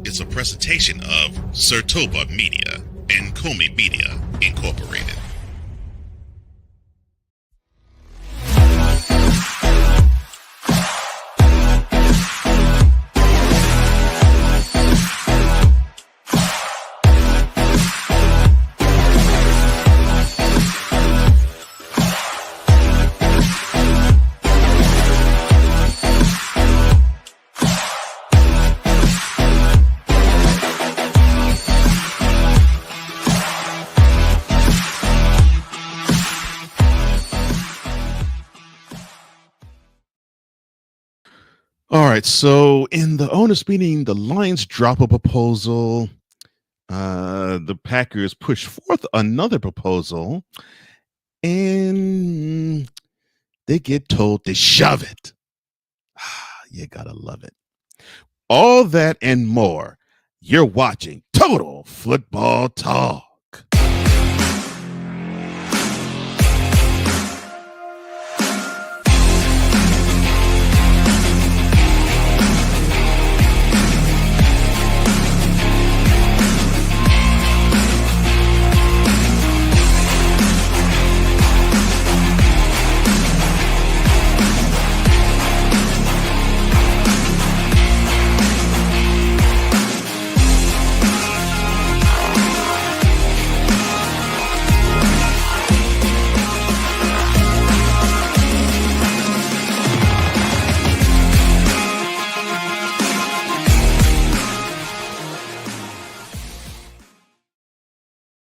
is a presentation of Sertoba Media and Comey Media Incorporated. All right, so in the owners meeting, the Lions drop a proposal. The Packers push forth another proposal, and they get told to shove it. You gotta love it. All that and more. You're watching Total Football Talk.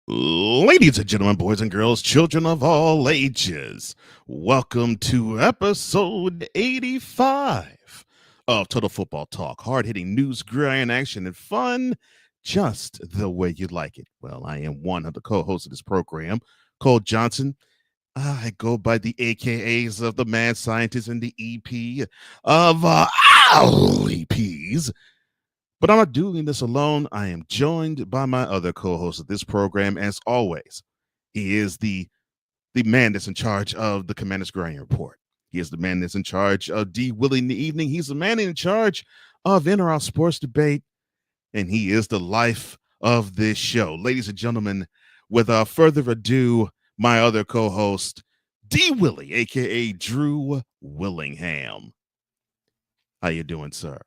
Ladies and gentlemen, boys and girls, children of all ages, welcome to episode 85 of Total Football Talk. Hard-hitting news, grind, action, and fun, just the way you like it. Well, I am one of the co-hosts of this program, Cole Johnson. I go by the AKAs of the mad scientist and the EP of all EPs. But I'm not doing this alone. I am joined by my other co-host of this program, as always. He is the man that's in charge of the Commander's Grind Report. He is the man that's in charge of D. Willie in the evening. He's the man in charge of In or Out Sports Debate, and he is the life of this show. Ladies and gentlemen, without further ado, my other co-host, D. Willie, a.k.a. Drew Willingham. How you doing, sir?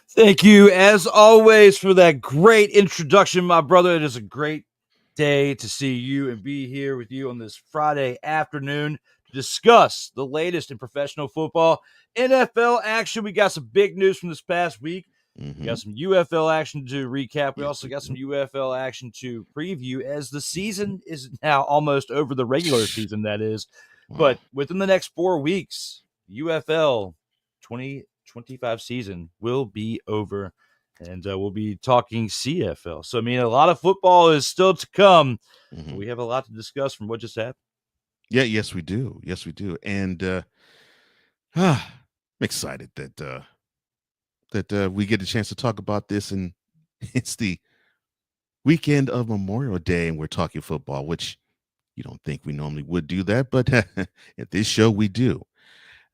Thank you, as always, for that great introduction, my brother. It is a great day to see you and be here with you on this Friday afternoon to discuss the latest in professional football. NFL action. We got some big news from this past week. We got some UFL action to recap. We also got some UFL action to preview, as the season is now almost over, the regular season, that is. But within the next 4 weeks, UFL 2025 season will be over, and we'll be talking CFL. So, I mean, a lot of football is still to come. We have a lot to discuss from what just happened. Yeah, yes, we do. Yes, we do. And I'm excited that we get a chance to talk about this. And it's the weekend of Memorial Day, and we're talking football, which you don't think we normally would do that, but at this show we do.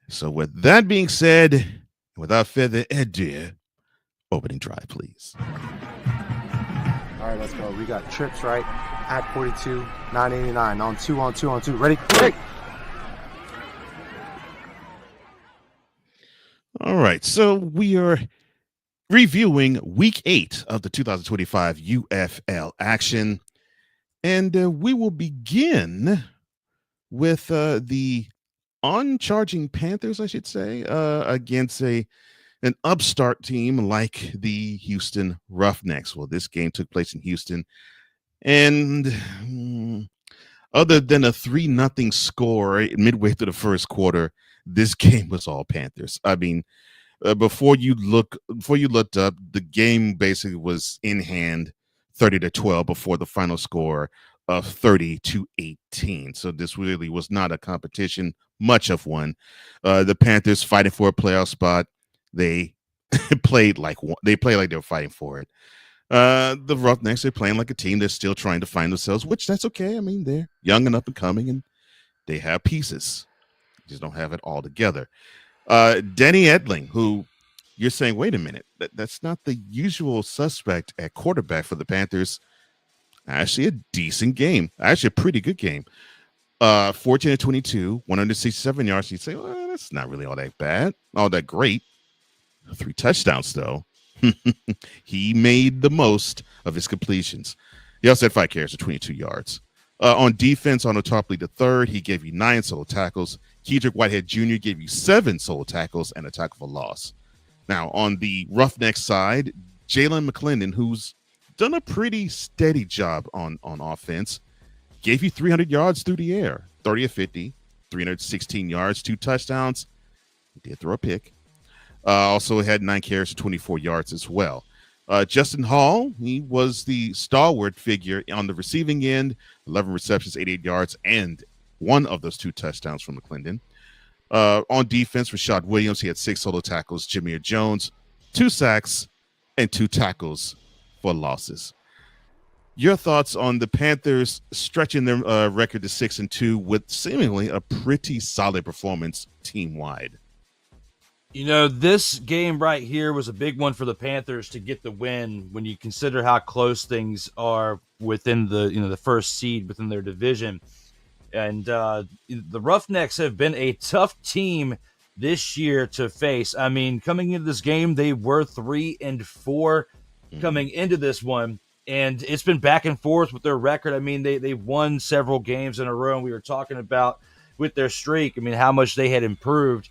So with that being said, without further ado, opening drive, please. All right, let's go. We got trips right at 42, 989 on two. Ready? Ready. All right, so we are reviewing week 8 of the 2025 UFL action, and we will begin with the on-charging Panthers, I should say, against an upstart team like the Houston Roughnecks. Well, this game took place in Houston, and other than a 3-0 score midway through the first quarter, this game was all Panthers. I mean, before you looked up, the game basically was in hand, 30-12, before the final score of 30-18. So this really was not a competition, much of one. The Panthers fighting for a playoff spot. They played like they were fighting for it. The Roughnecks, they're playing like a team that's still trying to find themselves, which that's okay. I mean, they're young and up and coming, and they have pieces. Just don't have it all together. Denny Edling, who you're saying, wait a minute, that's not the usual suspect at quarterback for the Panthers. Actually, a decent game. Actually, a pretty good game. 14-22, 167 yards. You'd say, well, that's not really all that bad, all that great. 3 touchdowns, though. He made the most of his completions. He also had 5 carries for 22 yards. On defense, on the top lead, the third, he gave you 9 solo tackles. Kedrick Whitehead Jr. gave you 7 solo tackles and a tackle for loss. Now, on the Roughneck side, Jalen McClendon, who's done a pretty steady job on offense, gave you 300 yards through the air, 30 of 50, 316 yards, 2 touchdowns. He did throw a pick. Also had 9 carries for 24 yards as well. Justin Hall, he was the stalwart figure on the receiving end, 11 receptions, 88 yards, and 1 of those 2 touchdowns from McClendon. On defense, Rashad Williams, he had 6 solo tackles. Jameer Jones, 2 sacks, and 2 tackles for losses. Your thoughts on the Panthers stretching their record to 6-2 with seemingly a pretty solid performance team-wide? This game right here was a big one for the Panthers to get the win when you consider how close things are within the first seed within their division. And the Roughnecks have been a tough team this year to face. I mean, coming into this game, they were 3-4 coming into this one, and it's been back and forth with their record. I mean, they won several games in a row, and we were talking about with their streak, I mean, how much they had improved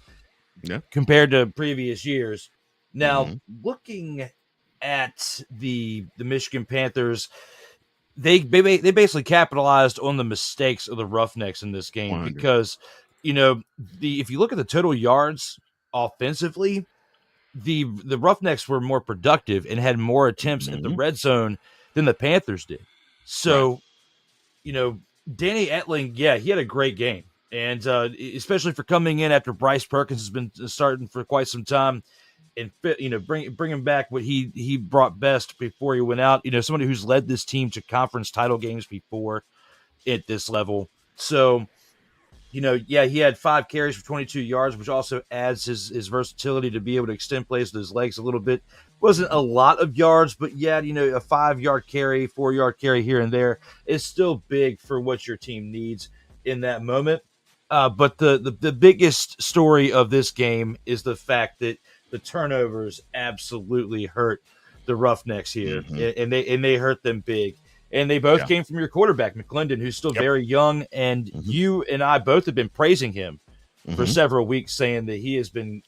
compared to previous years. Now, looking at the Michigan Panthers, they basically capitalized on the mistakes of the Roughnecks in this game 100. because, if you look at the total yards offensively, the Roughnecks were more productive and had more attempts at the red zone than the Panthers did. So, Danny Etling, he had a great game. And especially for coming in after Bryce Perkins has been starting for quite some time, and bringing back what he brought best before he went out. Somebody who's led this team to conference title games before at this level. So, he had 5 carries for 22 yards, which also adds his versatility to be able to extend plays with his legs a little bit. Wasn't a lot of yards, but a 5-yard carry, 4-yard carry here and there is still big for what your team needs in that moment. But the biggest story of this game is the fact that the turnovers absolutely hurt the Roughnecks here, and they hurt them big. And they both came from your quarterback, McClendon, who's still very young. And you and I both have been praising him for several weeks, saying that he has been,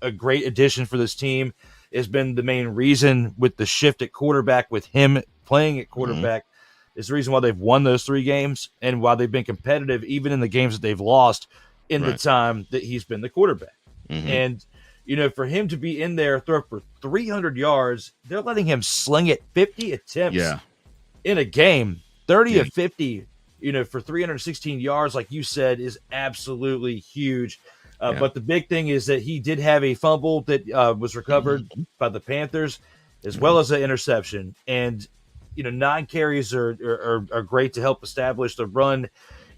a great addition for this team. Has been the main reason with the shift at quarterback, with him playing at quarterback. Is the reason why they've won those 3 games and why they've been competitive, even in the games that they've lost in the time that he's been the quarterback. And, for him to be in there, throw for 300 yards, they're letting him sling it 50 attempts in a game. 30 of 50, for 316 yards, like you said, is absolutely huge. But the big thing is that he did have a fumble that was recovered by the Panthers, as well as an interception. And 9 carries are great to help establish the run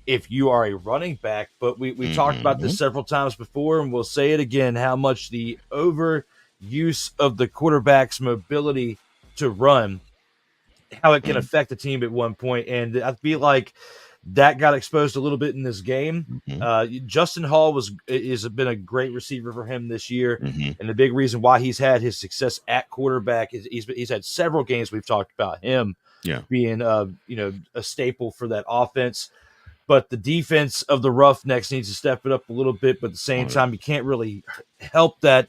if you are a running back. But we talked about this several times before, and we'll say it again, how much the overuse of the quarterback's mobility to run, how it can affect the team at one point. And I feel like that got exposed a little bit in this game. Justin Hall has been a great receiver for him this year, and the big reason why he's had his success at quarterback is he's had several games we've talked about him being a staple for that offense. But the defense of the Roughnecks needs to step it up a little bit. But at the same time, you can't really help that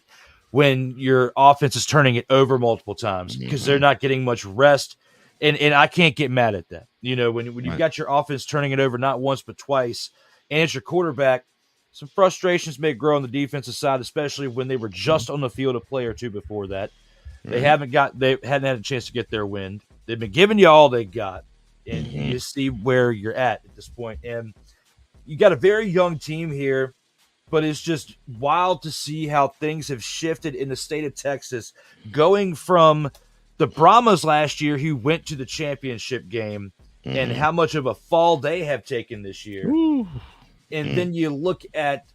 when your offense is turning it over multiple times because they're not getting much rest. And I can't get mad at that. When you've got your offense turning it over not once but twice, and it's your quarterback, some frustrations may grow on the defensive side, especially when they were just on the field a play or two before that. They hadn't had a chance to get their wind. They've been giving you all they got, and you see where you're at this point. And you got a very young team here, but it's just wild to see how things have shifted in the state of Texas, going from the Brahmas last year who went to the championship game and how much of a fall they have taken this year. And then you look at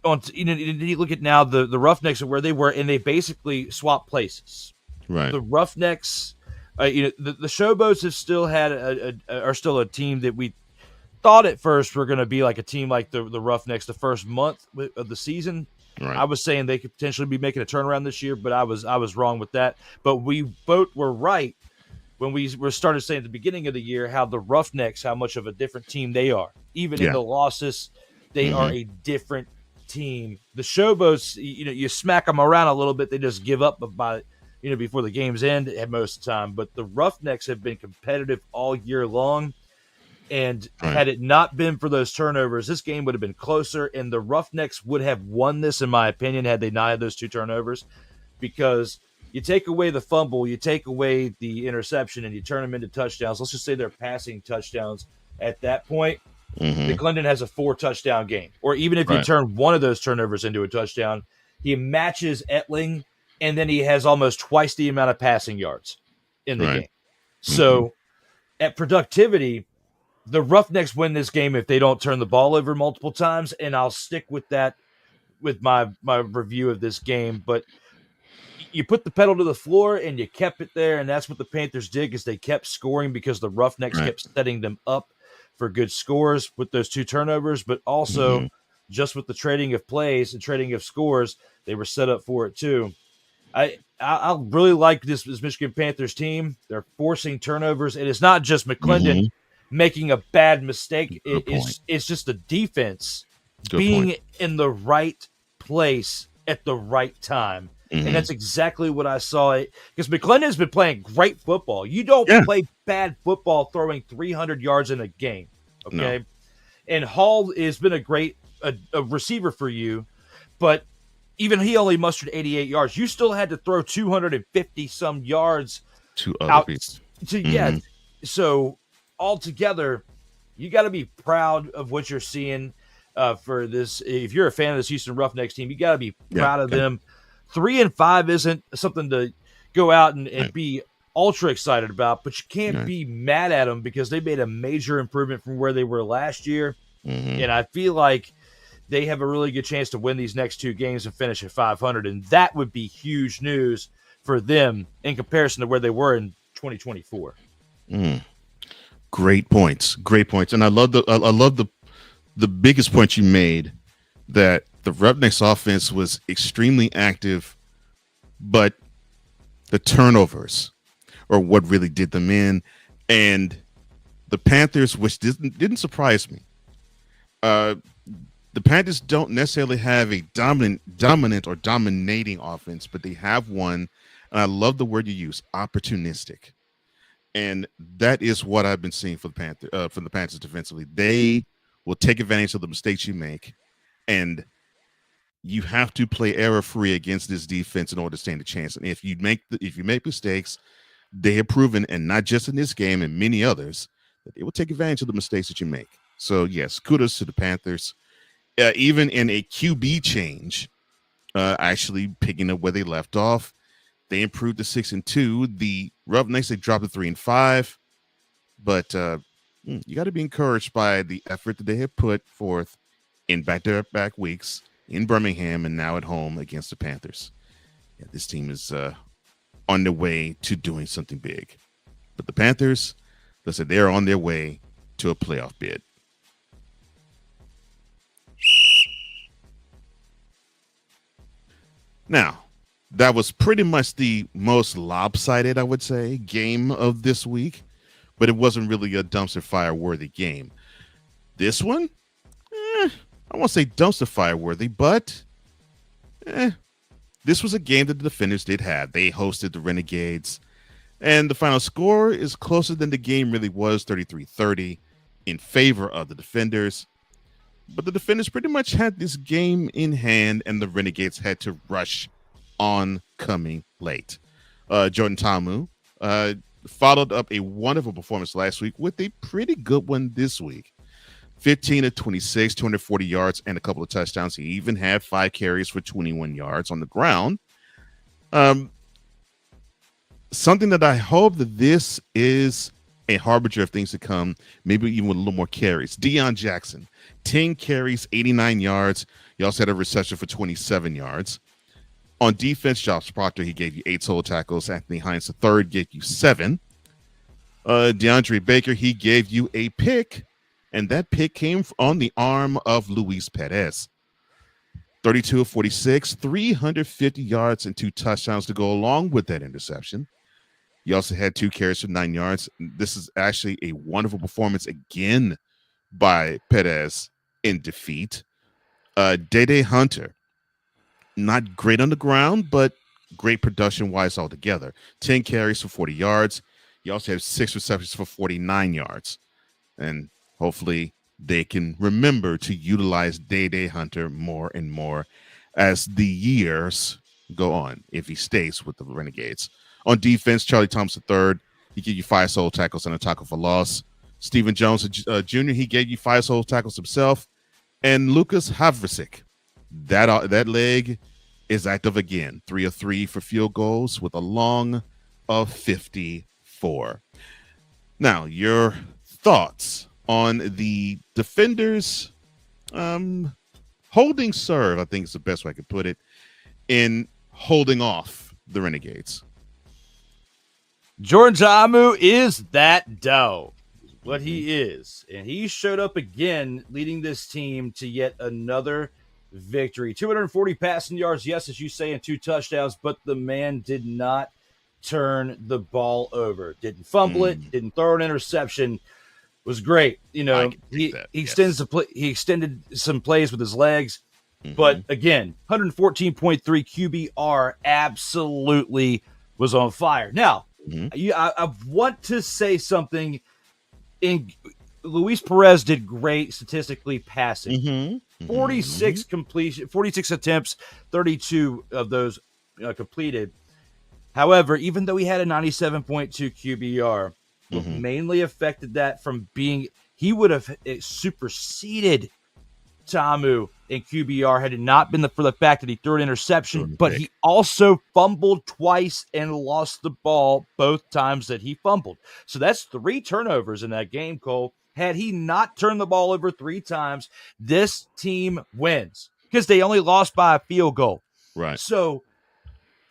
you look at now the Roughnecks are where they were, and they basically swapped places. Right. The Roughnecks, the Showboats have still had are still a team that we thought at first were going to be like a team like the Roughnecks the first month of the season. Right. I was saying they could potentially be making a turnaround this year, but I was wrong with that. But we both were right when we started saying at the beginning of the year how the Roughnecks, how much of a different team they are. Even in the losses, they are a different team. The Showboats, you smack them around a little bit, they just give up by before the games end at most of the time. But the Roughnecks have been competitive all year long. And had it not been for those turnovers, this game would have been closer, and the Roughnecks would have won this, in my opinion, had they not had those 2 turnovers. Because you take away the fumble, you take away the interception, and you turn them into touchdowns. Let's just say they're passing touchdowns. At that point, McClendon has a 4-touchdown game. Or even if you turn one of those turnovers into a touchdown, he matches Etling, and then he has almost twice the amount of passing yards in the game. So at productivity, the Roughnecks win this game if they don't turn the ball over multiple times, and I'll stick with that with my review of this game. But you put the pedal to the floor, and you kept it there, and that's what the Panthers did, is they kept scoring because the Roughnecks kept setting them up for good scores with those 2 turnovers, but also just with the trading of plays and trading of scores, they were set up for it too. I really like this Michigan Panthers team. They're forcing turnovers, and it's not just McClendon making a bad mistake. It's just the defense being in the right place at the right time. And that's exactly what I saw. Because McClendon's been playing great football. You don't play bad football throwing 300 yards in a game. Okay. No. And Hall has been a great a receiver for you, but even he only mustered 88 yards. You still had to throw 250 some yards to other people. So altogether, you got to be proud of what you're seeing for this. If you're a fan of this Houston Roughnecks team, you got to be proud of them. 3-5 isn't something to go out and be ultra excited about, but you can't be mad at them because they made a major improvement from where they were last year. And I feel like they have a really good chance to win these next 2 games and finish at 500. And that would be huge news for them in comparison to where they were in 2024. Great points. And I love the biggest point you made, that the Roughnecks offense was extremely active, but the turnovers are what really did them in. And the Panthers, which didn't surprise me, the Panthers don't necessarily have a dominant or dominating offense, but they have one. And I love the word you use, opportunistic. And that is what I've been seeing from the Panthers defensively. They will take advantage of the mistakes you make, and you have to play error-free against this defense in order to stand a chance. And if you make mistakes, they have proven, and not just in this game and many others, that they will take advantage of the mistakes that you make. So yes, kudos to the Panthers. Even in a QB change, actually picking up where they left off, they improved to 6-2. The Roughnecks, they dropped to 3-5. But you got to be encouraged by the effort that they have put forth in back-to-back weeks in Birmingham and now at home against the Panthers. Yeah, this team is on their way to doing something big. But the Panthers, listen, they're on their way to a playoff bid. Now, that was pretty much the most lopsided, I would say, game of this week, but it wasn't really a dumpster fire worthy game. This one, I won't say dumpster fire worthy, but this was a game that the Defenders did have. They hosted the Renegades, and the final score is closer than the game really was, 33-30 in favor of the Defenders. But the Defenders pretty much had this game in hand, and the Renegades had to rush on coming late. Jordan Ta'amu followed up a wonderful performance last week with a pretty good one this week. 15 of 26, 240 yards, and a couple of touchdowns. He even had 5 carries for 21 yards on the ground. Something that I hope that this is a harbinger of things to come, maybe even with a little more carries. Deion Jackson, 10 carries, 89 yards. He also had a reception for 27 yards. On defense, Josh Proctor, he gave you 8 solo tackles. Anthony Hines III gave you 7. DeAndre Baker, he gave you a pick, and that pick came on the arm of Luis Perez. 32 of 46, 350 yards and 2 touchdowns to go along with that interception. He also had 2 carries for 9 yards. This is actually a wonderful performance again by Perez in defeat. Day Hunter, not great on the ground, but great production-wise altogether. 10 carries for 40 yards. He also had 6 receptions for 49 yards. And hopefully they can remember to utilize Day Hunter more and more as the years go on, if he stays with the Renegades. On defense, Charlie Thomas III, he gave you 5 solo tackles and a tackle for loss. Stephen Jones Jr., he gave you 5 solo tackles himself. And Lucas Havrasik, that leg is active again. 3 of 3 for field goals with a long of 54. Now, your thoughts on the defenders holding serve, I think is the best way I could put it, in holding off the Renegades. Jordan Ta'amu is that dough. What he is. And he showed up again, leading this team to yet another victory. 240 passing yards, yes, as you say, and 2 touchdowns, but the man did not turn the ball over. Didn't fumble it, didn't throw an interception. Was great. You know, he extended some plays with his legs. But again, 114.3 QBR absolutely was on fire. Now, I want to say something. Luis Perez did great statistically passing. 46 completion, 46 attempts, 32 of those completed. However, even though he had a 97.2 QBR, what mainly affected that from being, he would have superseded Ta'amu in QBR had it not been for the fact that he threw an interception, but he also fumbled twice and lost the ball both times that he fumbled. So that's 3 turnovers in that game, Cole. Had he not turned the ball over 3 times, this team wins because they only lost by a field goal. Right. So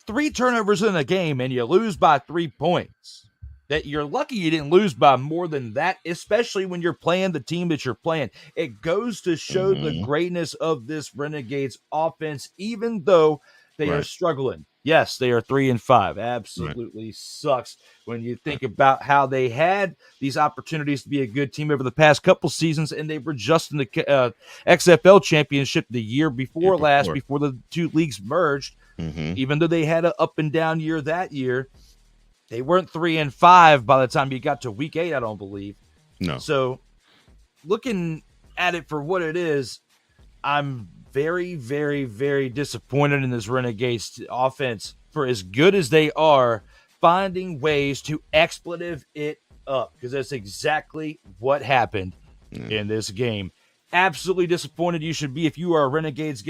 3 turnovers in a game and you lose by 3 points. That you're lucky you didn't lose by more than that, especially when you're playing the team that you're playing. It goes to show the greatness of this Renegades offense, even though they are struggling. Yes, they are 3-5. Absolutely sucks when you think about how they had these opportunities to be a good team over the past couple seasons, and they were just in the XFL championship the year before last, before the 2 leagues merged. Even though they had an up and down year that year, they weren't 3-5 by the time you got to week 8, I don't believe. No. So looking at it for what it is, I'm very, very, very disappointed in this Renegades offense for as good as they are, finding ways to expletive it up, because that's exactly what happened in this game. Absolutely disappointed you should be if you are a Renegades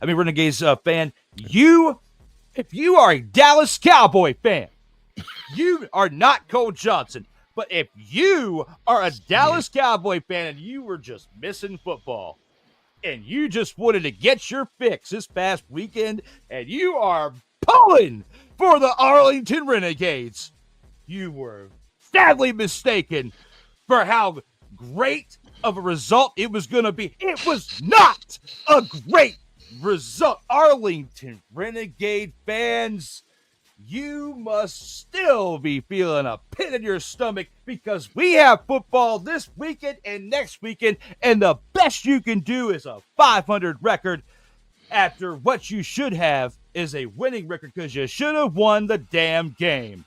Renegades fan. If you are a Dallas Cowboy fan, you are not Cole Johnson. But if you are a Dallas Cowboy fan and you were just missing football and you just wanted to get your fix this past weekend and you are pulling for the Arlington Renegades, you were sadly mistaken for how great of a result it was going to be. It was not a great result. Arlington Renegade fans, you must still be feeling a pit in your stomach because we have football this weekend and next weekend, and the best you can do is a 500 record after what you should have is a winning record because you should have won the damn game.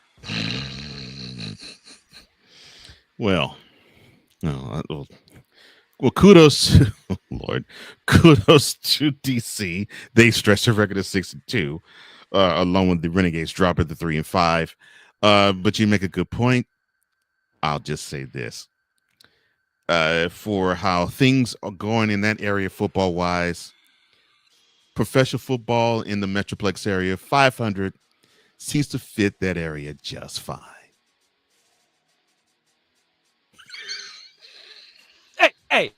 Well, kudos, Lord, kudos to DC. They stretched their record to 6-2. Along with the Renegades dropping to 3-5. But you make a good point. I'll just say this. For how things are going in that area football-wise, professional football in the Metroplex area, 500 seems to fit that area just fine. Hey.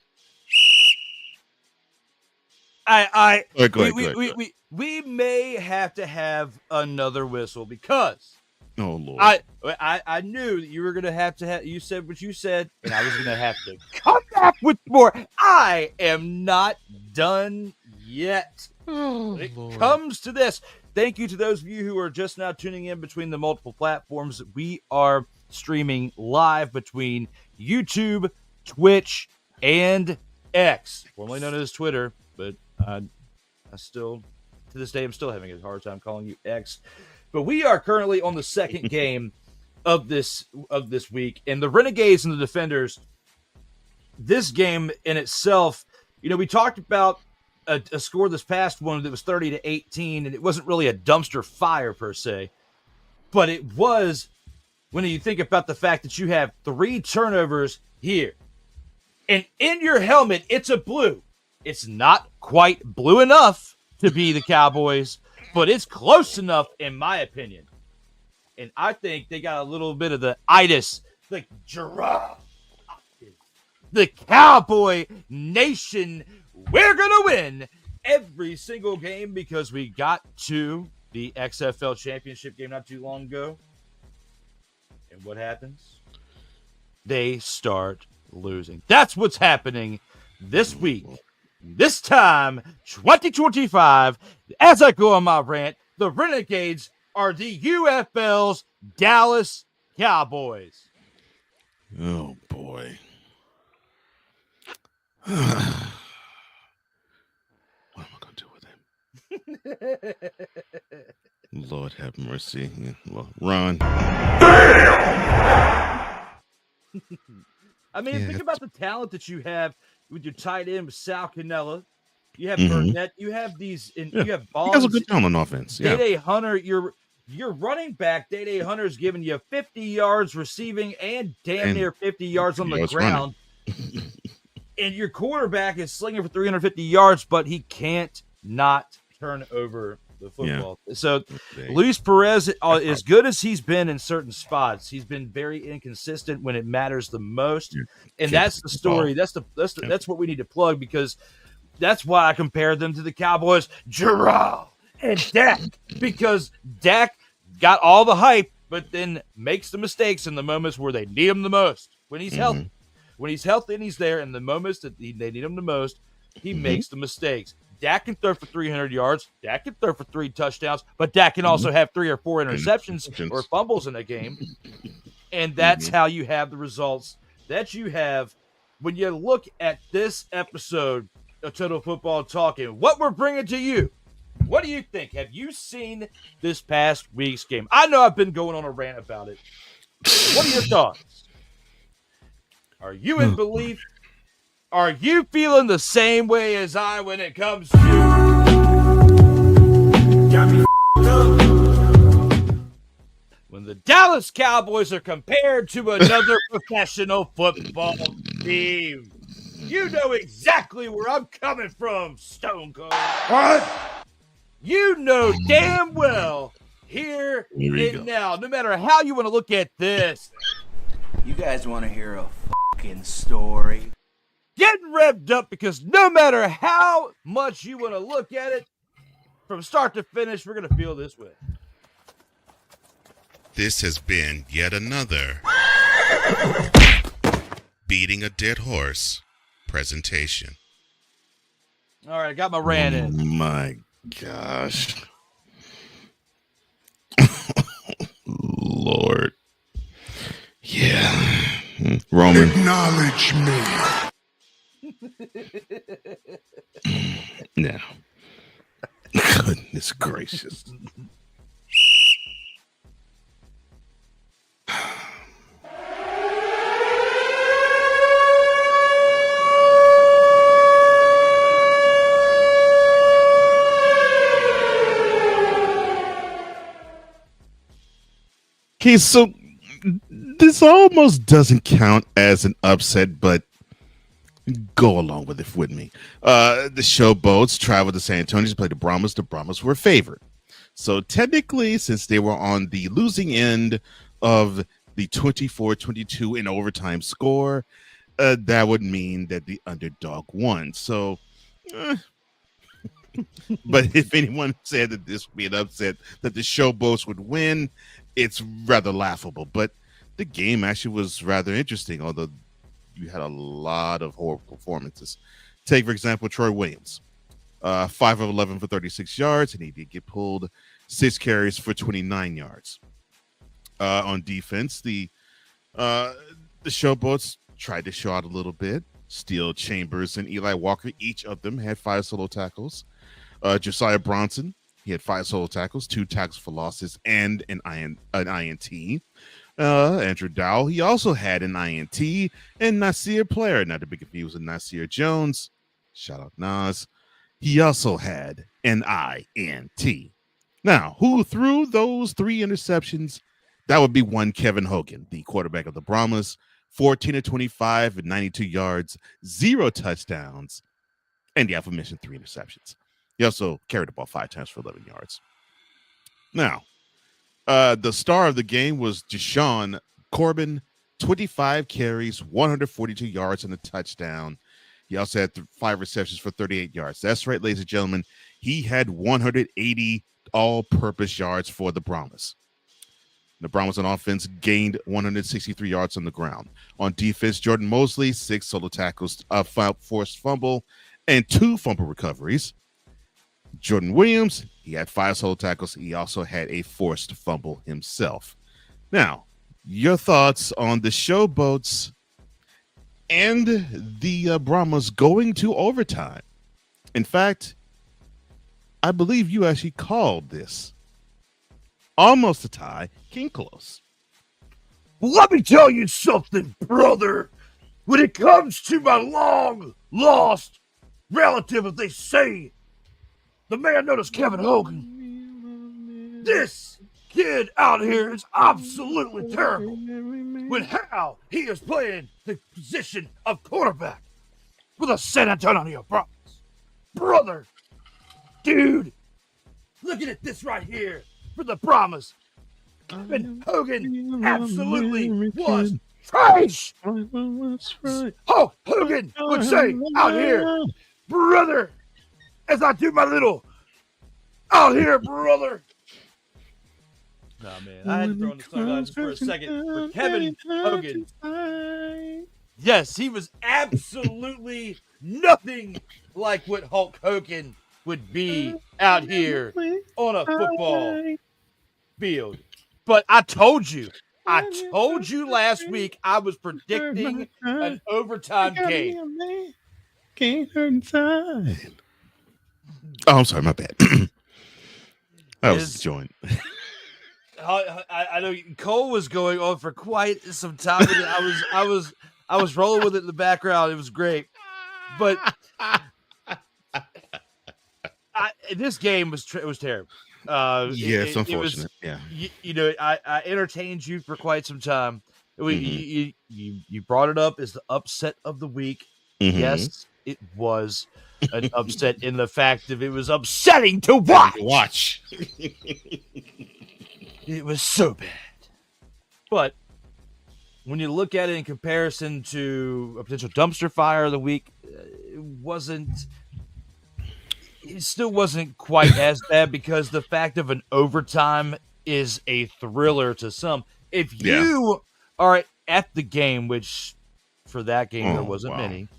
Go ahead. We may have to have another whistle because Oh Lord. I knew that you were gonna have to have. You said what you said, and I was gonna have to come back with more. I am not done yet. Oh, When it Lord. comes to this, thank you to those of you who are just now tuning in between the multiple platforms. We are streaming live between YouTube, Twitch, and X, formerly known as Twitter, but I still, to this day, I'm still having a hard time calling you X. But we are currently on the second game of this week, and the Renegades and the Defenders. This game in itself, we talked about a score this past one that was 30-18, and it wasn't really a dumpster fire per se, but it was when you think about the fact that you have 3 turnovers here, and in your helmet it's a blue. It's not quite blue enough to be the Cowboys, but it's close enough in my opinion. And I think they got a little bit of the itis, the giraffe, the Cowboy Nation. We're going to win every single game because we got to the XFL championship game not too long ago. And what happens? They start losing. That's what's happening this week. This time, 2025, as I go on my rant, the Renegades are the UFL's Dallas Cowboys. Oh boy. What am I gonna do with him? Lord have mercy. Yeah, well, run. I mean, Yeah, think about the talent that you have with your tight end with Sal Cannella. You have Mhm. Burnett. You have these, and Yeah. you have He Bonds. has a good talent on offense. Yeah. Day Hunter. Your running back, Day Hunter's giving you 50 yards receiving and damn near 50 yards on the yards ground. And your quarterback is slinging for 350 yards, but he can't not turn over the football. Yeah. So Okay. Luis Perez, as good as he's been in certain spots, he's been very inconsistent when it matters the most. Yeah. And that's the story. That's what we need to plug, because that's why I compare them to the Cowboys, Gerald and Dak, because Dak got all the hype, but then makes the mistakes in the moments where they need him the most. When he's healthy. When he's healthy and he's there in the moments that they need him the most, he makes the mistakes. Dak can throw for 300 yards. Dak can throw for 3 touchdowns, but Dak can also have 3 or 4 interceptions or fumbles in a game. And that's how you have the results that you have when you look at this episode of Total Football Talking. What we're bringing to you. What do you think? Have you seen this past week's game? I know I've been going on a rant about it. What are your thoughts? Are you in belief? Are you feeling the same way as I when it comes to when the Dallas Cowboys are compared to another professional football team? You know exactly where I'm coming from, Stone Cold. What? You know damn well here and now, no matter how you want to look at this. You guys want to hear a fucking story? Getting revved up, because no matter how much you want to look at it, from start to finish, we're going to feel this way. This has been yet another Beating a Dead Horse presentation. All right, I got my rant in. Oh my gosh. Lord. Yeah. Roman. Acknowledge me. No. Goodness gracious. Okay, so this almost doesn't count as an upset, but go along with it with me. The Showboats traveled to San Antonio to play the Brahmas. The Brahmas were favored. So technically, since they were on the losing end of the 24-22 in overtime score, that would mean that the underdog won. So But if anyone said that this would be an upset, that the Showboats would win, it's rather laughable. But the game actually was rather interesting, although you had a lot of horrible performances. Take, for example, Troy Williams. 5 of 11 for 36 yards, and he did get pulled 6 carries for 29 yards. On defense, the Showboats tried to show out a little bit. Steele Chambers and Eli Walker, each of them had 5 solo tackles. Josiah Bronson, he had 5 solo tackles, 2 tackles for losses, and an INT. Andrew Dowell, he also had an INT, and Nasir Player, not to be confused with Nasir Jones, shout out Nas, he also had an INT. Now, who threw those 3 interceptions? That would be one Kevin Hogan, the quarterback of the Brahmas, 14 of 25 and 92 yards, 0 touchdowns, and the aforementioned 3 interceptions. He also carried the ball 5 times for 11 yards. Now, the star of the game was Deshaun Corbin, 25 carries, 142 yards, and a touchdown. He also had 5 receptions for 38 yards. That's right, ladies and gentlemen. He had 180 all-purpose yards for the Brahmas. The Brahmas on offense gained 163 yards on the ground. On defense, Jordan Mosley, 6 solo tackles, a forced fumble, and 2 fumble recoveries. Jordan Williams, he had 5 solo tackles. He also had a forced fumble himself. Now, your thoughts on the Showboats and the Brahmas going to overtime. In fact, I believe you actually called this. Almost a tie, came close. Let me tell you something, brother. When it comes to my long-lost relative, as they say, the man known as Kevin Hogan, this kid out here is absolutely terrible with how he is playing the position of quarterback for the San Antonio Brahmas. Brother, dude, looking at this right here for the Brahmas, Kevin Hogan absolutely was trash. Hulk Hogan would say out here, brother, as I do my little out here, brother. Nah, man, I had to throw in the sidelines for a second for Kevin Hogan. Yes, he was absolutely nothing like what Hulk Hogan would be out here on a football field. But I told you last week I was predicting an overtime game. Can't hurt inside. Oh, I'm sorry, my bad. That was the joint. I know Cole was going on for quite some time. I was rolling with it in the background. It was great, but this game was terrible. It's unfortunate. I entertained you for quite some time. You brought it up as the upset of the week. Mm-hmm. Yes, it was an upset in the fact that it was upsetting to watch. It was so bad. But when you look at it in comparison to a potential dumpster fire of the week, it still wasn't quite as bad, because the fact of an overtime is a thriller to some. If you are at the game, which for that game there wasn't many,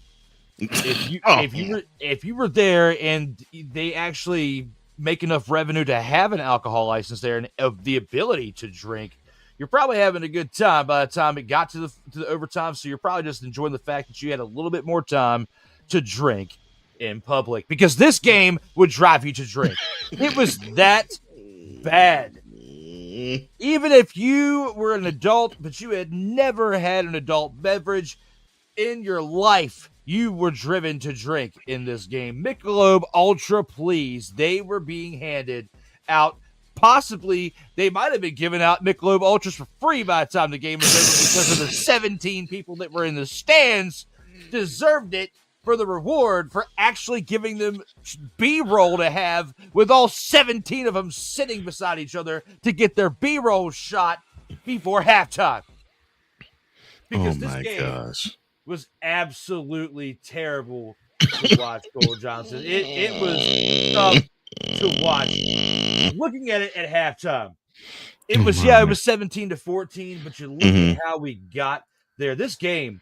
if you were there and they actually make enough revenue to have an alcohol license there and of the ability to drink, you're probably having a good time by the time it got to the overtime. So you're probably just enjoying the fact that you had a little bit more time to drink in public, because this game would drive you to drink. It was that bad. Even if you were an adult, but you had never had an adult beverage in your life, you were driven to drink in this game. Michelob Ultra, please. They were being handed out. Possibly, they might have been giving out Michelob Ultras for free by the time the game was over, because of the 17 people that were in the stands deserved it for the reward for actually giving them B-roll to have, with all 17 of them sitting beside each other to get their B-roll shot before halftime. Because this game was absolutely terrible to watch, Cole Johnson. It was tough to watch. Looking at it at halftime, it was 17-14, but you look at how we got there. This game,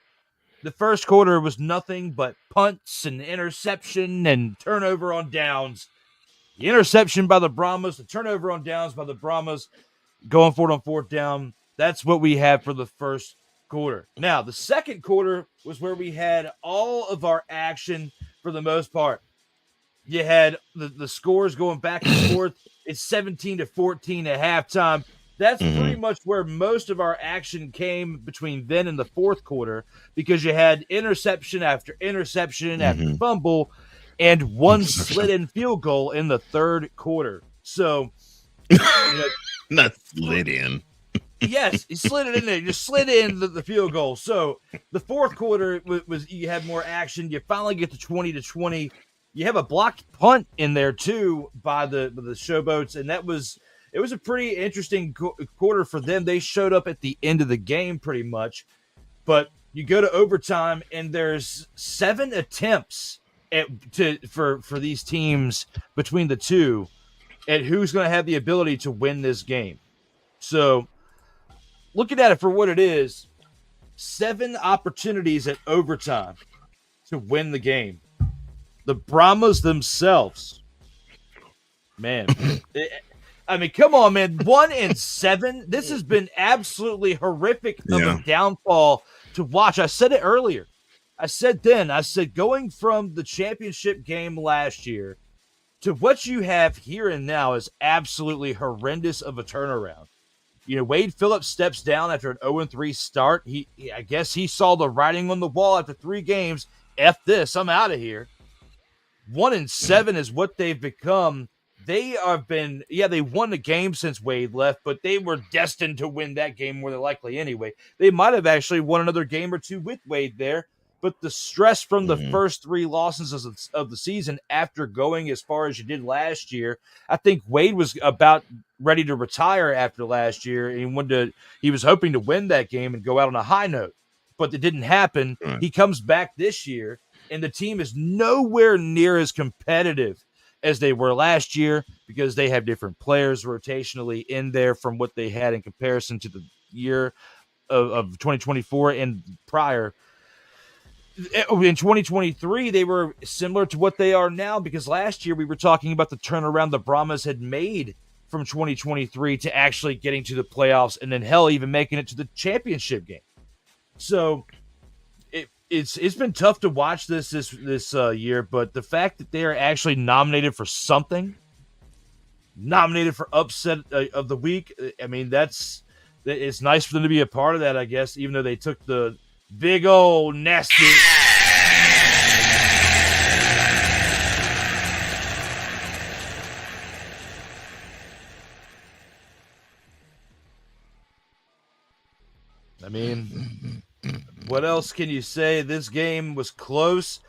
the first quarter was nothing but punts and interception and turnover on downs. The interception by the Brahmas, the turnover on downs by the Brahmas, going for it on fourth down. That's what we had for the first quarter. Now, the second quarter was where we had all of our action for the most part. You had the scores going back and forth. It's 17-14 at halftime. That's pretty much where most of our action came between then and the fourth quarter, because you had interception after interception after fumble and one slid-in field goal in the third quarter. So, not slid in. Yes, he slid it in there. You slid in the field goal. So the fourth quarter was you had more action. You finally get to 20-20. You have a blocked punt in there too by the Showboats, and it was a pretty interesting quarter for them. They showed up at the end of the game pretty much, but you go to overtime and there's 7 attempts for these teams between the two at who's going to have the ability to win this game. So, looking at it for what it is, 7 opportunities at overtime to win the game. The Brahmas themselves, man. I mean, come on, man. 1-7. This has been absolutely horrific of a downfall to watch. I said it earlier. I said going from the championship game last year to what you have here and now is absolutely horrendous of a turnaround. Wade Phillips steps down after an 0-3 start. I guess he saw the writing on the wall after 3 games. F this, I'm out of here. 1-7 is what they've become. They won the game since Wade left, but they were destined to win that game more than likely anyway. They might have actually won another game or two with Wade there, but the stress from the first 3 losses of the season after going as far as you did last year, I think Wade was about ready to retire after last year, and he was hoping to win that game and go out on a high note, but it didn't happen. He comes back this year, and the team is nowhere near as competitive as they were last year because they have different players rotationally in there from what they had in comparison to the year of 2024 and prior. In 2023, they were similar to what they are now because last year we were talking about the turnaround the Brahmas had made from 2023 to actually getting to the playoffs and then even making it to the championship game. So it's been tough to watch this year, but the fact that they are actually nominated for something, nominated for upset of the week, I mean, it's nice for them to be a part of that, I guess, even though they took the big old nasty. I mean, what else can you say? This game was close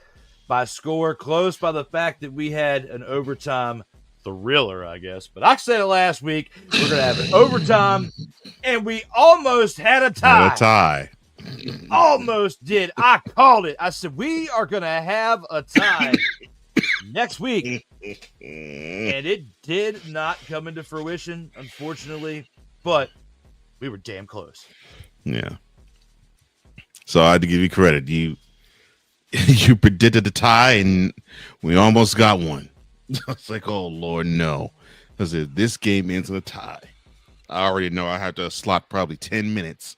by score, close by the fact that we had an overtime thriller, I guess. But I said it last week, we're going to have an overtime, and we almost had a tie. Almost did. I called it. I said, we are going to have a tie next week. And it did not come into fruition, unfortunately, but we were damn close. Yeah. So I had to give you credit. You predicted the tie, and we almost got one. It's like, oh, Lord, no. Because if this game ends in a tie, I already know I have to slot probably 10 minutes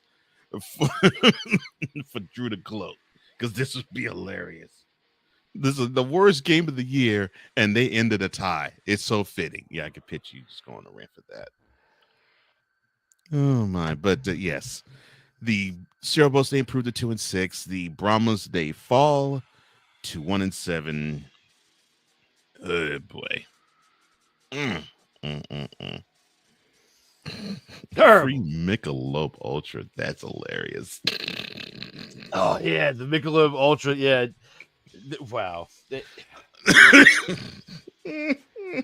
for Drew to gloat, because this would be hilarious. This is the worst game of the year, and they ended a tie. It's so fitting. Yeah, I could pitch you just going to rant for that. Oh my! But yes, the Showboats, they improved to 2-6. The Brahmas, they fall to 1-7. Oh boy! Free Michelob Ultra. That's hilarious. Oh yeah, the Michelob Ultra. Yeah, wow.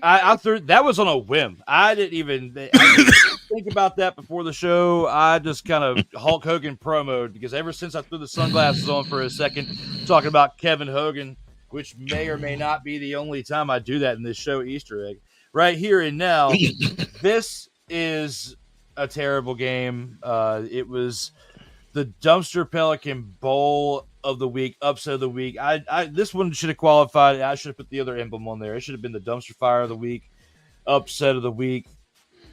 I threw that was on a whim. I didn't even think about that before the show. I just kind of Hulk Hogan promoed because ever since I threw the sunglasses on for a second, talking about Kevin Hogan, which may or may not be the only time I do that in this show, Easter egg. Right here and now, this is a terrible game. It was the Dumpster Pelican Bowl of the week, upset of the week. This one should have qualified. I should have put the other emblem on there. It should have been the Dumpster Fire of the week, upset of the week.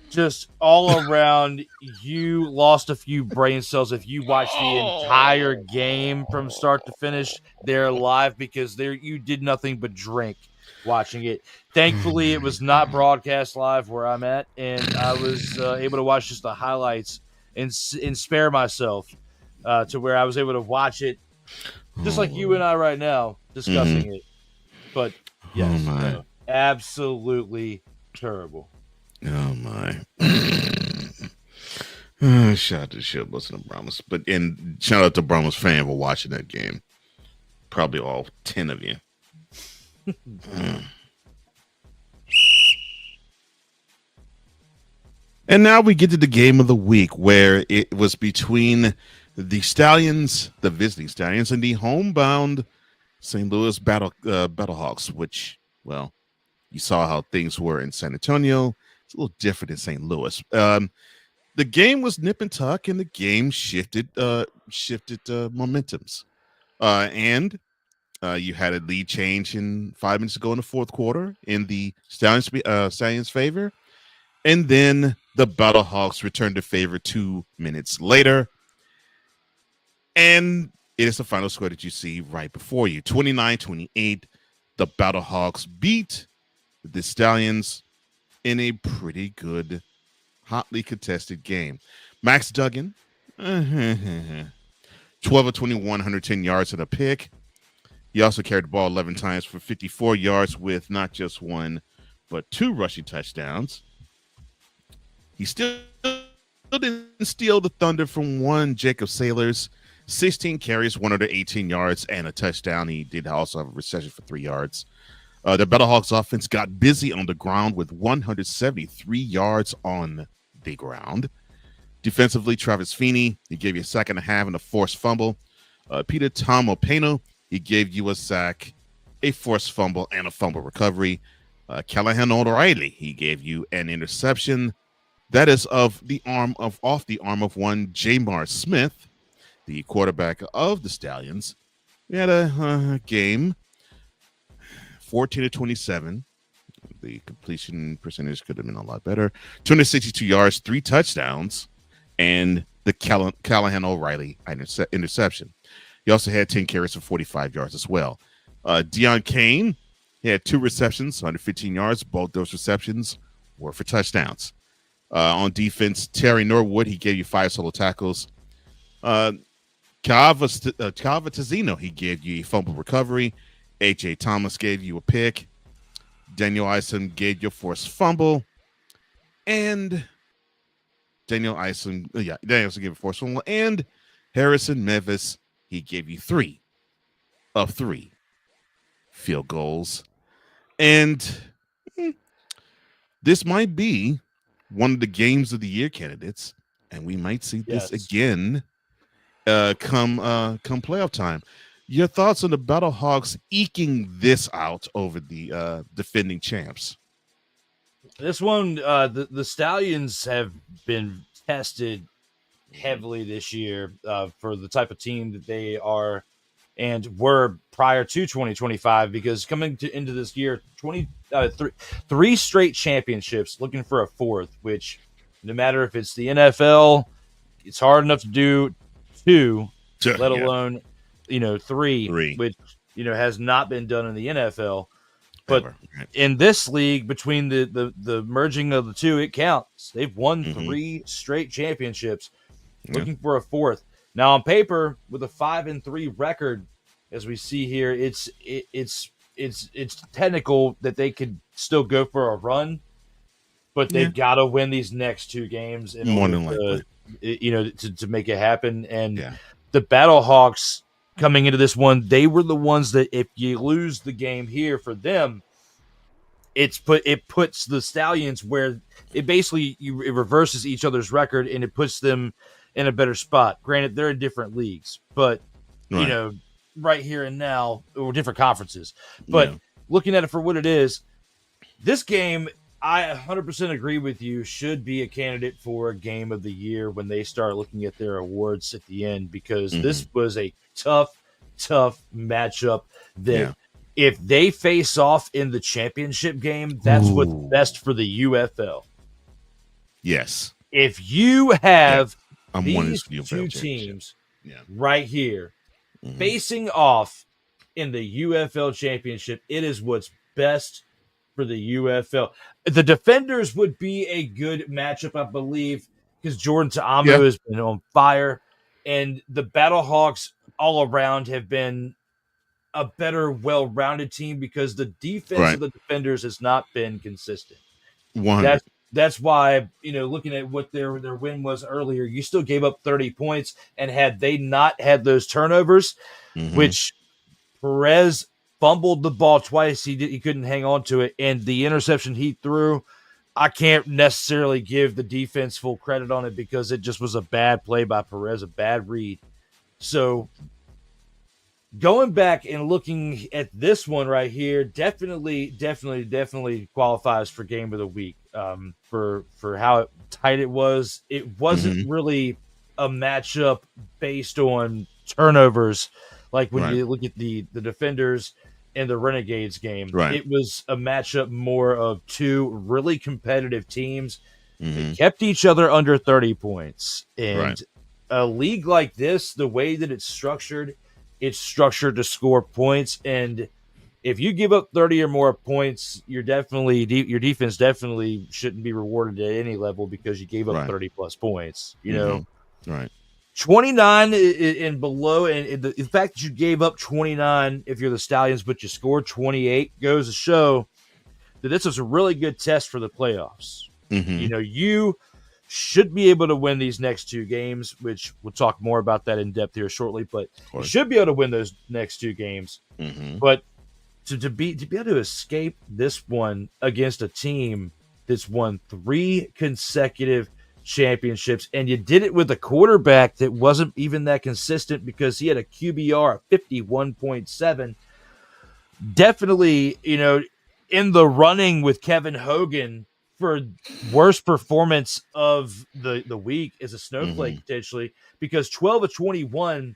Just all around, you lost a few brain cells if you watched the entire game from start to finish there live, because you did nothing but drink watching it. Thankfully, it was not broadcast live where I'm at, and I was able to watch just the highlights and spare myself to where I was able to watch it just like you and I right now discussing it. But yes, absolutely terrible. Oh my! Shout out to the show, most of the Brahmas, and shout out to Brahmas fan for watching that game. Probably all 10 of you. And now we get to the game of the week, where it was between the Stallions, the visiting Stallions, and the homebound St. Louis Battlehawks, which, well, you saw how things were in San Antonio. It's a little different in St. Louis. The game was nip and tuck, and the game shifted momentums. And you had a lead change in 5 minutes ago in the fourth quarter in the Stallions' favor. And then the Battlehawks returned the favor 2 minutes later. And it is the final score that you see right before you. 29-28. The Battlehawks beat the Stallions in a pretty good, hotly contested game. Max Duggan, 12 of 21, 110 yards and a pick. He also carried the ball 11 times for 54 yards with not just one, but 2 rushing touchdowns. He still didn't steal the thunder from one Jacob Sailors. 16 carries, 118 yards, and a touchdown. He did also have a reception for 3 yards. The Battlehawks offense got busy on the ground with 173 yards on the ground. Defensively, Travis Feeney, he gave you a sack and a half and a forced fumble. Peter Tomopeno, he gave you a sack, a forced fumble, and a fumble recovery. Callahan O'Reilly, he gave you an interception. That is off the arm of one Jamar Smith, the quarterback of the Stallions. We had a game, 14-27. The completion percentage could have been a lot better. 262 yards, 3 touchdowns, and the Callahan O'Reilly interception. He also had 10 carries for 45 yards as well. Deion Kane, he had 2 receptions, 115 yards. Both those receptions were for touchdowns. On defense, Terry Norwood, he gave you 5 solo tackles. Calva Tazzino, he gave you a fumble recovery. A.J. Thomas gave you a pick. Daniel Isom gave you a forced fumble. And Daniel Isom gave a forced fumble. And Harrison Memphis, he gave you 3 of 3 field goals. And this might be one of the games of the year candidates, and we might see this again come playoff time. Your thoughts on the Battlehawks eking this out over the defending champs? This one, the Stallions have been tested heavily this year for the type of team that they are and were prior to 2025, because coming into this year, 3 straight championships, looking for a 4th, which no matter if it's the NFL, it's hard enough to do 2, let alone 3, which has not been done in the NFL. But in this league, between the merging of the 2, it counts. They've won 3 straight championships, looking for a 4th. Now, on paper, with a 5-3 record, as we see here, it's technical that they could still go for a run, but they've got to win these next 2 games in order to make it happen. And the Battlehawks coming into this one, they were the ones that if you lose the game here for them, it puts the Stallions where it basically it reverses each other's record, and it puts them in a better spot. Granted, they're in different leagues, but right here and now, or different conferences. But looking at it for what it is, this game, I 100% agree with you, should be a candidate for a game of the year when they start looking at their awards at the end, because this was a tough matchup that if they face off in the championship game, that's what's best for the UFL. Yes. If you have these UFL two teams right here facing off in the UFL championship, it is what's best for the UFL. The Defenders would be a good matchup, I believe, because Jordan Ta'amu has been on fire, and the Battlehawks all around have been a better, well-rounded team because the defense of the Defenders has not been consistent. 100. That's why, looking at what their win was earlier, you still gave up 30 points, and had they not had those turnovers, which Perez fumbled the ball twice, he couldn't hang on to it, and the interception he threw, I can't necessarily give the defense full credit on it because it just was a bad play by Perez, a bad read. So going back and looking at this one right here, definitely qualifies for game of the week. For how tight it was. It wasn't really a matchup based on turnovers, like when you look at the Defenders and the Renegades game. It was a matchup more of two really competitive teams that kept each other under 30 points. And a league like this, the way that it's structured to score points, and if you give up 30 or more points, your defense definitely shouldn't be rewarded at any level because you gave up 30 plus points. 29 and below, and the fact that you gave up 29 if you're the Stallions, but you scored 28 goes to show that this was a really good test for the playoffs. You should be able to win these next two games, which we'll talk more about that in depth here shortly, but you should be able to win those next two games. But to be able to escape this one against a team that's won 3 consecutive championships, and you did it with a quarterback that wasn't even that consistent because he had a QBR of 51.7. Definitely, in the running with Kevin Hogan for worst performance of the week as a snowflake potentially, because 12 of 21,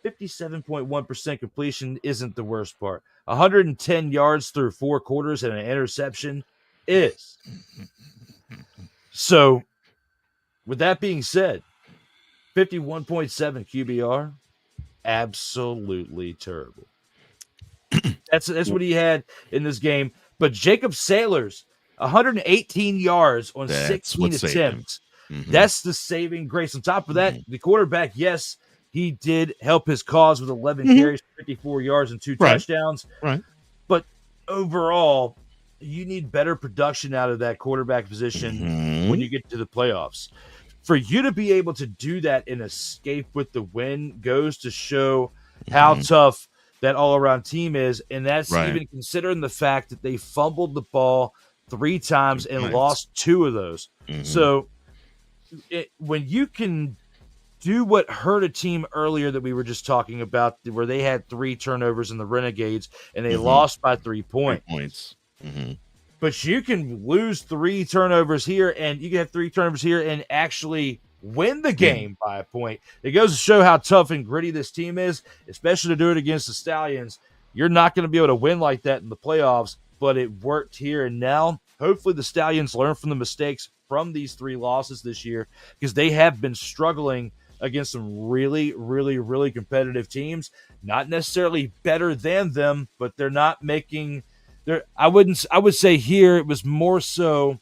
57.1% completion isn't the worst part. 110 yards through 4 quarters and an interception is. So, with that being said, 51.7 QBR, absolutely terrible. That's what he had in this game. But Jacob Sailors, 118 yards on 16 attempts. That's the saving grace. On top of that, the quarterback, yes, he did help his cause with 11 carries, 54 yards, and 2 touchdowns. But overall, you need better production out of that quarterback position when you get to the playoffs. For you to be able to do that and escape with the win goes to show how tough that all-around team is, and that's even considering the fact that they fumbled the ball 3 times and lost 2 of those. So when you can do what hurt a team earlier that we were just talking about, where they had 3 turnovers in the Renegades and they lost by 3 points. But you can lose 3 turnovers here, and you can have 3 turnovers here and actually win the game by a point. It goes to show how tough and gritty this team is, especially to do it against the Stallions. You're not going to be able to win like that in the playoffs, but it worked here and now. Hopefully the Stallions learn from the mistakes from these 3 losses this year, because they have been struggling against some really, really, really competitive teams. Not necessarily better than them, but they're not making – I would say here it was more so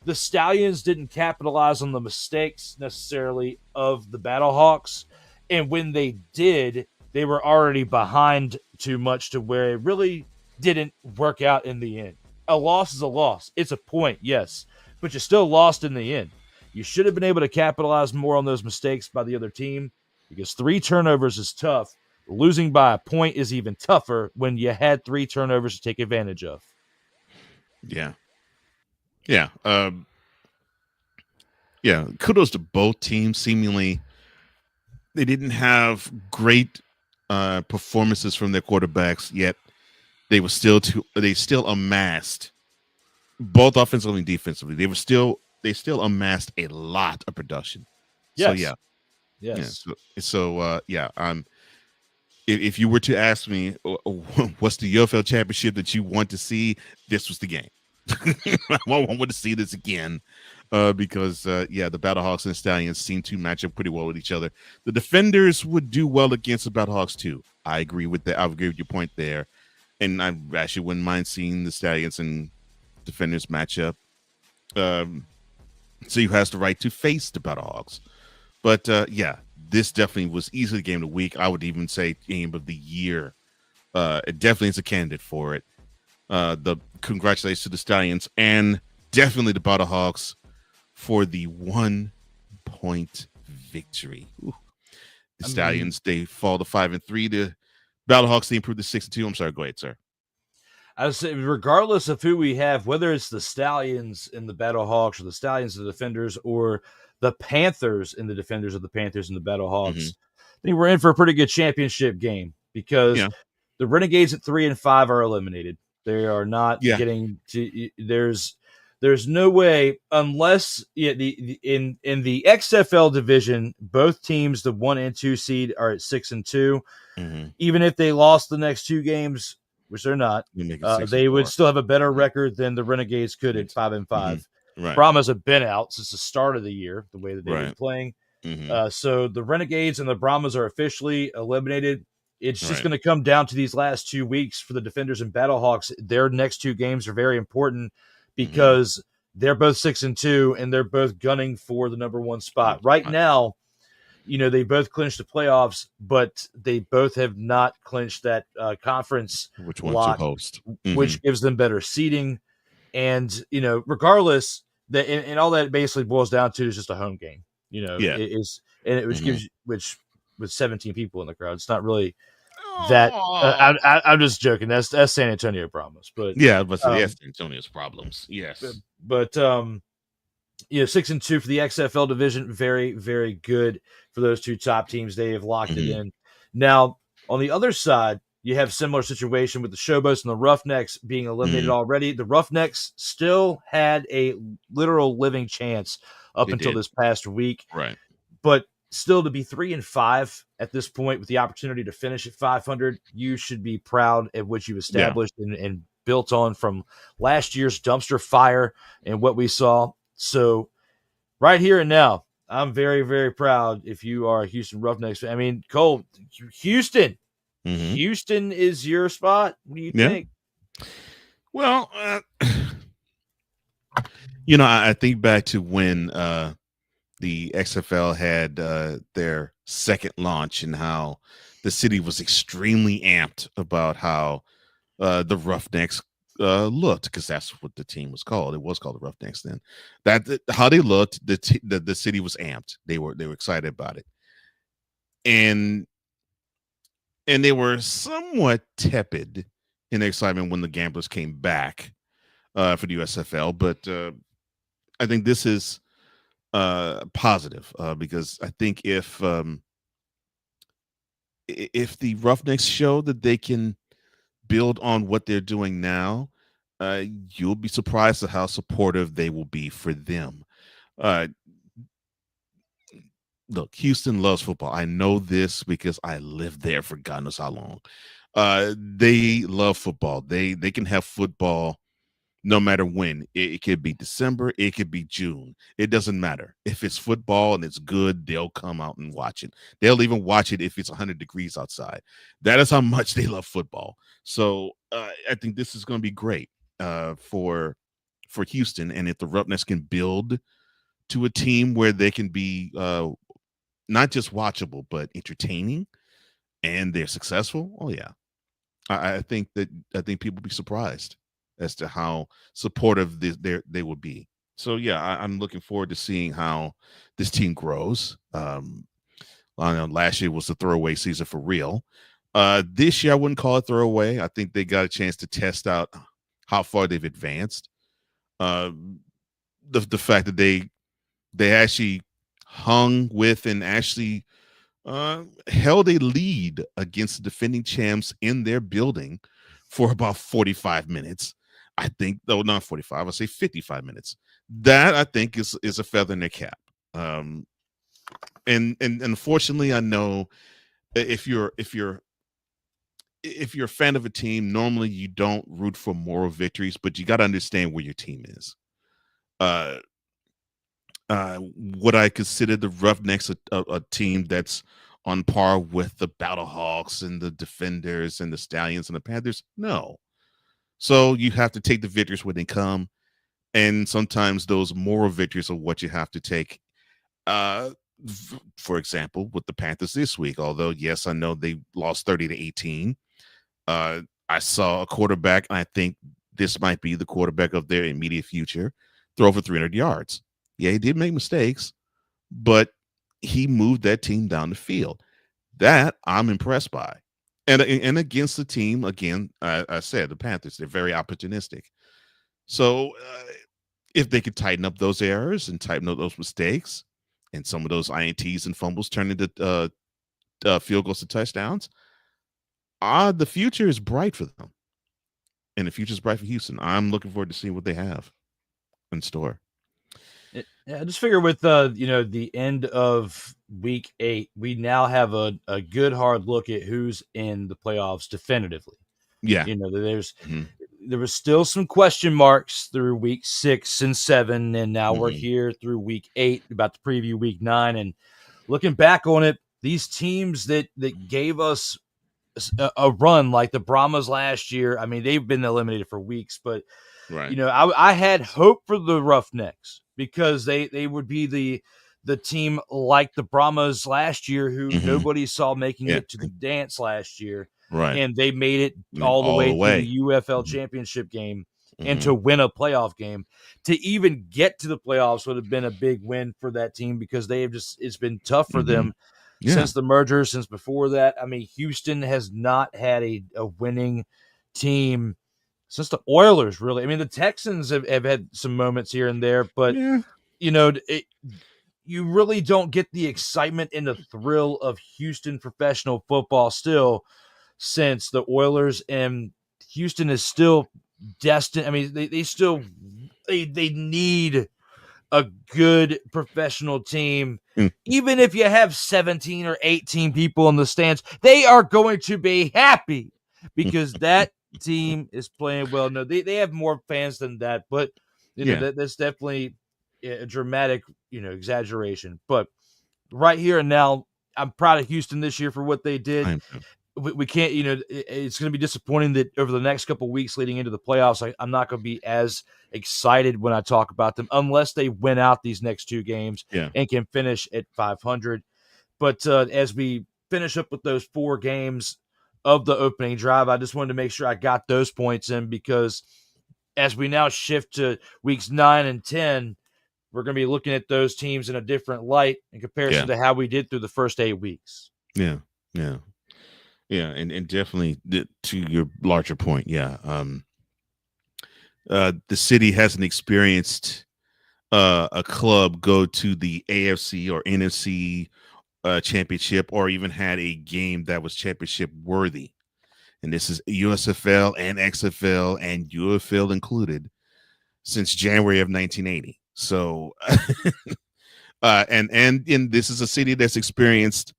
the Stallions didn't capitalize on the mistakes necessarily of the Battlehawks. And when they did, they were already behind too much to where it really didn't work out in the end. A loss is a loss. It's a point, yes, but you still lost in the end. You should have been able to capitalize more on those mistakes by the other team, because 3 turnovers is tough. Losing by a point is even tougher when you had 3 turnovers to take advantage of. Yeah. Kudos to both teams. Seemingly, they didn't have great performances from their quarterbacks, yet they still amassed both offensively and defensively. They still amassed a lot of production. So Yes. yeah. Yes. If you were to ask me what's the UFL championship that you want to see, this was the game. I want to see this again because the Battlehawks and the Stallions seem to match up pretty well with each other. The Defenders would do well against the Battlehawks too. I agree with that. I agree with your point there, and I actually wouldn't mind seeing the Stallions and Defenders match up. So who has the right to face the Battlehawks? But this definitely was easily game of the week. I would even say game of the year. It definitely is a candidate for it. The congratulations to the Stallions and definitely the Battlehawks for the 1-point victory. Ooh. The Stallions, they fall to 5-3. The Battlehawks, they improved to 6-2. I'm sorry, go ahead, sir. I would say, regardless of who we have, whether it's the Stallions in the Battlehawks or the Stallions and the Defenders or the Panthers and the Defenders of the Panthers and the Battlehawks, I think we're in for a pretty good championship game because the Renegades at 3-5 are eliminated. They are not getting to. There's no way unless in the XFL division, both teams, the 1 and 2 seed, are at 6-2. Even if they lost the next 2 games, which they're not, they would still have a better record than the Renegades could at 5-5. Right. Brahmas have been out since the start of the year, the way that they've been playing. So the Renegades and the Brahmas are officially eliminated. It's just going to come down to these last 2 weeks for the Defenders and Battlehawks. Their next 2 games are very important because they're both 6-2 and they're both gunning for the number 1 spot. Right now, they both clinched the playoffs, but they both have not clinched that conference which one lock, to host, which gives them better seeding. And, regardless, and all that basically boils down to is just a home game. Which gives which with 17 people in the crowd, it's not really that. I'm just joking. That's San Antonio problems, but but San Antonio's problems. Yes, but 6-2 for the XFL division, very, very good for those 2 top teams. They have locked it in. Now on the other side, you have similar situation with the Showboats and the Roughnecks being eliminated already. The Roughnecks still had a literal living chance up until this past week, right? But still, to be 3-5 at this point with the opportunity to finish at 500, you should be proud of what you established and built on from last year's dumpster fire and what we saw. So right here and now, I'm very, very proud if you are a Houston Roughnecks fan. I mean, Cole, Houston. Houston is your spot. What do you think? Well, I think back to when the XFL had their second launch and how the city was extremely amped about how the Roughnecks looked, because that's what the team was called. It was called the Roughnecks then. How they looked, the city was amped. They were excited about it, and they were somewhat tepid in their excitement when the Gamblers came back for the USFL. But I think this is positive because I think if the Roughnecks show that they can build on what they're doing now, you'll be surprised at how supportive they will be for them. Look, Houston loves football. I know this because I lived there for God knows how long. They love football. They can have football no matter when. It could be December, it could be June. It doesn't matter. If it's football and it's good, they'll come out and watch it. They'll even watch it if it's 100 degrees outside. That is how much they love football. So I think this is going to be great for Houston. And if the Roughnecks can build to a team where they can be not just watchable, but entertaining, and they're successful, oh yeah. I think people will be surprised as to how supportive they will be. So yeah, I'm looking forward to seeing how this team grows. I know last year was the throwaway season for real. This year I wouldn't call it throwaway. I think they got a chance to test out how far they've advanced. The fact that they actually hung with and actually held a lead against the defending champs in their building for about 45 minutes. I think, though, not 45, I'll say 55 minutes. That I think is a feather in their cap. And unfortunately, I know if you're a fan of a team, normally you don't root for moral victories, but you got to understand where your team is. Would I consider the Roughnecks a team that's on par with the Battlehawks and the Defenders and the Stallions and the Panthers? No. So you have to take the victories when they come, and sometimes those moral victories are what you have to take. For example, with the Panthers this week, although yes, I know they lost 30-18. I saw a quarterback, and I think this might be the quarterback of their immediate future, throw for 300 yards. Yeah, he did make mistakes, but he moved that team down the field. That I'm impressed by. And against the team, again, I said the Panthers, they're very opportunistic. So if they could tighten up those errors and tighten up those mistakes, and some of those INTs and fumbles turn into field goals to touchdowns, the future is bright for them. And the future is bright for Houston. I'm looking forward to seeing what they have in store. Yeah, I just figure with the end of week 8, we now have a good hard look at who's in the playoffs definitively. Yeah. There was still some question marks through week 6 and 7, and now we're here through week 8, about to preview week 9. And looking back on it, these teams that gave us a run like the Brahmas last year, I mean, they've been eliminated for weeks, but right. I had hope for the Roughnecks because they would be the team like the Brahmas last year who nobody saw making it to the dance last year. Right. And they made it all the way to the UFL championship game and to win a playoff game. To even get to the playoffs would have been a big win for that team because it's been tough for them since the merger, since before that. I mean, Houston has not had a winning team since the Oilers, really. I mean, the Texans have had some moments here and there, but, you really don't get the excitement and the thrill of Houston professional football still, since the Oilers and Houston is still destined. I mean, they still need a good professional team. Even if you have 17 or 18 people in the stands, they are going to be happy because that team is playing well. No, they have more fans than that, but that's definitely a dramatic, exaggeration. But right here and now, I'm proud of Houston this year for what they did. We can't, it's going to be disappointing that over the next couple of weeks leading into the playoffs, I'm not going to be as excited when I talk about them unless they win out these next 2 games and can finish at 500. But as we finish up with those 4 games of the opening drive, I just wanted to make sure I got those points in because as we now shift to weeks 9 and 10, we're going to be looking at those teams in a different light in comparison to how we did through the first 8 weeks. Yeah, and definitely to your larger point, the city hasn't experienced a club go to the AFC or NFC championship or even had a game that was championship worthy. And this is USFL and XFL and UFL included since January of 1980. So, and this is a city that's experienced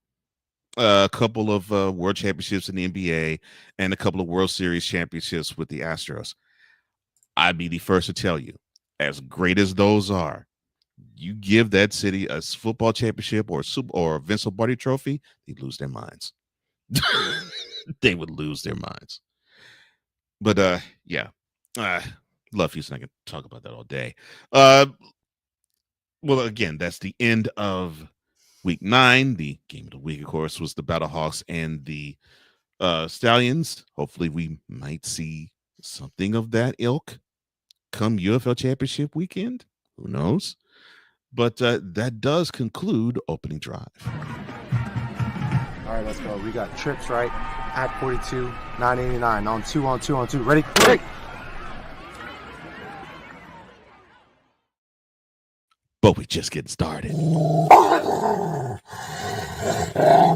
a couple of world championships in the NBA and a couple of World Series championships with the Astros. I'd be the first to tell you, as great as those are, you give that city a football championship or a Vince Lombardi trophy, they'd lose their minds. They would lose their minds. But love Houston. I can talk about that all day. Well, again, that's the end of week 9. The game of the week, of course, was the Battlehawks and the Stallions. Hopefully, we might see something of that ilk come UFL Championship weekend. Who knows? But that does conclude opening drive. All right, let's go. We got trips right at 42, 989 on 2. Ready? Ready. But we just getting started. Now,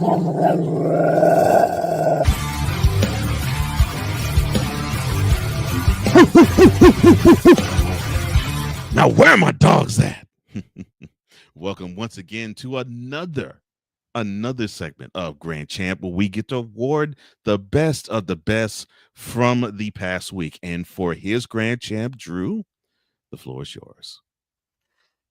where are my dogs at? Welcome once again to another segment of Grand Champ, where we get to award the best of the best from the past week. And for his Grand Champ, Drew, the floor is yours.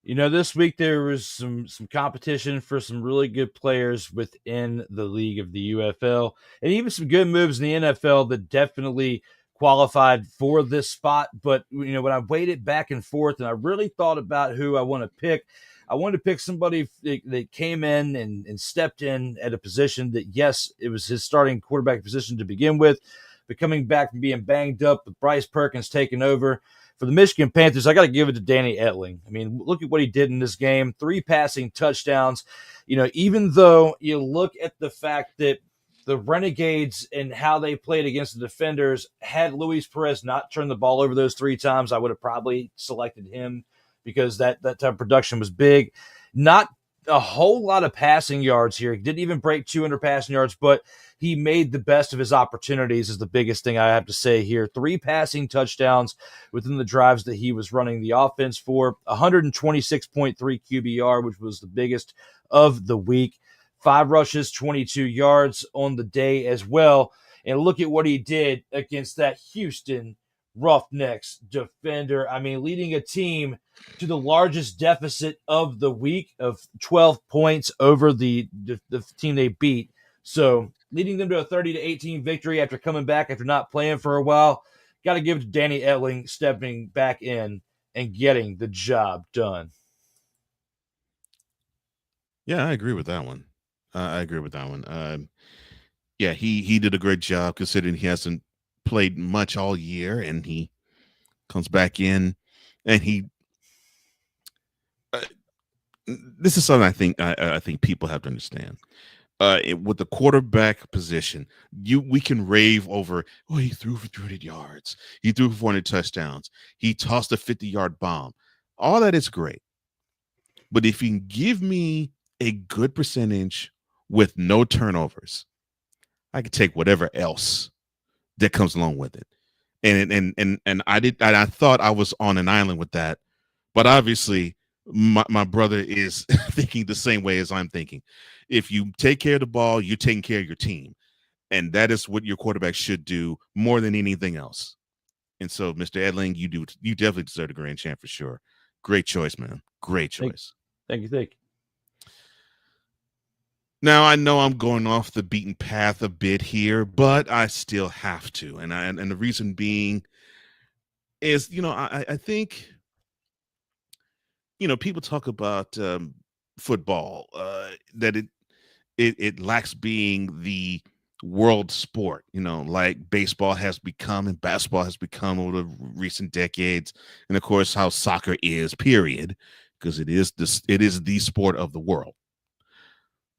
You know, this week there was some competition for some really good players within the league of the UFL, and even some good moves in the NFL that definitely qualified for this spot. But you know, when I weighed it back and forth, and I really thought about who I want to pick, I wanted to pick somebody that came in and stepped in at a position that, yes, it was his starting quarterback position to begin with, but coming back from being banged up with Bryce Perkins taking over. For the Michigan Panthers, I got to give it to Danny Etling. I mean, look at what he did in this game. 3 passing touchdowns. You know, even though you look at the fact that the Renegades and how they played against the defenders, had Luis Perez not turned the ball over those 3 times, I would have probably selected him because that type of production was big. Not a whole lot of passing yards here. He didn't even break 200 passing yards, but he made the best of his opportunities is the biggest thing I have to say here. 3 passing touchdowns within the drives that he was running the offense for. 126.3 QBR, which was the biggest of the week. 5 rushes, 22 yards on the day as well. And look at what he did against that Houston Roughnecks defender. I mean, leading a team to the largest deficit of the week of 12 points over the team they beat. So leading them to a 30-18 victory after coming back after not playing for a while. Got to give it to Danny Etling stepping back in and getting the job done. Yeah, I agree with that one. Yeah, he did a great job considering he hasn't played much all year, and he comes back in, and he. This is something I think people have to understand. With the quarterback position, we can rave over. Oh, he threw for 300 yards. He threw for 400 touchdowns. He tossed a 50-yard bomb. All that is great, but if you can give me a good percentage with no turnovers, I can take whatever else that comes along with it. And I thought I was on an island with that, but obviously my brother is thinking the same way as I'm thinking. If you take care of the ball, you're taking care of your team, and that is what your quarterback should do more than anything else. And so, Mr. Edling, you definitely deserve the grand champ for sure. Great choice, man. Great choice. Thank you. Now, I know I'm going off the beaten path a bit here, but I still have to. And the reason being is, you know, I think, you know, people talk about football, that it lacks being the world sport, you know, like baseball has become and basketball has become over the recent decades. And of course, how soccer is, period, because it is the sport of the world.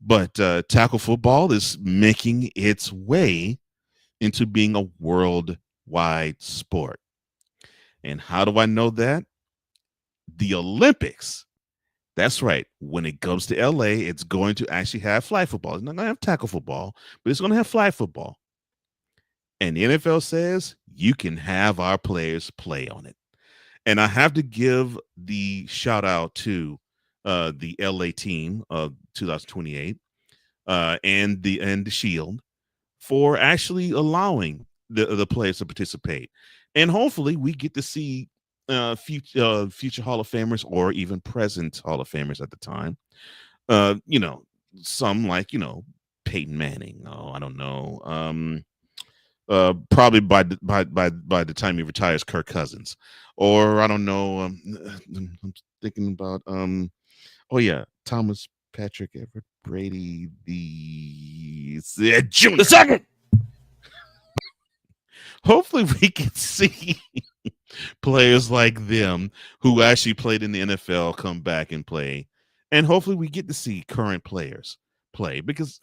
But tackle football is making its way into being a worldwide sport. And how do I know that? The Olympics. That's right. When it comes to LA, it's going to actually have flag football. It's not going to have tackle football, but it's going to have flag football. And the NFL says you can have our players play on it. And I have to give the shout out to the LA team of 2028 and the Shield for actually allowing the players to participate. And hopefully we get to see future Hall of Famers or even present Hall of Famers at the time. You know, some like, you know, Peyton Manning. Oh, I don't know. Probably by the time he retires, Kirk Cousins, or I don't know. I'm thinking about oh yeah, Thomas Patrick Everett Brady the Junior. The second. Hopefully we can see players like them who actually played in the NFL come back and play. And hopefully we get to see current players play, because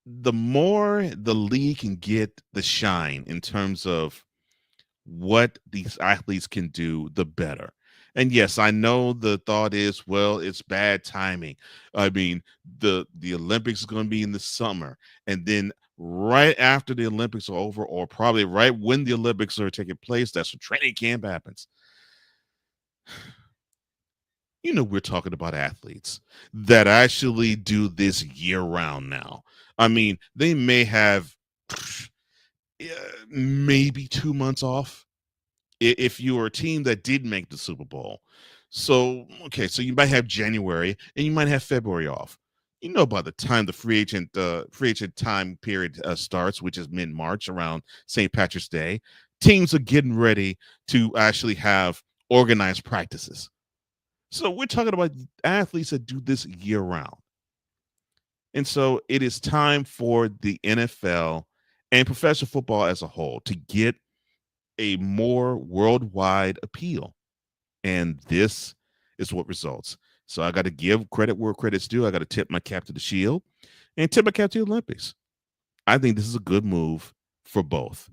the more the league can get the shine in terms of what these athletes can do, the better. And yes, I know the thought is, well, it's bad timing. I mean, the Olympics is going to be in the summer, and then right after the Olympics are over, or probably right when the Olympics are taking place, that's when training camp happens. You know, we're talking about athletes that actually do this year round now. I mean, they may have maybe 2 months off if you were a team that did make the Super Bowl. So, okay, so you might have January and you might have February off. You know, by the time the free agent time period starts, which is mid-March around St. Patrick's Day, teams are getting ready to actually have organized practices. So we're talking about athletes that do this year round. And so it is time for the NFL and professional football as a whole to get a more worldwide appeal. And this is what results. So I got to give credit where credit's due. I got to tip my cap to the Shield and tip my cap to the Olympics. I think this is a good move for both.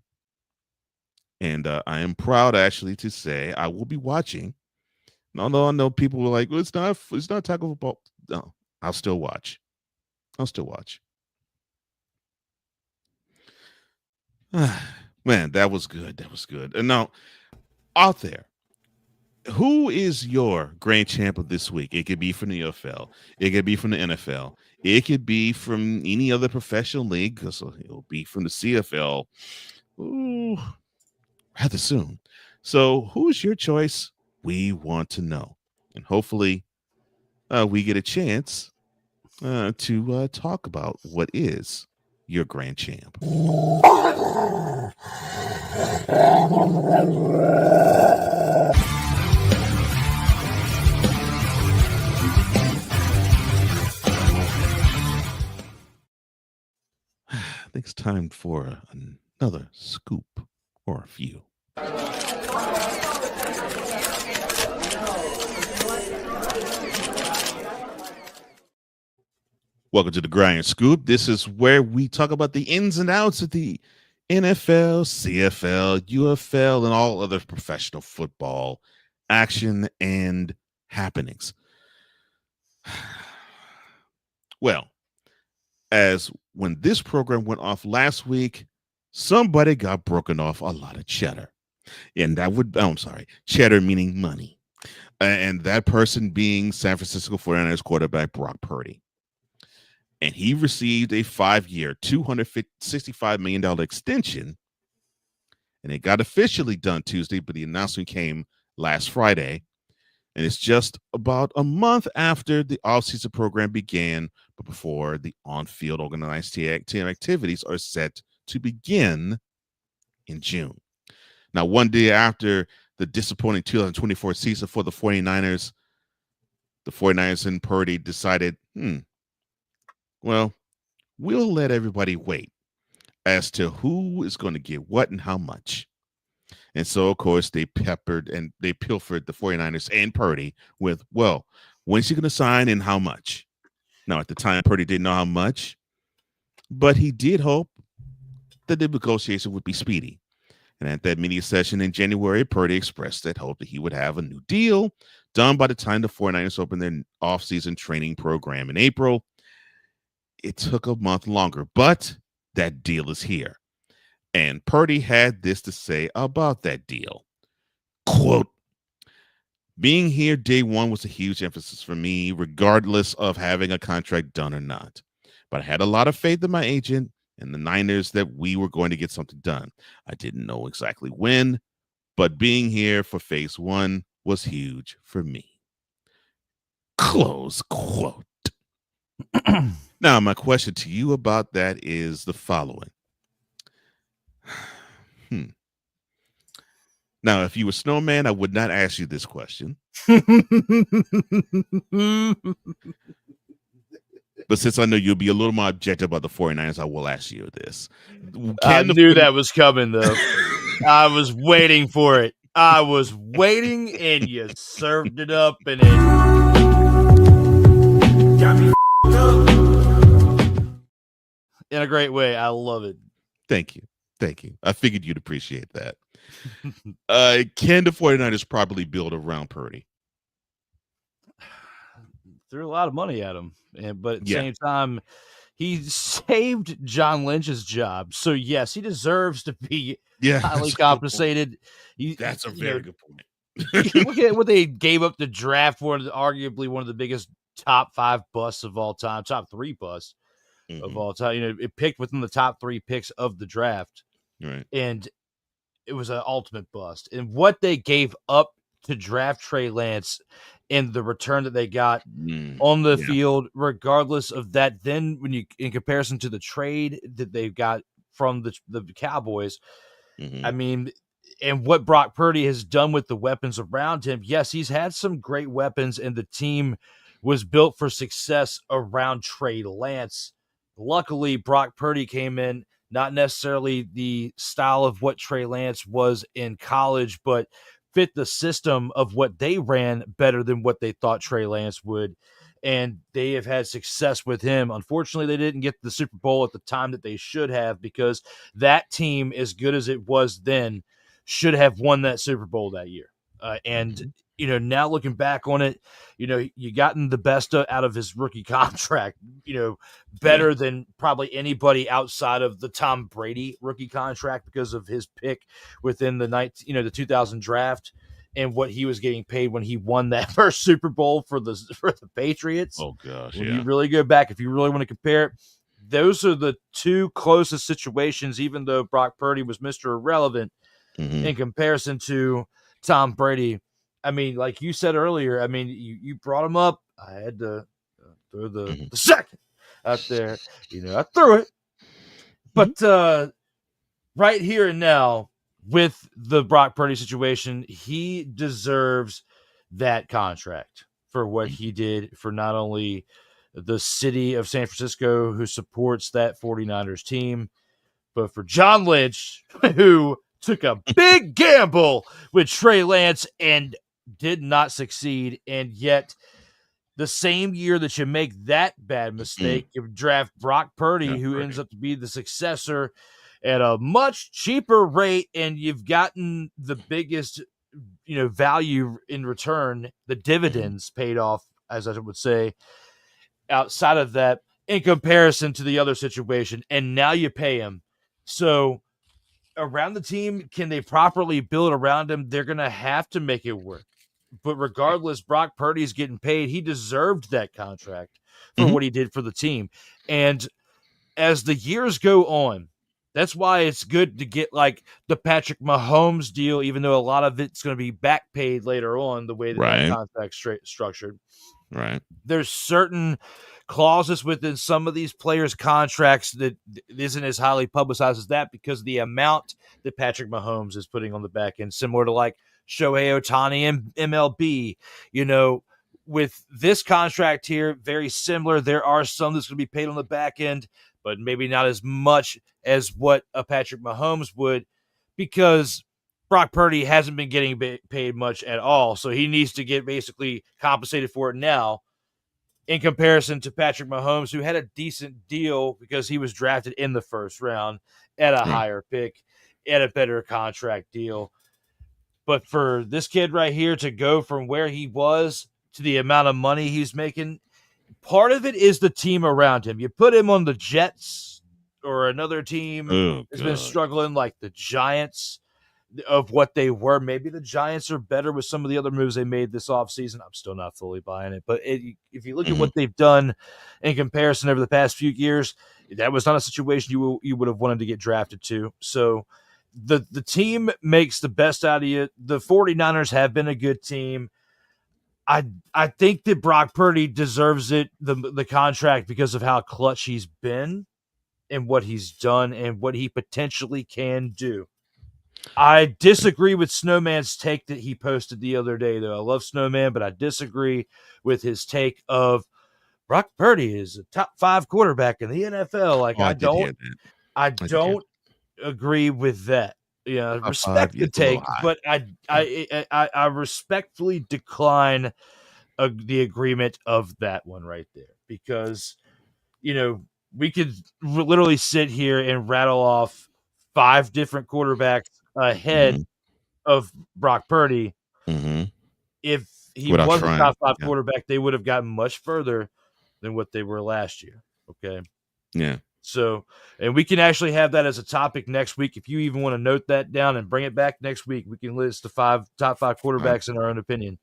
And I am proud actually to say I will be watching. Although I know people were like, well, it's not tackle football. No, I'll still watch. Man, that was good. And now, out there, who is your grand champ of this week? It could be from the UFL. It could be from the NFL. It could be from any other professional league, because it'll be from the CFL. Ooh, rather soon. So, who's your choice? We want to know. And hopefully, we get a chance to talk about what is your grand champ. I think it's time for another scoop or a few. Welcome to the Grind Scoop. This is where we talk about the ins and outs of the NFL, CFL, UFL, and all other professional football action and happenings. Well, as when this program went off last week, somebody got broken off a lot of cheddar. And that would, I'm sorry, cheddar meaning money. And that person being San Francisco 49ers quarterback Brock Purdy. And he received a 5-year, $265 million extension. And it got officially done Tuesday, but the announcement came last Friday. And it's just about a month after the offseason program began, but before the on-field organized team activities are set to begin in June. Now, one day after the disappointing 2024 season for the 49ers and Purdy decided, well, we'll let everybody wait as to who is going to get what and how much. And so, of course, they pilfered the 49ers and Purdy with, well, when's he going to sign and how much? Now, at the time, Purdy didn't know how much, but he did hope that the negotiation would be speedy. And at that media session in January, Purdy expressed that hope that he would have a new deal done by the time the 49ers opened their offseason training program in April. It took a month longer, but that deal is here. And Purdy had this to say about that deal. Quote, being here day one was a huge emphasis for me, regardless of having a contract done or not. But I had a lot of faith in my agent and the Niners that we were going to get something done. I didn't know exactly when, but being here for phase one was huge for me. Close quote. Now, my question to you about that is the following. Now, if you were Snowman, I would not ask you this question. But since I know you'll be a little more objective about the 49ers, I will ask you this. I knew that was coming, though. I was waiting for it. I was waiting, and you served it up, and it got me up in a great way. I love it. Thank you. I figured you'd appreciate that. Can the 49ers properly build around Purdy? threw a lot of money at him, but at the Yeah. same time, he saved John Lynch's job. So yes, he deserves to be Yeah. highly That's a good point. compensated. That's a You know, very good point. look at what they gave up to draft arguably one of the biggest top 5 busts of all time, top 3 busts of Mhm. all time. You know, it picked within the top 3 picks of the draft, Right. and it was an ultimate bust. And what they gave up to draft Trey Lance and the return that they got on the Yeah. field, regardless of that, then when you in comparison to the trade that they got from the Cowboys, I Mhm. mean, and what Brock Purdy has done with the weapons around him, yes, he's had some great weapons, and the team was built for success around Trey Lance. Luckily, Brock Purdy came in, not necessarily the style of what Trey Lance was in college, but fit the system of what they ran better than what they thought Trey Lance would. And they have had success with him. Unfortunately, they didn't get the Super Bowl at the time that they should have, because that team, as good as it was then, should have won that Super Bowl that year. And Mhm. you know, now looking back on it, you know, you gotten the best out of his rookie contract, you know, better than probably anybody outside of the Tom Brady rookie contract, because of his pick within the 2000 draft and what he was getting paid when he won that first Super Bowl for the Patriots. Oh gosh, When yeah. you really go back, if you really want to compare it, those are the 2 closest situations, even though Brock Purdy was Mr. Irrelevant Mhm. in comparison to Tom Brady. I mean, like you said earlier, I mean, you brought him up. I had to throw the Mhm. second out there. You know, I threw it. Mhm. But right here and now, with the Brock Purdy situation, he deserves that contract for what Mhm. he did for not only the city of San Francisco, who supports that 49ers team, but for John Lynch, who took a big gamble with Trey Lance and did not succeed. And yet, the same year that you make that bad mistake, you draft Brock Purdy, Yeah, who ends pretty. up to be the successor at a much cheaper rate, and you've gotten the biggest, value in return, the Mhm. dividends paid off, as I would say, outside of that, in comparison to the other situation, and now you pay him. So around the team, can they properly build around him? They're going to have to make it work. But regardless, Brock Purdy's getting paid. He deserved that contract for Mhm. what he did for the team. And as the years go on, that's why it's good to get like the Patrick Mahomes deal, even though a lot of it's going to be back paid later on, the way that Right. contract's structured. Right. There's certain clauses within some of these players' contracts that isn't as highly publicized as that, because of the amount that Patrick Mahomes is putting on the back end, similar to like Shohei Ohtani and MLB. You know, with this contract here, very similar. There are some that's going to be paid on the back end, but maybe not as much as what a Patrick Mahomes would, because Brock Purdy hasn't been getting paid much at all. So he needs to get basically compensated for it now, in comparison to Patrick Mahomes, who had a decent deal because he was drafted in the first round at a Right. higher pick, at a better contract deal. But for this kid right here to go from where he was to the amount of money he's making, part of it is the team around him. You put him on the Jets or another team Oh has been gosh. struggling, like the Giants, of what they were. Maybe the Giants are better with some of the other moves they made this offseason. I'm still not fully buying it. But if you look at Mhm. what they've done in comparison over the past few years, that was not a situation you would have wanted to get drafted to. So the team makes the best out of you. The 49ers have been a good team. I think that Brock Purdy deserves the contract, because of how clutch he's been and what he's done and what he potentially can do. I disagree with Snowman's take that he posted the other day, though. I love Snowman, but I disagree with his take of Brock Purdy is a top 5 quarterback in the NFL. Like, Oh, I did hear that. I I did hear don't agree with that. Yeah, top 5. respect Yeah, the it's a little take, high. but I respectfully decline the agreement of that one right there, because we could literally sit here and rattle off 5 different quarterbacks ahead Mhm. of Brock Purdy. Mhm. If he without was a trying. top 5 Yeah. quarterback, they would have gotten much further than what they were last year. Okay. Yeah. So, and we can actually have that as a topic next week. If you even want to note that down and bring it back next week, we can list the top five quarterbacks in our own opinion,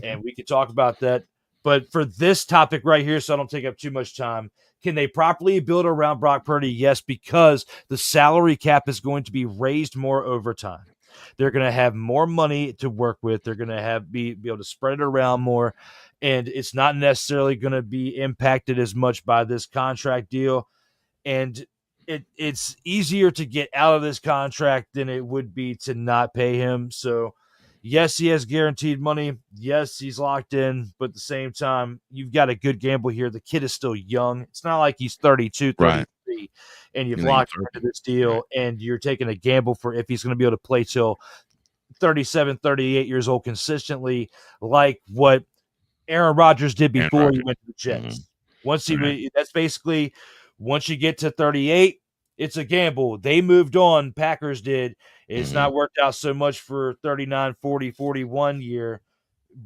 and we can talk about that. But for this topic right here, so I don't take up too much time, can they properly build around Brock Purdy? Yes, because the salary cap is going to be raised more over time. They're going to have more money to work with. They're going to be able to spread it around more, and it's not necessarily going to be impacted as much by this contract deal. And it's easier to get out of this contract than it would be to not pay him. So, yes, he has guaranteed money. Yes, he's locked in. But at the same time, you've got a good gamble here. The kid is still young. It's not like he's 32, 33, and you've locked into this deal, and you're taking a gamble for if he's going to be able to play till 37, 38 years old consistently, like what Aaron Rodgers did before he went to the Jets. That's basically once you get to 38, it's a gamble. They moved on. Packers did. It's not worked out so much for 39, 40, 41 year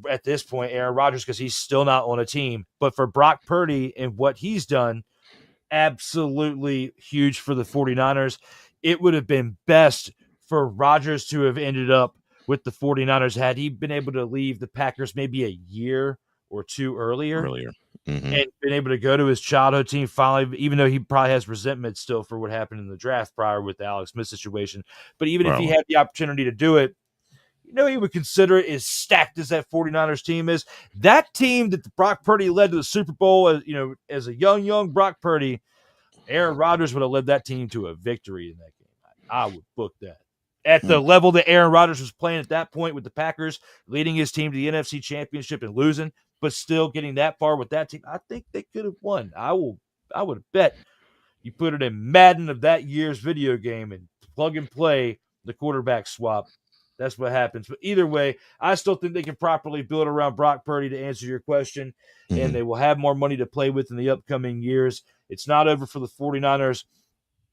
at this point, Aaron Rodgers, because he's still not on a team. But for Brock Purdy and what he's done, absolutely huge for the 49ers. It would have been best for Rodgers to have ended up with the 49ers had he been able to leave the Packers maybe a year or two earlier. And been able to go to his childhood team finally, even though he probably has resentment still for what happened in the draft prior with the Alex Smith situation. But even if he had the opportunity to do it, he would consider it as stacked as that 49ers team is. That team that Brock Purdy led to the Super Bowl, as a young Brock Purdy, Aaron Rodgers would have led that team to a victory in that game. I would book that. At the level that Aaron Rodgers was playing at that point with the Packers, leading his team to the NFC Championship and losing, but still getting that far with that team, I think they could have won. I would bet you put it in Madden of that year's video game and plug and play the quarterback swap. That's what happens. But either way, I still think they can properly build around Brock Purdy to answer your question, and they will have more money to play with in the upcoming years. It's not over for the 49ers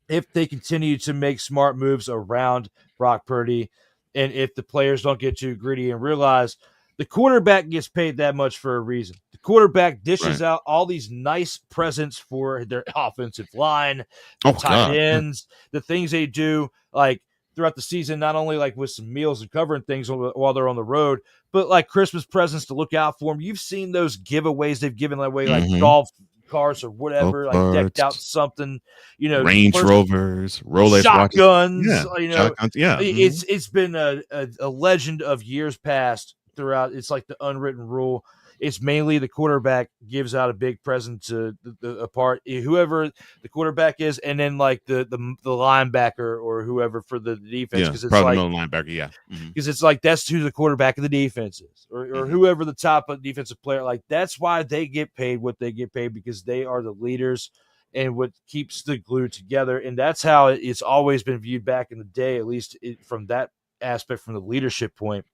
if they continue to make smart moves around Brock Purdy, and if the players don't get too greedy and realize the quarterback gets paid that much for a reason. The quarterback dishes out all these nice presents for their offensive line, the tight ends, the things they do like throughout the season, not only like with some meals and covering things while they're on the road, but like Christmas presents to look out for them. You've seen those giveaways they've given away, like golf cars or whatever, like decked out something, Range Rovers, Rolex shotguns, shotguns, It's been a legend of years past throughout. It's like the unwritten rule. It's mainly the quarterback gives out a big present to whoever the quarterback is, and then like the linebacker or whoever for the defense, because it's probably no linebacker, because it's like that's who the quarterback of the defense is, or whoever the top defensive player. Like that's why they get paid what they get paid, because they are the leaders and what keeps the glue together, and that's how it's always been viewed back in the day, at least from that aspect, from the leadership point.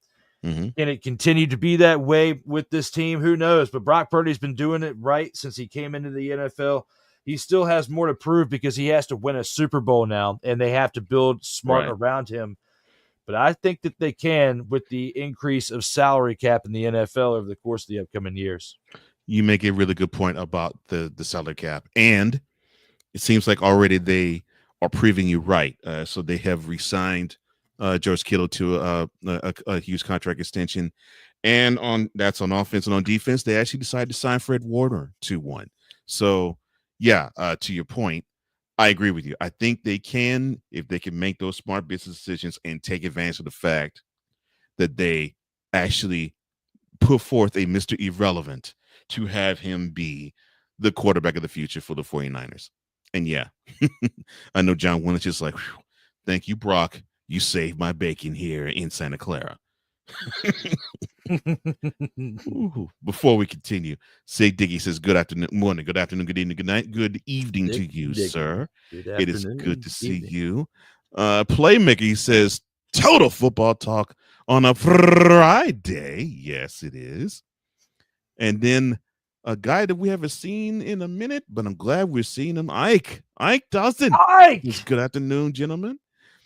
And it continued to be that way with this team. Who knows? But Brock Purdy's been doing it right since he came into the NFL. He still has more to prove because he has to win a Super Bowl now, and they have to build smart around him. But I think that they can with the increase of salary cap in the NFL over the course of the upcoming years. You make a really good point about the salary cap, and it seems like already they are proving you right. So they have re-signed George Kittle to a huge contract extension, and that's on offense, and on defense they actually decided to sign Fred Warner to one. So to your point, I agree with you. I think they can, if they can make those smart business decisions and take advantage of the fact that they actually put forth a Mr. Irrelevant to have him be the quarterback of the future for the 49ers. And I know John Winch is like, thank you, Brock. You saved my bacon here in Santa Clara. Before we continue, Sig Diggy says, good afternoon, morning, good afternoon, good evening, good night, good evening to you, sir. It is good to see you. Playmaker, he says, total football talk on a Friday. Yes, it is. And then a guy that we haven't seen in a minute, but I'm glad we're seeing him, Ike. Ike Dawson. Ike! Good afternoon, gentlemen.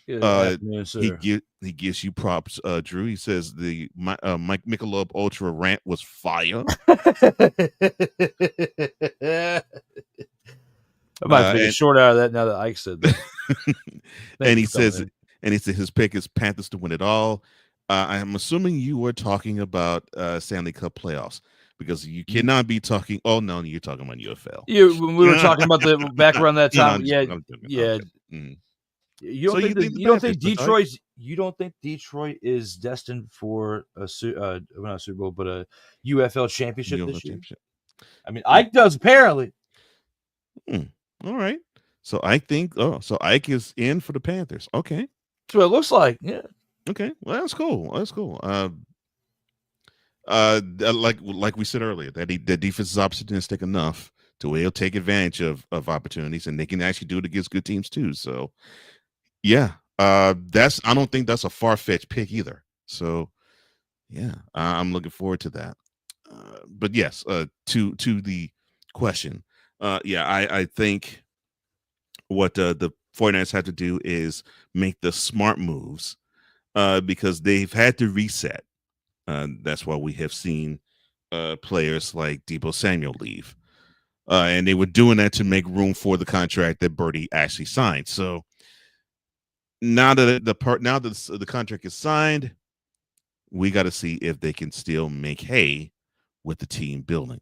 Good afternoon, sir. He gives you props, Drew. He says the Mike Michelob Ultra rant was fire. I might take a short out of that now that Ike said that. and he says his pick is Panthers to win it all. I'm assuming you were talking about Stanley Cup playoffs because you cannot be talking. Oh no, you're talking about UFL. When we were talking about the back around that time. Yeah. You don't think Detroit is destined for not a Super Bowl, but a UFL championship this year? I mean, Ike does apparently. All right. So Ike is in for the Panthers. Okay. That's what it looks like. Yeah. Okay. Well, that's cool. Like we said earlier, that the defense is opportunistic enough to where he'll take advantage of opportunities, and they can actually do it against good teams too. So yeah, I don't think that's a far-fetched pick either. So yeah, I'm looking forward to that. But yes, to the question, I think what the 49ers have to do is make the smart moves because they've had to reset. That's why we have seen players like Deebo Samuel leave. And they were doing that to make room for the contract that Birdie actually signed. So now that the contract is signed, we got to see if they can still make hay with the team building.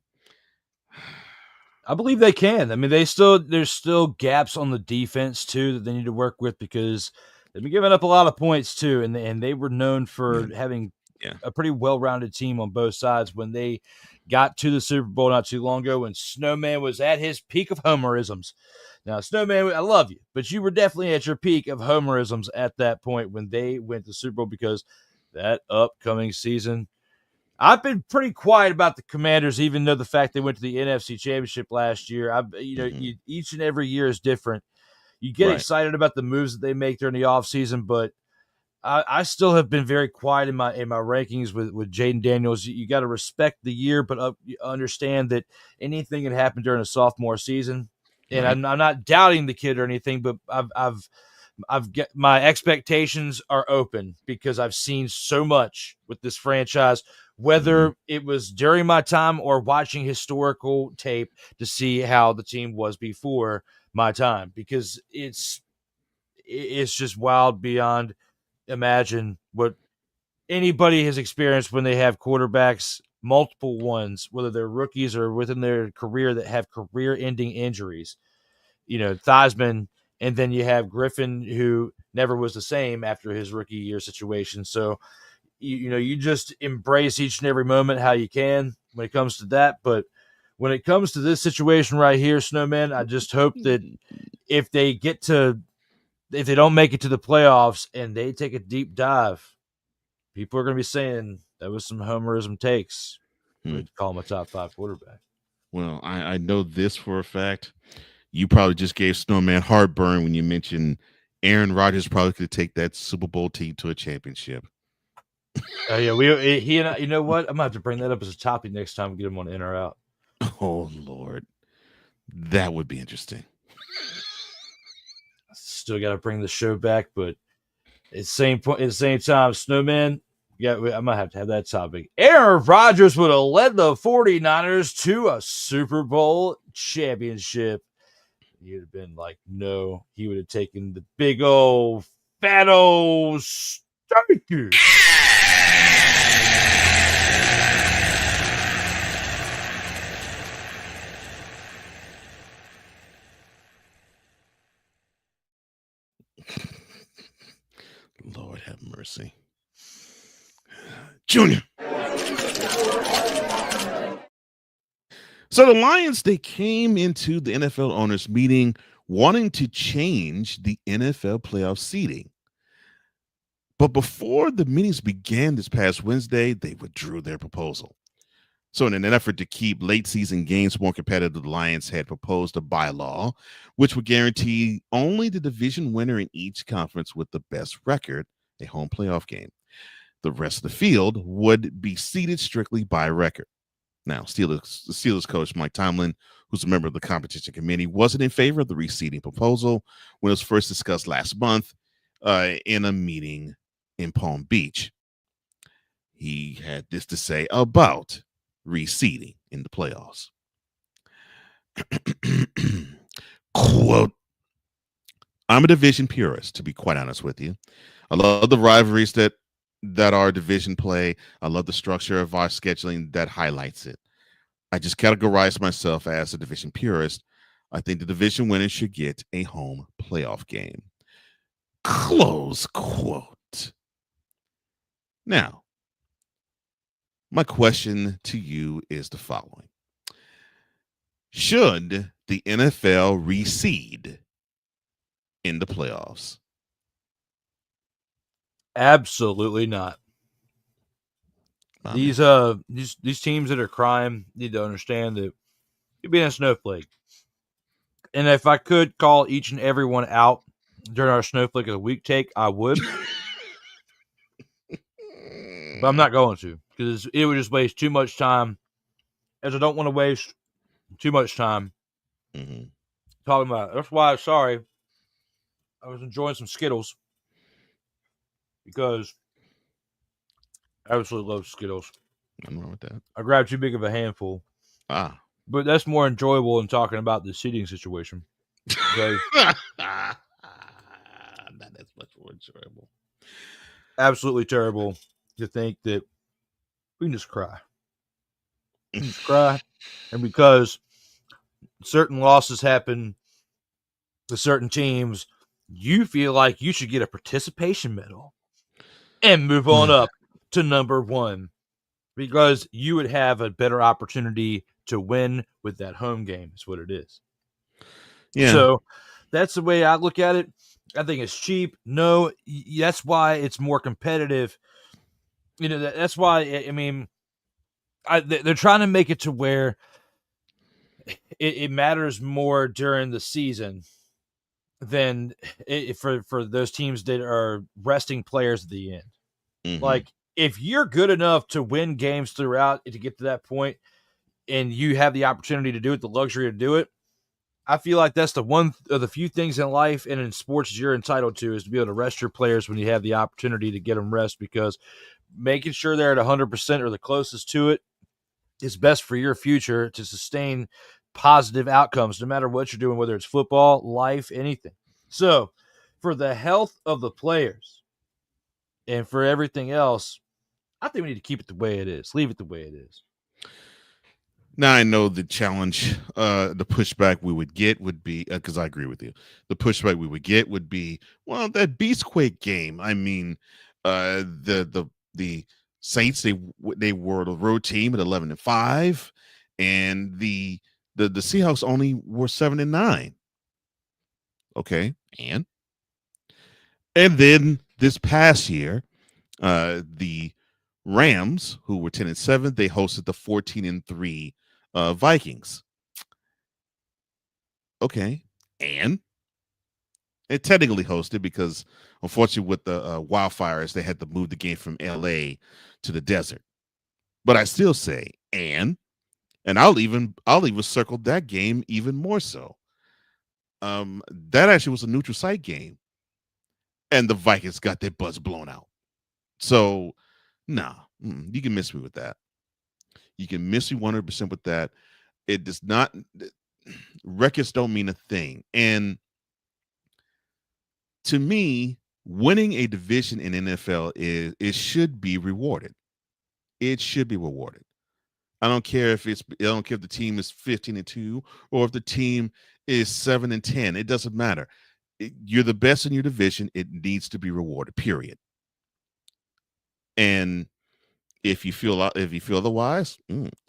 I believe they can. I mean, there's still gaps on the defense too that they need to work with because they've been giving up a lot of points too, and they were known for having a pretty well-rounded team on both sides when they got to the Super Bowl not too long ago when Snowman was at his peak of homerisms. Now, Snowman, I love you, but you were definitely at your peak of homerisms at that point when they went to the Super Bowl because that upcoming season, I've been pretty quiet about the Commanders, even though the fact they went to the NFC Championship last year. Each and every year is different. You get excited about the moves that they make during the offseason, but I still have been very quiet in my rankings with Jaden Daniels. You got to respect the year, but understand that anything can happen during a sophomore season. And I'm not doubting the kid or anything, but I've got my expectations are open because I've seen so much with this franchise, whether it was during my time or watching historical tape to see how the team was before my time, because it's just wild beyond imagine what anybody has experienced when they have quarterbacks, multiple ones, whether they're rookies or within their career that have career-ending injuries. Theismann, and then you have Griffin, who never was the same after his rookie year situation. So, you just embrace each and every moment how you can when it comes to that. But when it comes to this situation right here, Snowman, I just hope that if they don't make it to the playoffs and they take a deep dive, people are going to be saying that was some homerism takes. We'd call him a top 5 quarterback. Well, I know this for a fact. You probably just gave Snowman heartburn when you mentioned Aaron Rodgers probably could take that Super Bowl team to a championship. Oh yeah, he and I, you know what? I'm gonna have to bring that up as a topic next time we get him on In or Out. Oh Lord, that would be interesting. Still got to bring the show back, but at the same time, Snowman, I might have to have that topic. Aaron Rodgers would have led the 49ers to a Super Bowl championship. You'd have been like, no, he would have taken the big old fat old steak. Lord have mercy. Junior. So the Lions, they came into the NFL owners meeting wanting to change the NFL playoff seeding. But before the meetings began this past Wednesday, they withdrew their proposal. So in an effort to keep late season games more competitive, the Lions had proposed a bylaw which would guarantee only the division winner in each conference with the best record a home playoff game. The rest of the field would be seeded strictly by record. Now, Steelers coach Mike Tomlin, who's a member of the competition committee, wasn't in favor of the reseeding proposal when it was first discussed last month. in a meeting in Palm Beach. He had this to say about reseeding in the playoffs. Quote, I'm a division purist, to be quite honest with you. I love the rivalries that our division play. I love the structure of our scheduling that highlights it. I just categorize myself as a division purist. I think the division winners should get a home playoff game. Close quote. Now, my question to you is the following. Should the NFL reseed in the playoffs? Absolutely not. My These teams that are crying need to understand that you're being a snowflake. And if I could call each and every one out during our snowflake of the week take, I would. But I'm not going to, because it would just waste too much time, as I don't want to waste too much time talking about it. That's why, sorry, I was enjoying some Skittles, because I absolutely love Skittles. Nothing wrong with that. I grabbed too big of a handful. But that's more enjoyable than talking about the seating situation. Okay? Not as much more enjoyable. Absolutely terrible to think that we can just cry. We can just cry. And because certain losses happen to certain teams, you feel like you should get a participation medal and move on up to number one, because you would have a better opportunity to win with that home game, is what it is. Yeah. So that's the way I look at it. I think it's cheap. No, that's why it's more competitive. You know, that's why, I mean, they're trying to make it to where it matters more during the season than for those teams that are resting players at the end. Mm-hmm. Like, if you're good enough to win games throughout to get to that point, and you have the opportunity to do it, the luxury to do it, I feel like that's the one of the few things in life and in sports you're entitled to, is to be able to rest your players when you have the opportunity to get them rest, because making sure they're at 100% or the closest to it is best for your future to sustain positive outcomes, no matter what you're doing, whether it's football, life, anything. So for the health of the players and for everything else, I think we need to keep it the way it is. Leave it the way it is. Now I know the challenge, the pushback we would get would be, because I agree with you, the pushback we would get would be, well, that Beastquake game. I mean, the Saints, they were the road team at 11-5, and the Seahawks only were 7-9. Okay, and then this past year, the Rams, who were 10-7, they hosted the 14-3 Vikings. Okay, and it technically hosted because, unfortunately, with the wildfires, they had to move the game from LA to the desert. But I still say, and I'll even circle that game even more so. That actually was a neutral site game, and the Vikings got their butts blown out. So, nah, you can miss me with that. You can miss me 100% with that. It does not. Records don't mean a thing. And to me, winning a division in NFL it should be rewarded. It should be rewarded. I don't care if the team is 15-2 or if the team is 7-10. It doesn't matter. You're the best in your division. It needs to be rewarded. Period. And if you feel otherwise,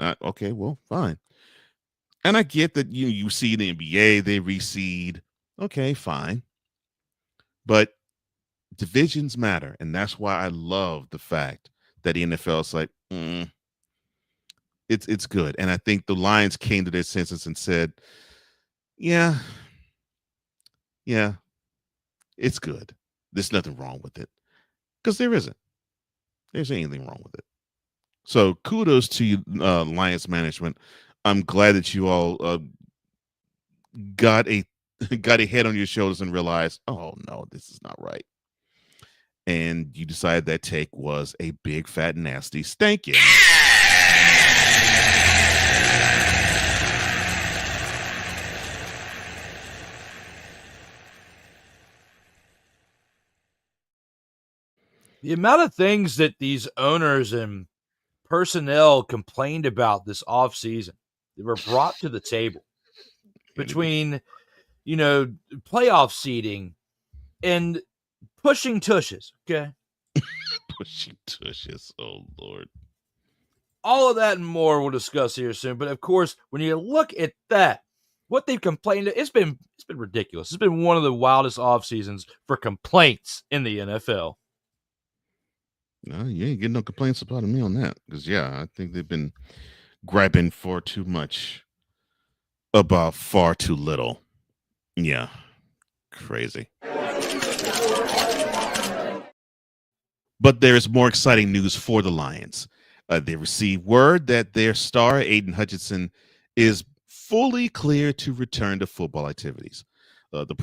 okay, well, fine. And I get that you see the NBA, they reseed. Okay, fine. But divisions matter, and that's why I love the fact that the NFL is like, it's good. And I think the Lions came to their senses and said, yeah, it's good. There's nothing wrong with it, because there isn't. There's anything wrong with it. So kudos to you, Lions management. I'm glad that you all got a head on your shoulders and realized, oh no, this is not right. and you decided that take was a big, fat, nasty stinking. The amount of things that these owners and personnel complained about this offseason that were brought to the table between, playoff seeding and pushing tushes, okay? Pushing tushes, oh Lord. All of that and more we'll discuss here soon. But of course, when you look at that, what they've complained, it's been ridiculous. It's been one of the wildest off seasons for complaints in the NFL. No, you ain't getting no complaints about me on that. Because I think they've been grabbing far too much about far too little. Yeah. Crazy. But there is more exciting news for the Lions. They received word that their star, Aiden Hutchinson, is fully clear to return to football activities. The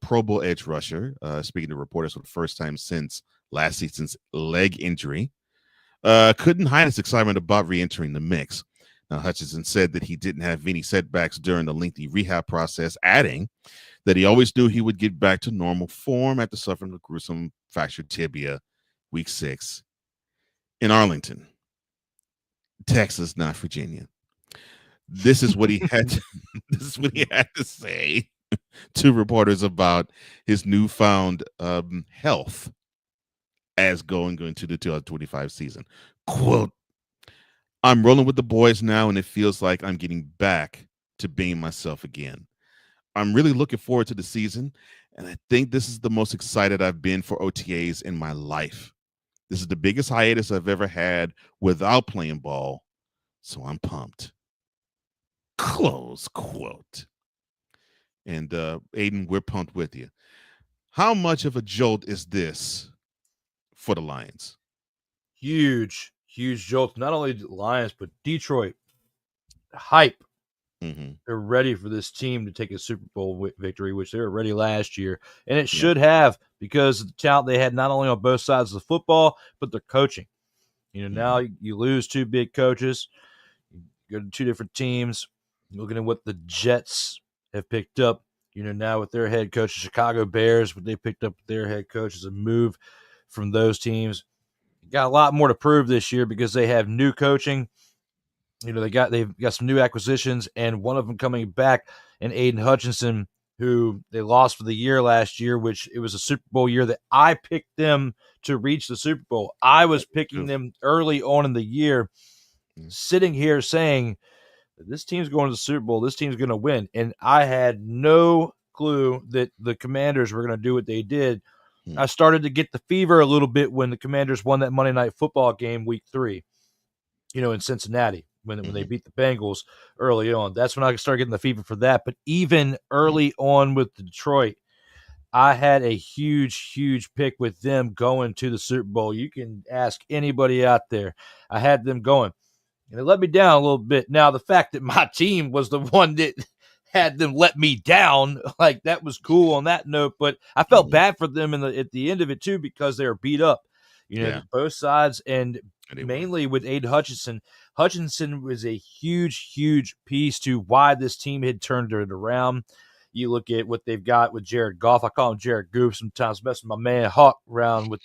Pro Bowl edge rusher, speaking to reporters for the first time since last season's leg injury, couldn't hide his excitement about re-entering the mix. Now, Hutchinson said that he didn't have any setbacks during the lengthy rehab process, adding that he always knew he would get back to normal form after suffering a gruesome fractured tibia week 6 in Arlington, Texas, not Virginia. This is what he had to say to reporters about his newfound health as going into the 2025 season. Quote, "I'm rolling with the boys now, and it feels like I'm getting back to being myself again. I'm really looking forward to the season, and I think this is the most excited I've been for OTAs in my life. This is the biggest hiatus I've ever had without playing ball, so I'm pumped." Close quote. And Aiden, we're pumped with you. How much of a jolt is this for the Lions? Huge jolt. Not only the Lions, but Detroit. Hype. Mm-hmm. They're ready for this team to take a Super Bowl victory, which they were ready last year. And it should have, because of the talent they had not only on both sides of the football, but their coaching. Now you lose 2 big coaches. You go to 2 different teams. Looking at what the Jets have picked up, now with their head coach, the Chicago Bears, what they picked up with their head coach is a move from those teams. Got a lot more to prove this year because they have new coaching. They've got some new acquisitions, and one of them coming back, and Aiden Hutchinson, who they lost for the year last year, which it was a Super Bowl year that I picked them to reach the Super Bowl. I was picking them early on in the year, sitting here saying, this team's going to the Super Bowl. This team's going to win. And I had no clue that the Commanders were going to do what they did. I started to get the fever a little bit when the Commanders won that Monday Night Football game week 3, in Cincinnati, when they beat the Bengals early on. That's when I started getting the fever for that. But even early on with Detroit, I had a huge pick with them going to the Super Bowl. You can ask anybody out there. I had them going. And it let me down a little bit. Now, the fact that my team was the one that had them let me down, like, that was cool on that note. But I felt bad for them at the end of it, too, because they were beat up, both sides. And mainly with Aiden Hutchinson. Hutchinson was a huge piece to why this team had turned it around. You look at what they've got with Jared Goff. I call him Jared Goof sometimes, messing my man Hawk around with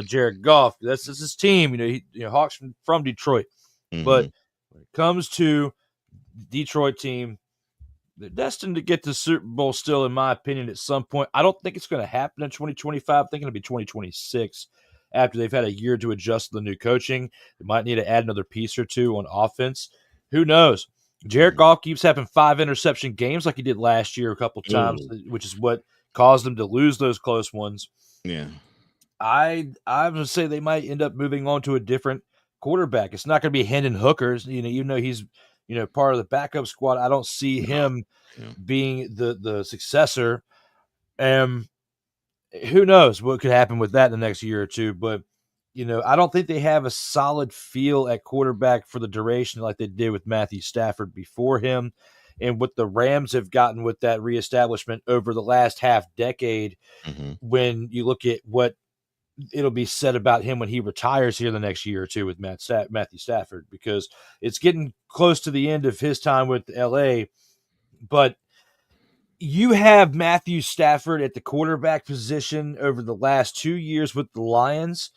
Jared Goff. That's his team. Hawk's from Detroit. But when it comes to the Detroit team, they're destined to get to the Super Bowl still, in my opinion, at some point. I don't think it's going to happen in 2025. I think it'll be 2026 after they've had a year to adjust to the new coaching. They might need to add another piece or 2 on offense. Who knows? Jared Goff keeps having 5 interception games like he did last year a couple times, which is what caused them to lose those close ones. Yeah. I would say they might end up moving on to a different quarterback. It's not going to be Hendon Hooker, even though he's part of the backup squad. I don't see him being the successor. Who knows what could happen with that in the next year or 2? But I don't think they have a solid feel at quarterback for the duration like they did with Matthew Stafford before him, and what the Rams have gotten with that reestablishment over the last half decade. When you look at what it'll be said about him when he retires here the next year or two with Matthew Stafford, because it's getting close to the end of his time with LA. But you have Matthew Stafford at the quarterback position over the last 2 years with the Lions,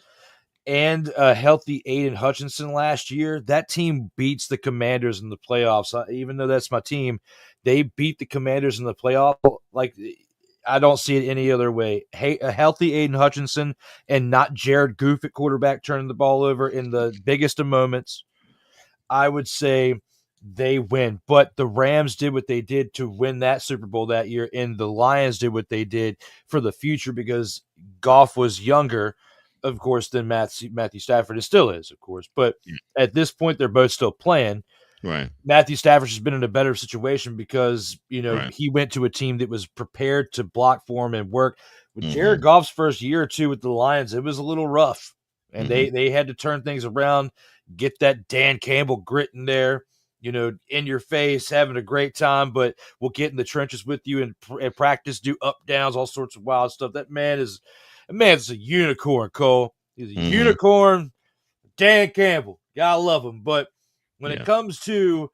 and a healthy Aiden Hutchinson last year. That team beats the Commanders in the playoffs. Even though that's my team, they beat the Commanders in the playoff. Like, I don't see it any other way. Hey, a healthy Aiden Hutchinson and not Jared Goff at quarterback turning the ball over in the biggest of moments, I would say they win. But the Rams did what they did to win that Super Bowl that year, and the Lions did what they did for the future, because Goff was younger, of course, than Matthew Stafford. It still is, of course. But at this point, they're both still playing. Right. Matthew Stafford has been in a better situation because, Right. he went to a team that was prepared to block for him and work. With Mhm. Jared Goff's first year or two with the Lions, it was a little rough. And Mhm. they had to turn things around, get that Dan Campbell grit in there, in your face, having a great time, but we'll get in the trenches with you and practice, do up downs, all sorts of wild stuff. That man's a unicorn, Cole. He's a Mhm. unicorn. Dan Campbell. Gotta love him. But when it Yeah. comes to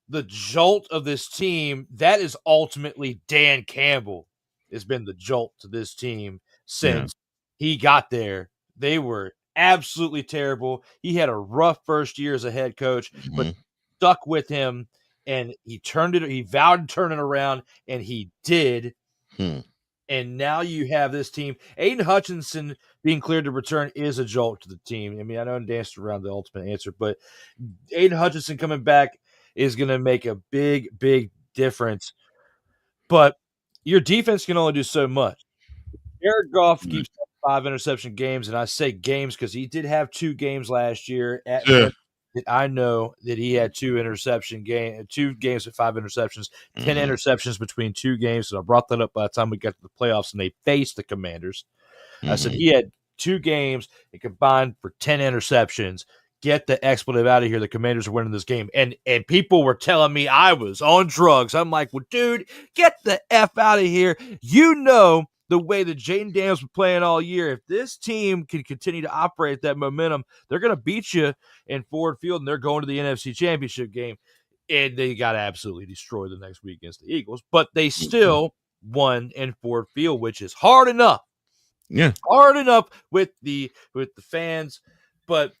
the jolt of this team, that is ultimately Dan Campbell has been the jolt to this team since he got there. They were absolutely terrible. He had a rough first year as a head coach, but Mhm. stuck with him, and he vowed to turn it around, and he did. Hmm. And now you have this team. Aiden Hutchinson being cleared to return is a jolt to the team. I mean, I know I danced around the ultimate answer, but Aiden Hutchinson coming back is going to make a big, big difference. But your defense can only do so much. Jared Goff Right. keeps 5 interception games, and I say games because he did have 2 games last year at Yeah. Memphis. I know that he had 2 games with 5 interceptions, 10 Mhm. interceptions between 2 games. And I brought that up by the time we got to the playoffs and they faced the Commanders. I said Mhm. he had 2 games and combined for 10 interceptions. Get the expletive out of here. The Commanders are winning this game. And people were telling me I was on drugs. I'm like, well, dude, get the F out of here. The way that Jaden Daniels was playing all year, if this team can continue to operate that momentum, they're going to beat you in Ford Field, and they're going to the NFC Championship game. And they got absolutely destroyed the next week against the Eagles. But they still won in Ford Field, which is hard enough. Yeah. Hard enough with the fans, but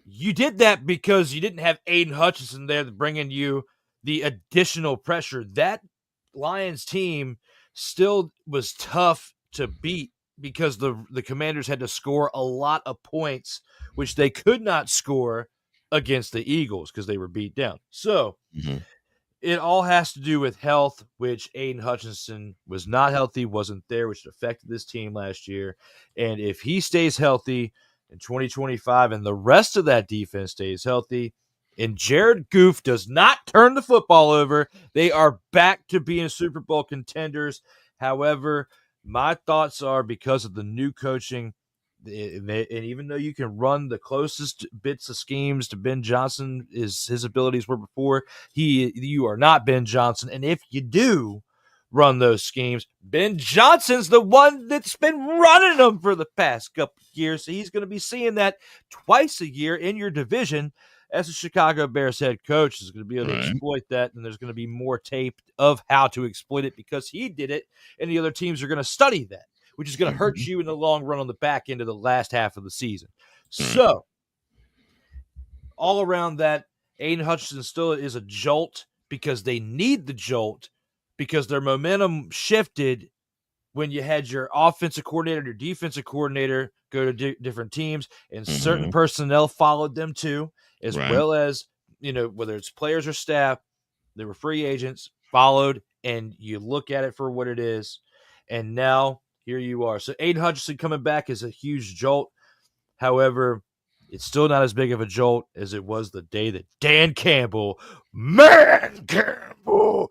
you did that because you didn't have Aiden Hutchinson there to bring in you the additional pressure. That Lions team still was tough to beat because the Commanders had to score a lot of points, which they could not score against the Eagles because they were beat down. So Mhm. it all has to do with health, which Aiden Hutchinson was not healthy, wasn't there, which affected this team last year. And if he stays healthy in 2025 and the rest of that defense stays healthy and Jared Goff does not turn the football over, they are back to being Super Bowl contenders. However, my thoughts are because of the new coaching, and even though you can run the closest bits of schemes to Ben Johnson, his abilities were before, you are not Ben Johnson. And if you do run those schemes, Ben Johnson's the one that's been running them for the past couple years. So he's going to be seeing that twice a year in your division as a Chicago Bears head coach. Is going to be able to Right. exploit that, and there's going to be more tape of how to exploit it because he did it, and the other teams are going to study that, which is going to hurt Mhm. you in the long run on the back end of the last half of the season. Right. So, all around that, Aiden Hutchinson still is a jolt because they need the jolt because their momentum shifted when you had your offensive coordinator and your defensive coordinator go to different teams, and certain Mhm. personnel followed them too, as Right. well as, whether it's players or staff, they were free agents, followed, and you look at it for what it is. And now here you are. So Aiden Hutchinson coming back is a huge jolt. However, it's still not as big of a jolt as it was the day that Dan Campbell, Dan Campbell,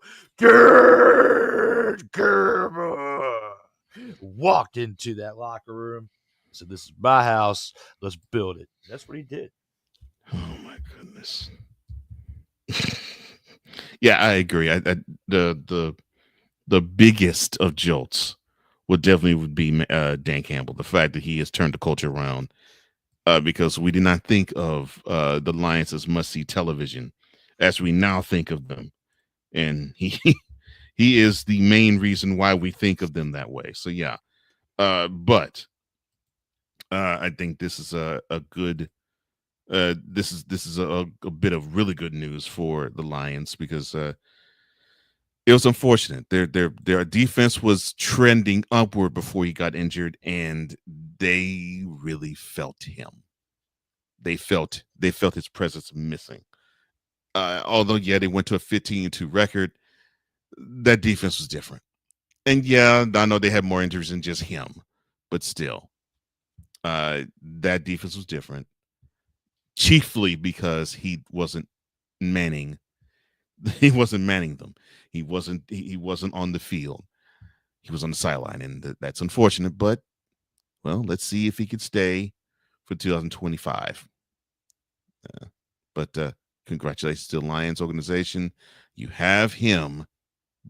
walked into that locker room, said, "This is my house. Let's build it." That's what he did. Oh my goodness. Yeah, I agree. The biggest of jolts would be Dan Campbell. The fact that he has turned the culture around, because we did not think of the Lions as must-see television as we now think of them, and he is the main reason why we think of them that way. So yeah, but I think this is a good. This is a bit of really good news for the Lions because it was unfortunate. Their defense was trending upward before he got injured, and they really felt him. They felt his presence missing. Although yeah, they went to a 15-2 record. That defense was different, and yeah, I know they had more injuries than just him, but still, that defense was different. Chiefly because he wasn't manning. He wasn't manning them. He wasn't on the field. He was on the sideline, and that's unfortunate. But well, let's see if he could stay for 2025. But congratulations to the Lions organization. You have him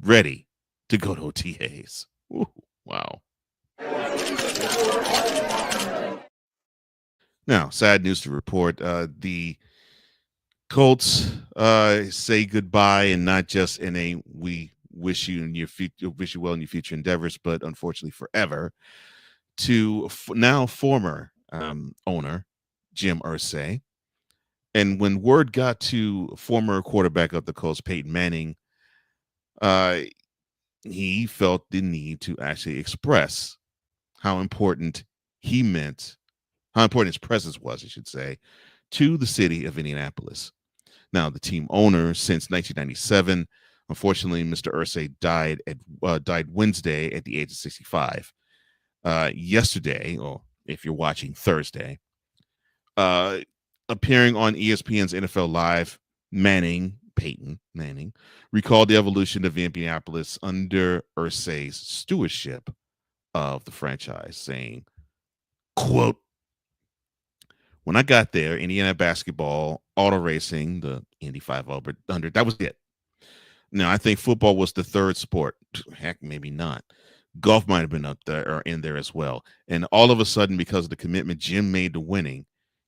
ready to go to OTAs. Ooh, wow. Now, sad news to report. The Colts say goodbye, and not just in a we wish you well in your future endeavors, but unfortunately forever, to now former owner Jim Irsay. And when word got to former quarterback of the Colts, Peyton Manning, he felt the need to actually express how important how important his presence was, I should say, to the city of Indianapolis. Now, the team owner since 1997, unfortunately, Mr. Irsay died Wednesday at the age of 65. Yesterday, or if you're watching Thursday, appearing on ESPN's NFL Live, Peyton Manning, recalled the evolution of Indianapolis under Irsay's stewardship of the franchise, saying, quote, "When I got there, Indiana basketball, auto racing, the Indy 500, that was it. Now, I think football was the third sport. Heck, maybe not. Golf might have been up there or in there as well. And all of a sudden, because of the commitment Jim made to winning,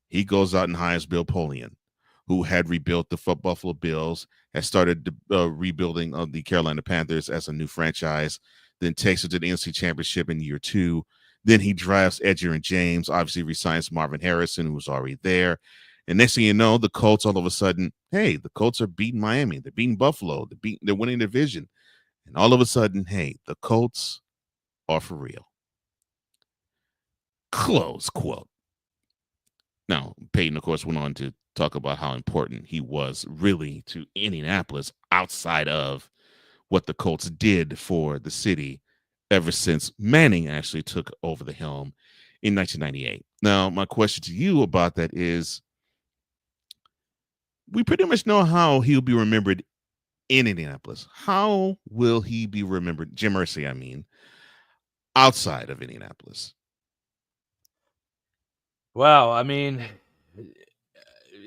he goes out and hires Bill Polian, who had rebuilt the Buffalo Bills, has started rebuilding of the Carolina Panthers as a new franchise, then takes it to the NFC Championship in year 2. Then he drafts Edger and James, obviously resigns Marvin Harrison, who was already there. And next thing you know, the Colts all of a sudden, hey, the Colts are beating Miami. They're beating Buffalo. They're winning the division. And all of a sudden, hey, the Colts are for real. Close quote. Now, Peyton, of course, went on to talk about how important he was really to Indianapolis outside of what the Colts did for the city ever since Manning actually took over the helm in 1998. Now, my question to you about that is, we pretty much know how he'll be remembered in Indianapolis. How will he be remembered, Jim Irsay, I mean, outside of Indianapolis? Wow, I mean,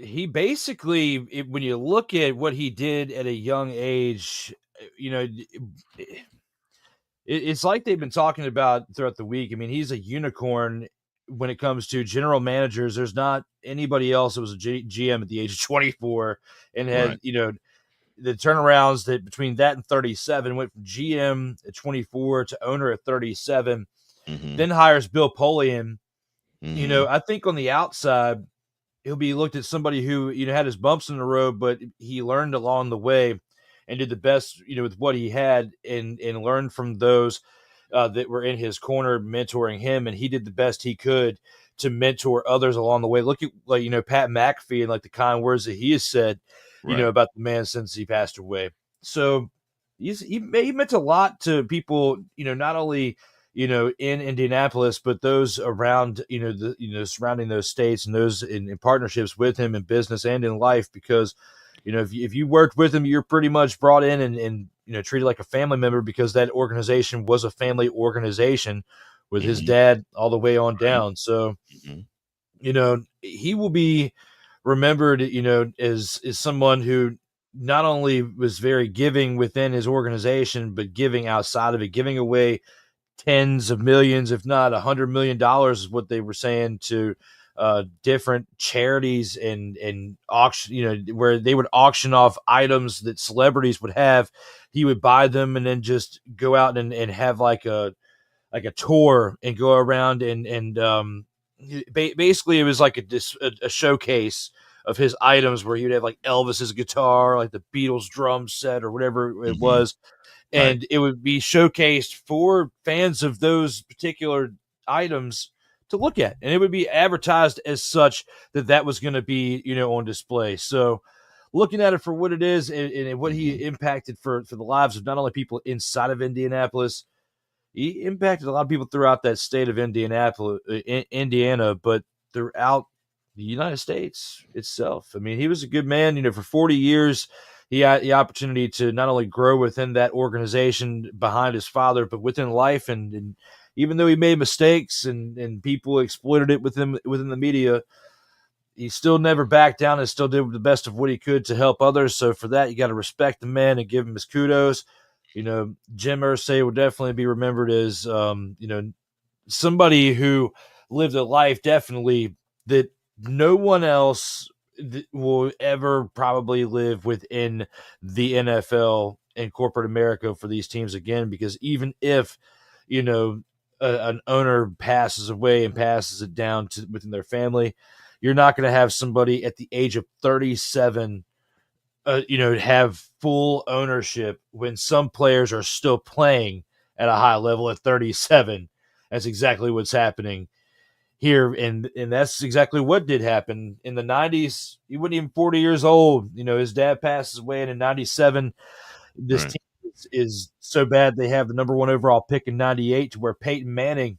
he basically, when you look at what he did at a young age, it's like they've been talking about throughout the week. I mean, he's a unicorn when it comes to general managers. There's not anybody else that was a GM at the age of 24 and had, Right. The turnarounds that between that and 37 went from GM at 24 to owner at 37, then hires Bill Polian. I think on the outside, he'll be looked at somebody who, had his bumps in the road, but he learned along the way and did the best, with what he had and learned from those that were in his corner mentoring him. And he did the best he could to mentor others along the way. Look at Pat McAfee and the kind words that he has said, Right. about the man since he passed away. So he meant a lot to people, not only, in Indianapolis, but those around, surrounding those states and those in partnerships with him in business and in life, because, if you worked with him, you're pretty much brought in and treated like a family member, because that organization was a family organization with his dad all the way on down. So, he will be remembered, as someone who not only was very giving within his organization, but giving outside of it, giving away tens of millions, if not $100 million, is what they were saying, to different charities and auction, where they would auction off items that celebrities would have. He would buy them and then just go out and have like a tour and go around and basically it was like a showcase of his items, where he would have like Elvis's guitar, like the Beatles drum set or whatever it was, Right. and it would be showcased for fans of those particular items to look at, and it would be advertised as such that was going to be on display. So looking at it for what it is, and what he impacted for the lives of not only people inside of Indianapolis, he impacted a lot of people throughout that state of Indiana, but throughout the United States itself. I mean, he was a good man. For 40 years, he had the opportunity to not only grow within that organization behind his father, but within life. And even though he made mistakes and people exploited it within the media, he still never backed down and still did the best of what he could to help others. So for that, you got to respect the man and give him his kudos. Jim Irsay will definitely be remembered as, somebody who lived a life definitely that no one else will ever probably live within the NFL and corporate America for these teams again, because even if, an owner passes away and passes it down to within their family, you're not going to have somebody at the age of 37 have full ownership when some players are still playing at a high level at 37. That's exactly what's happening here. And that's exactly what did happen in the 90s. He wasn't even 40 years old. His dad passes away, and in 97, this Right. team is so bad they have the number one overall pick in 98, to where Peyton Manning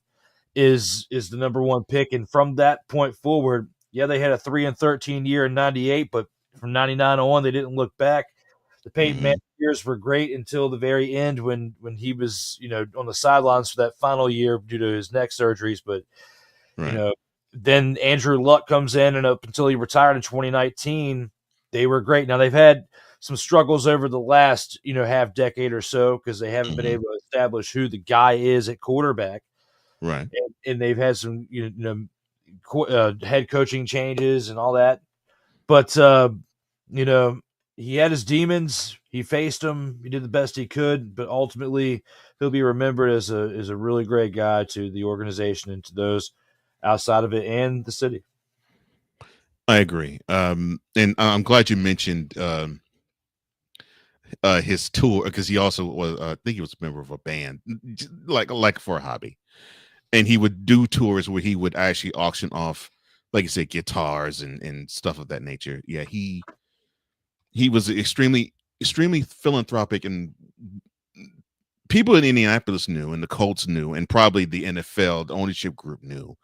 is the number one pick. And from that point forward, yeah, they had a 3-13 year in 98, but from 99 on, they didn't look back. The Peyton Manning years were great until the very end, when he was, on the sidelines for that final year due to his neck surgeries. But, Right. then Andrew Luck comes in, and up until he retired in 2019, they were great. Now they've had some struggles over the last, half decade or so, because they haven't been able to establish who the guy is at quarterback. Right. And they've had some, head coaching changes and all that. But, he had his demons. He faced them. He did the best he could. But ultimately, he'll be remembered as a really great guy to the organization and to those outside of it and the city. I agree. And I'm glad you mentioned his tour, because he also was, I think he was a member of a band, like for a hobby. And he would do tours where he would actually auction off, like you said, guitars and stuff of that nature. Yeah, he was extremely philanthropic, and people in Indianapolis knew, and the Colts knew, and probably the NFL, the ownership group knew,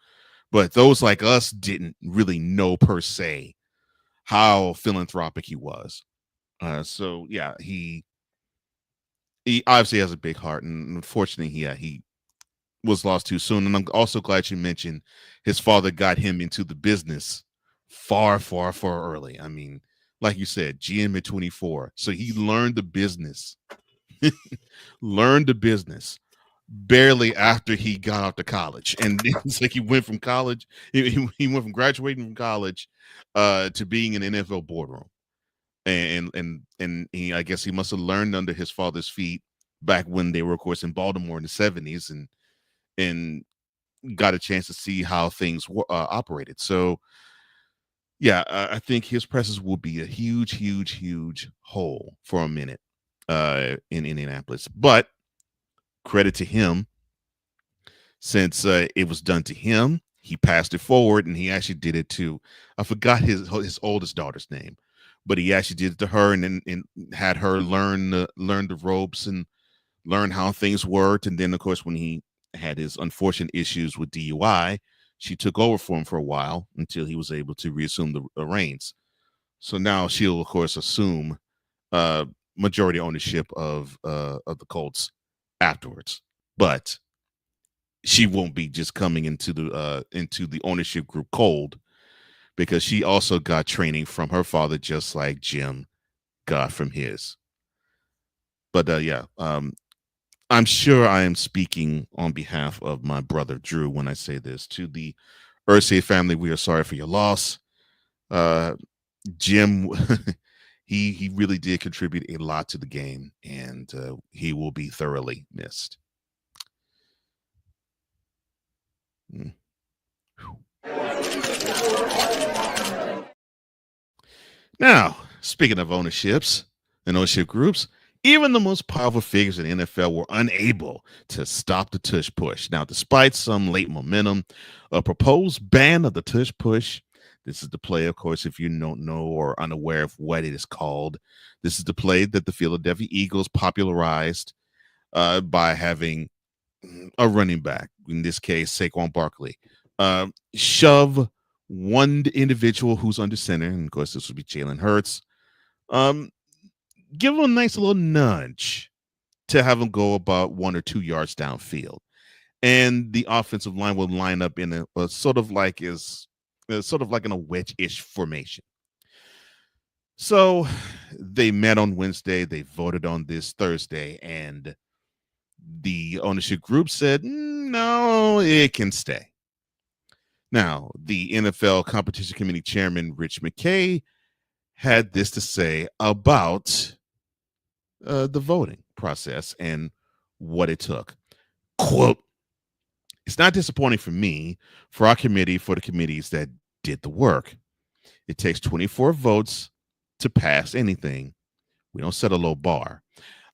but those like us didn't really know per se how philanthropic he was. So yeah, he obviously has a big heart, and unfortunately, he was lost too soon. And I'm also glad you mentioned his father got him into the business far, far, far early. I mean, like you said, GM at 24. So he learned the business, barely after he got out to college. And it's like he went from college, he went from graduating from college to being in an NFL boardroom. And he, I guess he must have learned under his father's feet back when they were, of course, in Baltimore in the 70s, and got a chance to see how things operated. So yeah, I think his presence will be a huge, huge, huge hole for a minute in Indianapolis. But credit to him, since it was done to him, he passed it forward, and he actually did it to, I forgot his oldest daughter's name, but he actually did it to her, and had her learn the ropes and learn how things worked. And then, of course, when he had his unfortunate issues with DUI, she took over for him for a while until he was able to reassume the reins. So now she'll, of course, assume majority ownership of the Colts afterwards, but she won't be just coming into the ownership group cold, because she also got training from her father, just like Jim got from his. But yeah, I'm sure I am speaking on behalf of my brother Drew when I say this. To the Ursay family, we are sorry for your loss. Jim, he really did contribute a lot to the game, and he will be thoroughly missed. Mm. Now, speaking of ownerships and ownership groups, even the most powerful figures in the NFL were unable to stop the Tush Push. Now, despite some late momentum, a proposed ban of the Tush Push. This is the play, of course, if you don't know or unaware of what it is called. This is the play that the Philadelphia Eagles popularized by having a running back, in this case, Saquon Barkley, shove one individual who's under center, and of course, this would be Jalen Hurts, um, give him a nice little nudge to have him go about 1 or 2 yards downfield. And the offensive line will line up in a sort of like in a wedge-ish formation. So they met on Wednesday. They voted on this Thursday, and the ownership group said, no, it can stay. Now, the NFL Competition Committee Chairman, Rich McKay, had this to say about the voting process and what it took. Quote, "It's not disappointing for me, for our committee, for the committees that did the work. It takes 24 votes to pass anything. We don't set a low bar.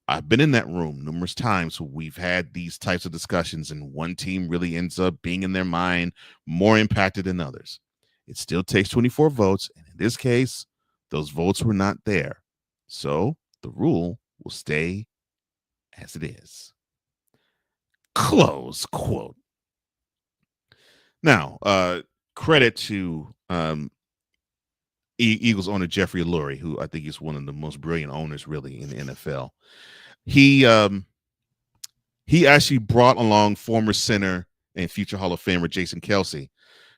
I've been in that room numerous times where we've had these types of discussions, and one team really ends up being in their mind more impacted than others. It still takes 24 votes, and in this case, those votes were not there. So the rule will stay as it is." Close quote. Now, credit to Eagles owner Jeffrey Lurie, who I think is one of the most brilliant owners really in the NFL. He actually brought along former center and future Hall of Famer Jason Kelce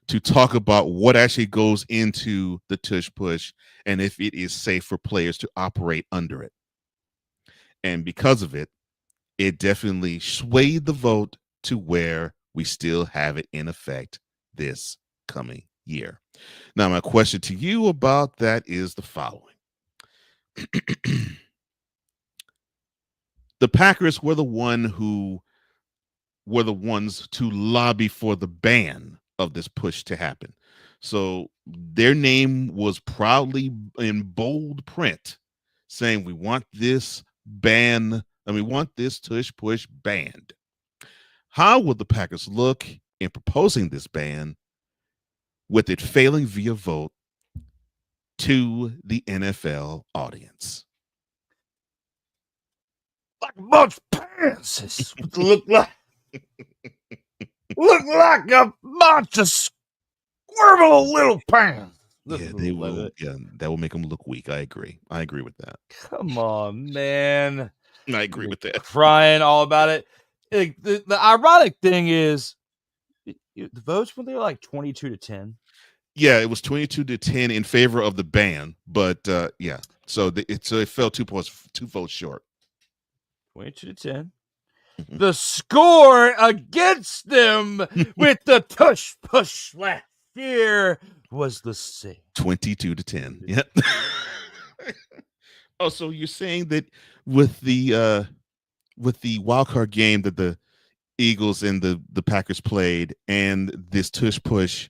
to talk about what actually goes into the Tush Push and if it is safe for players to operate under it. And because of it, it definitely swayed the vote to where we still have it in effect this coming year. Now, my question to you about that is the following. The Packers were the ones to lobby for the ban of this push to happen. So their name was proudly in bold print saying we want this we want this Tush Push banned. How would the Packers look in proposing this ban with it failing via vote to the NFL audience? Like a bunch of pants. Is what they look like. Look like a bunch of squirrel little pants. Yeah, they will. Yeah, that will make them look weak. I agree. I agree with that. Come on, man. I agree with that. Crying all about it. Like, the ironic thing is, the votes were there like 22-10. Yeah, it was 22-10 in favor of the ban, but yeah, so it fell 2 votes short. 22-10. The score against them with the Tush Push last year was the same. 22-10. Yep. Oh, so you're saying that with the wild card game that the Eagles and the Packers played and this Tush Push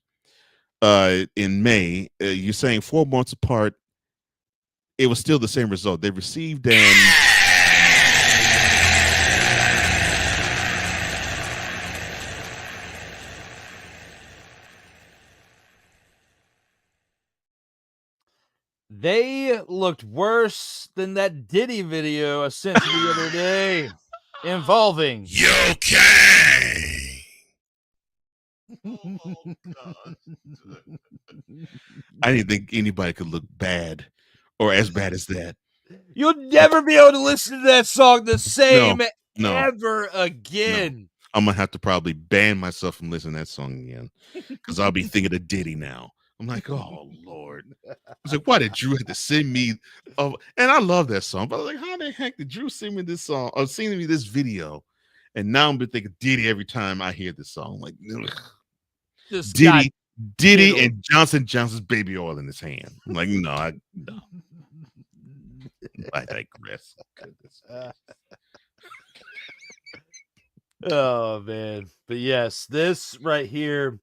in May, you're saying 4 months apart, it was still the same result. They received They looked worse than that Diddy video I sent you the other day involving okay. Oh, God. I didn't think anybody could look bad or as bad as that. You'll never be able to listen to that song the same No. ever again. No. I'm going to have to probably ban myself from listening to that song again because I'll be thinking of Diddy now. I'm like, oh, Lord. I was like, why did Drew have to send me? And I love that song. But I was like, how the heck did Drew send me this song or send me this video And now I'm thinking Diddy every time I hear this song. Like, Just got Diddy diddled. and Johnson's baby oil in his hand. I'm like, no, I digress. Goodness. Oh man, but yes, this right here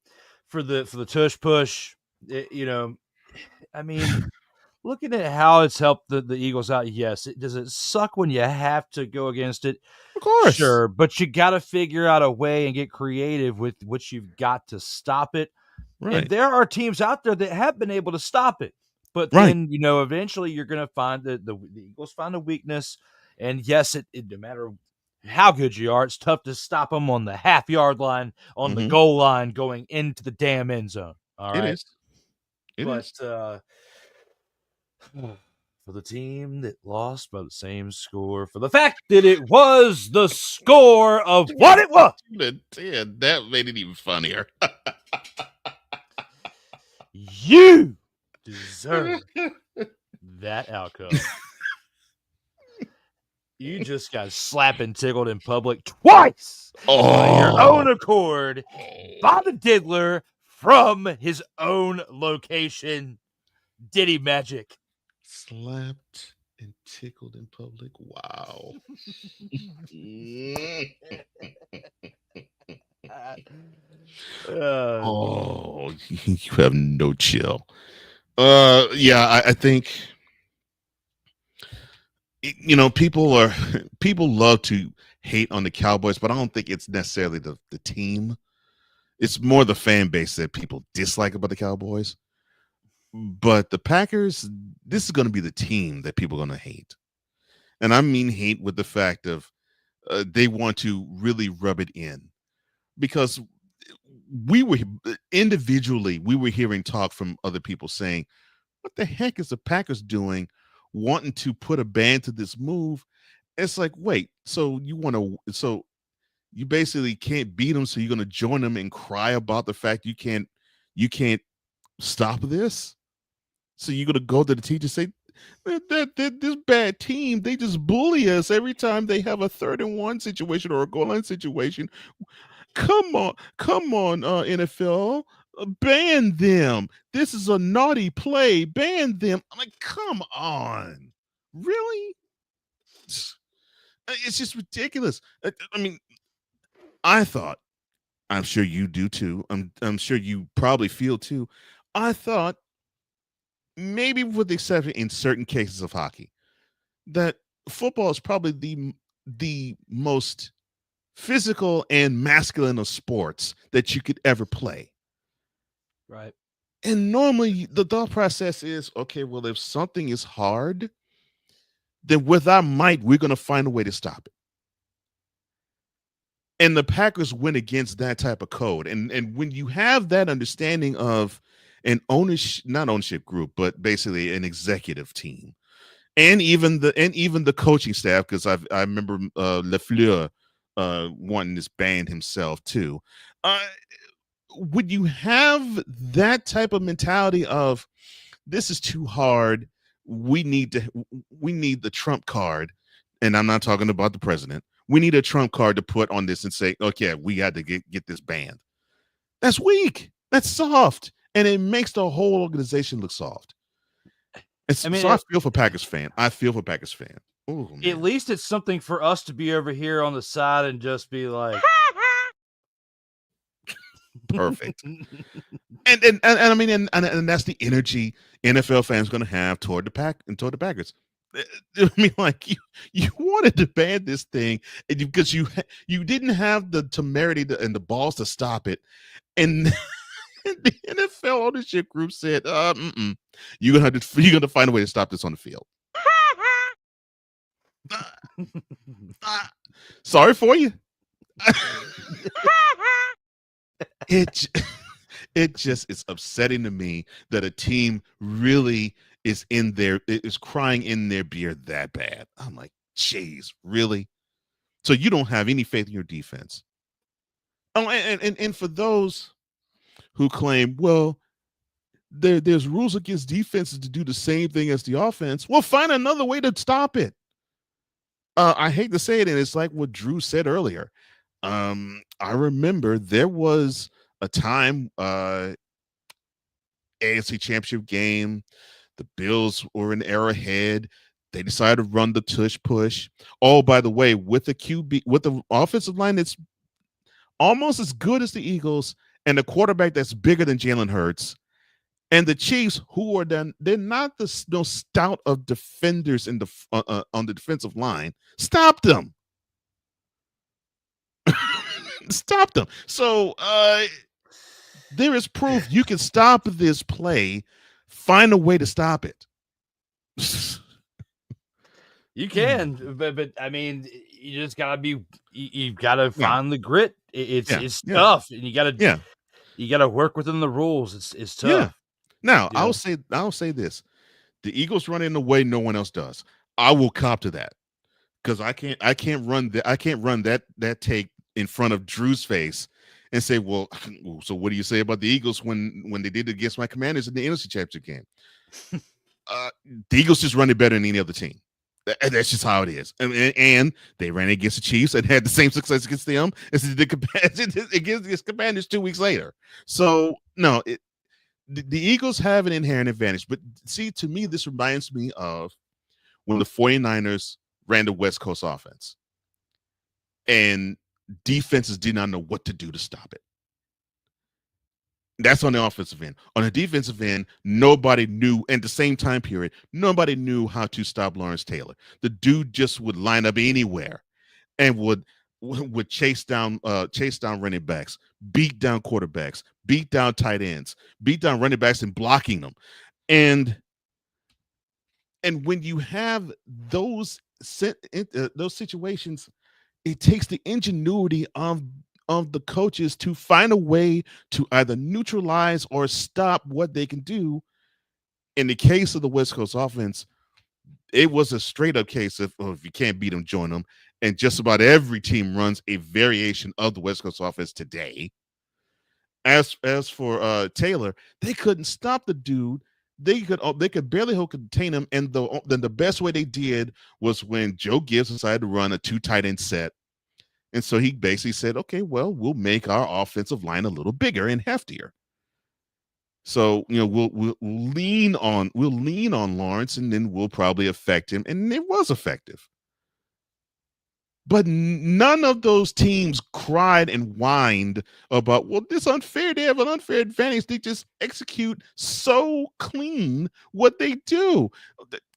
for the Tush Push, I mean, looking at how it's helped the Eagles out, yes, does it suck when you have to go against it? Of course. Sure, but you got to figure out a way and get creative with what you've got to stop it. Right. And there are teams out there that have been able to stop it. But Right. then, eventually you're going to find that the Eagles find a weakness. And yes, it no matter how good you are, it's tough to stop them on the half-yard line, on the goal line, going into the damn end zone. All right. It is. For the team that lost by the same score, for the fact that it was the score of what it was. That made it even funnier. You deserve that outcome. You just got slapped and tickled in public twice by your own accord by the diddler from his own location. Diddy magic. Slapped and tickled in public. Wow. You have no chill. Yeah, I think people love to hate on the Cowboys, but I don't think it's necessarily the team. It's more the fan base that people dislike about the Cowboys. But the Packers, this is going to be the team that people are going to hate. And I mean hate with the fact of they want to really rub it in. Because we were hearing talk from other people saying, what the heck is the Packers doing wanting to put a ban to this move? It's like, wait, so you basically can't beat them, so you're going to join them and cry about the fact you can't stop this? So you're going to go to the teacher and say, that this bad team, they just bully us every time they have a 3rd-and-1 situation or a goal line situation. Come on, NFL, ban them. This is a naughty play. Ban them. I'm like, come on, really? It's just ridiculous. I mean, I'm sure you do too. I'm sure you probably feel too. I thought, maybe with the exception in certain cases of hockey, that football is probably the most physical and masculine of sports that you could ever play. Right. And normally the thought process is, okay, well, if something is hard, then with our might, we're going to find a way to stop it. And the Packers went against that type of code. And when you have that understanding of an not ownership group, but basically an executive team, and even the coaching staff, because I remember Lafleur wanting this band himself too. Would you have that type of mentality of, this is too hard, we need the trump card, and I'm not talking about the president, we need a trump card to put on this and say, okay, we got to get this banned? That's weak. That's soft. And it makes the whole organization look soft. I feel for Packers fan. Ooh, at least it's something for us to be over here on the side and just be like, perfect. and I mean, and that's the energy NFL fans going to have toward the Packers. I mean, like, you wanted to ban this thing because you didn't have the temerity and the balls to stop it, and the NFL ownership group said, you're gonna find a way to stop this on the field. Sorry for you. It's upsetting to me that a team really is crying in their beer that bad. I'm like, jeez, really? So you don't have any faith in your defense? Oh, and for those who claim, well, there's rules against defenses to do the same thing as the offense, well, find another way to stop it. I hate to say it, and it's like what Drew said earlier. I remember there was a time AFC Championship game. The Bills were an arrowhead. They decided to run the tush push. Oh, by the way, with the QB, with the offensive line that's almost as good as the Eagles, and a quarterback that's bigger than Jalen Hurts, and the Chiefs, who are then they're not the no stout of defenders in the on the defensive line, stopped them. Stop them. So there is proof you can stop this play. Find a way to stop it. You can, but I mean, you just gotta be. You've got to find the grit. It's tough, and you gotta work within the rules. It's tough. Yeah. Now I'll say this: the Eagles run in the way no one else does. I will cop to that because I can't run that take in front of Drew's face and say, well, so what do you say about the Eagles when they did it against my Commanders in the NFC Championship game? The Eagles just run it better than any other team. That's just how it is. And they ran against the Chiefs and had the same success against them as they did against Commanders 2 weeks later. So, no, the Eagles have an inherent advantage. But see, to me, this reminds me of when the 49ers ran the West Coast offense. And defenses did not know what to do to stop it. That's on the offensive end. On the defensive end, nobody knew, at the same time period, nobody knew how to stop Lawrence Taylor. The dude just would line up anywhere and would chase down running backs, beat down quarterbacks, beat down tight ends, beat down running backs and blocking them. And when you have those situations, it takes the ingenuity of the coaches to find a way to either neutralize or stop what they can do. In the case of the West Coast offense, it was a straight up case of if you can't beat them, join them. And just about every team runs a variation of the West Coast offense today. As for Taylor, they couldn't stop the dude. They could barely contain him. And then the best way they did was when Joe Gibbs decided to run a 2 tight end set. And so he basically said, okay, well, we'll make our offensive line a little bigger and heftier. So, we'll lean on Lawrence, and then we'll probably affect him. And it was effective. But none of those teams cried and whined about, well, this unfair. They have an unfair advantage. They just execute so clean what they do.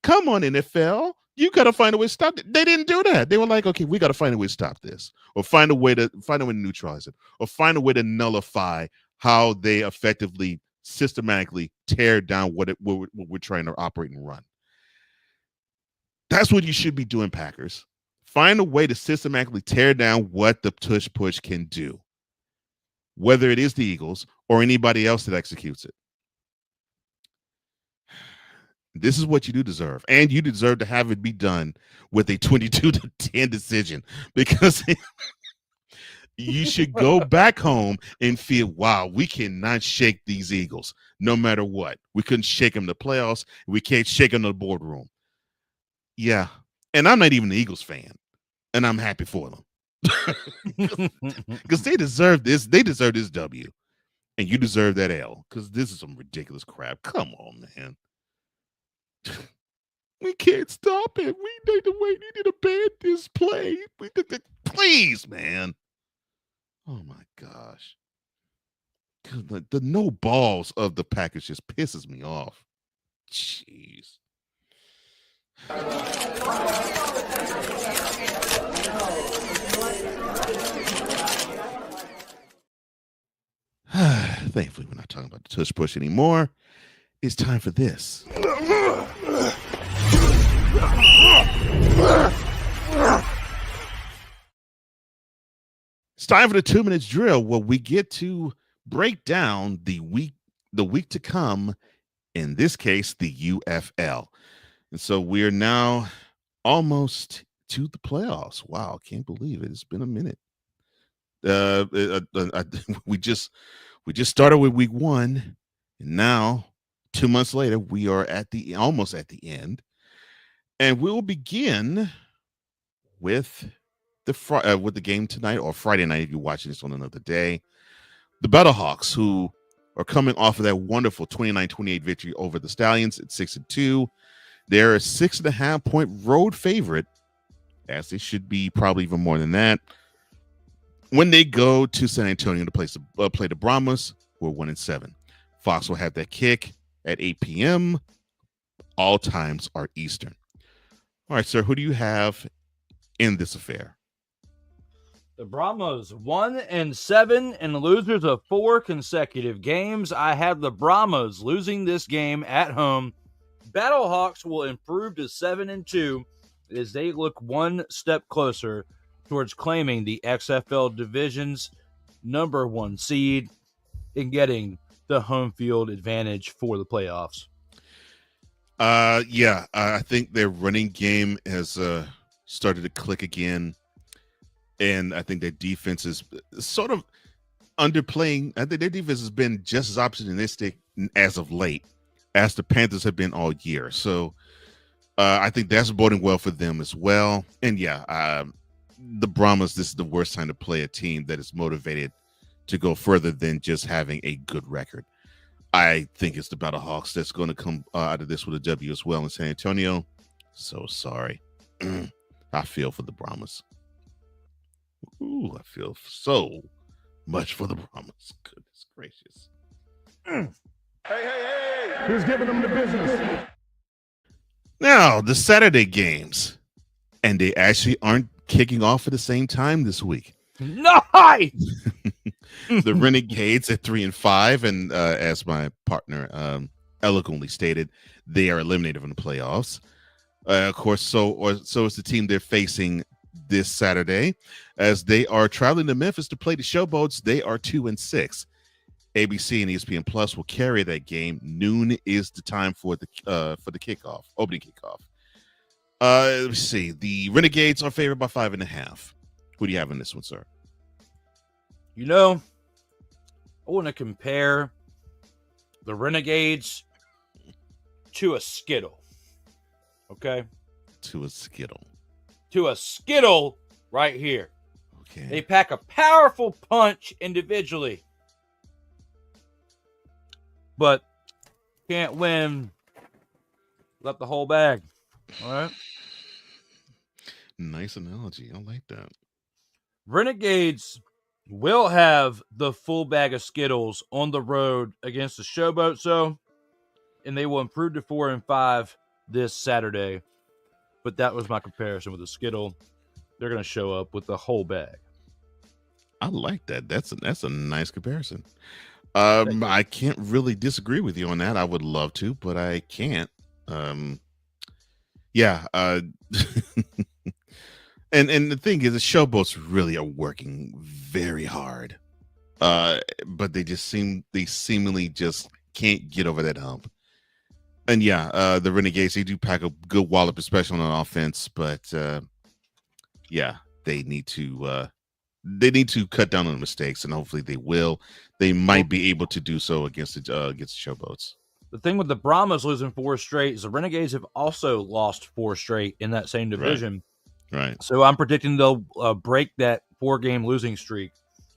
Come on, NFL. You got to find a way to stop it. They didn't do that. They were like, okay, we got to find a way to stop this, or find a way to neutralize it, or find a way to nullify how they effectively, systematically tear down what we're trying to operate and run. That's what you should be doing, Packers. Find a way to systematically tear down what the tush push can do, whether it is the Eagles or anybody else that executes it. This is what you do deserve, and you deserve to have it be done with a 22-10 decision, because you should go back home and feel, wow, we cannot shake these Eagles no matter what. We couldn't shake them in the playoffs. We can't shake them in the boardroom. Yeah, and I'm not even an Eagles fan, and I'm happy for them because they deserve this. They deserve this W, and you deserve that L, because this is some ridiculous crap. Come on, man. We can't stop it. We need to wait. We need to ban this play. Please, man. Oh my gosh. The no balls of the Packers just pisses me off. Jeez. Thankfully, we're not talking about the tush push anymore. It's time for this. It's time for the 2 minutes drill, where we get to break down the week to come, in this case, the UFL. And so we're now almost to the playoffs. Wow, can't believe it. It's been a minute. We just started with week 1, and now 2 months later, we are almost at the end, and we'll begin with with the game tonight, or Friday night if you're watching this on another day. The Battlehawks, who are coming off of that wonderful 29-28 victory over the Stallions at 6-2. They're a 6.5-point road favorite, as they should be, probably even more than that, when they go to San Antonio to play the Brahmas, who are 1-7. Fox will have that kick at 8 p.m. All times are Eastern. All right, sir, who do you have in this affair? The Brahmas 1-7 and losers of 4 consecutive games. I have the Brahmas losing this game at home. Battlehawks will improve to 7-2 as they look one step closer towards claiming the XFL division's number 1 seed and getting the home field advantage for the playoffs. I think their running game has started to click again. And I think their defense is sort of underplaying. I think their defense has been just as opportunistic as of late as the Panthers have been all year. So I think that's boding well for them as well. And the Brahmas, this is the worst time to play a team that is motivated to go further than just having a good record. I think it's the Battlehawks that's going to come out of this with a W as well in San Antonio. So sorry. I feel for the Brahmas. Ooh, I feel so much for the Brahmas. Goodness gracious. Hey. Who's giving them the business? Now, the Saturday games. And they actually aren't kicking off at the same time this week. Nice! The Renegades at 3-5. And as my partner eloquently stated, they are eliminated from the playoffs. Of course, so is the team they're facing this Saturday, as they are traveling to Memphis to play the Showboats. They are 2-6. ABC and ESPN Plus will carry that game. Noon is the time for the kickoff, opening kickoff. Let's see. The Renegades are favored by 5.5. Who do you have in this one, sir? You know, I want to compare the Renegades to a Skittle. Okay? To a Skittle. To a Skittle right here. Okay. They pack a powerful punch individually, but can't win without the whole bag. All right? Nice analogy. I like that. Renegades will have the full bag of Skittles on the road against the Showboat, and they will improve to 4-5 this Saturday. But that was my comparison with the Skittle. They're going to show up with the whole bag. I like that. That's a nice comparison. I can't really disagree with you on that. I would love to, but I can't. And the thing is, the Showboats really are working very hard. But they seemingly just can't get over that hump. And the Renegades, they do pack a good wallop, especially on offense. But they need to cut down on the mistakes, and hopefully they will. They might be able to do so against the Showboats. The thing with the Brahmas losing 4 straight is the Renegades have also lost 4 straight in that same division. Right. So I'm predicting they'll break that 4-game losing streak,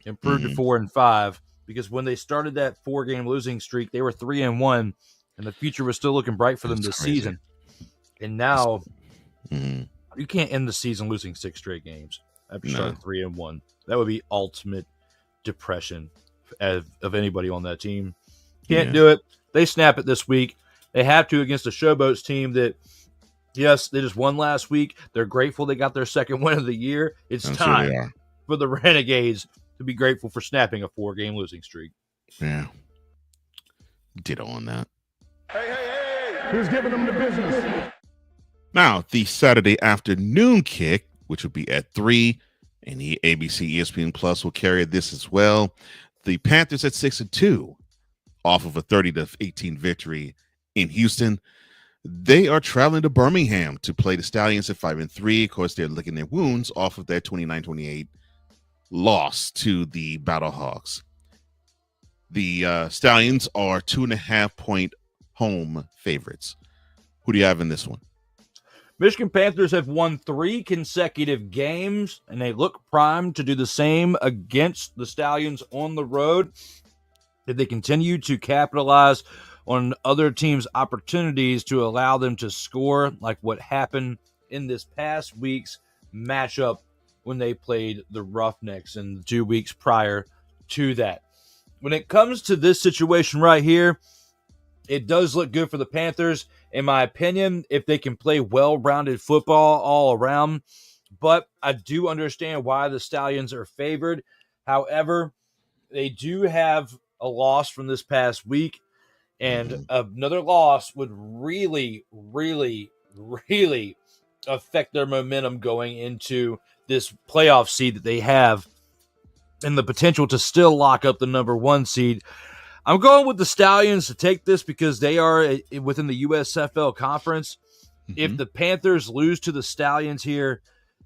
improve to 4-5, because when they started that 4-game losing streak, they were 3-1. And the future was still looking bright for them this season. And now you can't end the season losing 6 straight games after starting 3-1. That would be ultimate depression of anybody on that team. Can't do it. They snap it this week. They have to against the Showboats team that, yes, they just won last week. They're grateful they got their second win of the year. It's time for the Renegades to be grateful for snapping a 4-game losing streak. Yeah. Ditto on that. Hey. Who's giving them the business? Now, the Saturday afternoon kick, which will be at 3, and the ABC ESPN Plus will carry this as well. The Panthers at 6-2, off of a 30-18 victory in Houston. They are traveling to Birmingham to play the Stallions at 5-3. Of course, they're licking their wounds off of their 29-28 loss to the Battlehawks. The Stallions are 2.5-point home favorites. Who do you have in this one? Michigan Panthers have won 3 consecutive games, and they look primed to do the same against the Stallions on the road. If they continue to capitalize on other teams' opportunities to allow them to score, like what happened in this past week's matchup when they played the Roughnecks in the 2 weeks prior to that. When it comes to this situation right here, it does look good for the Panthers, in my opinion, if they can play well-rounded football all around. But I do understand why the Stallions are favored. However, they do have a loss from this past week, and another loss would really, really, really affect their momentum going into this playoff seed that they have and the potential to still lock up the number 1 seed. I'm going with the Stallions to take this because they are within the USFL conference. If the Panthers lose to the Stallions here,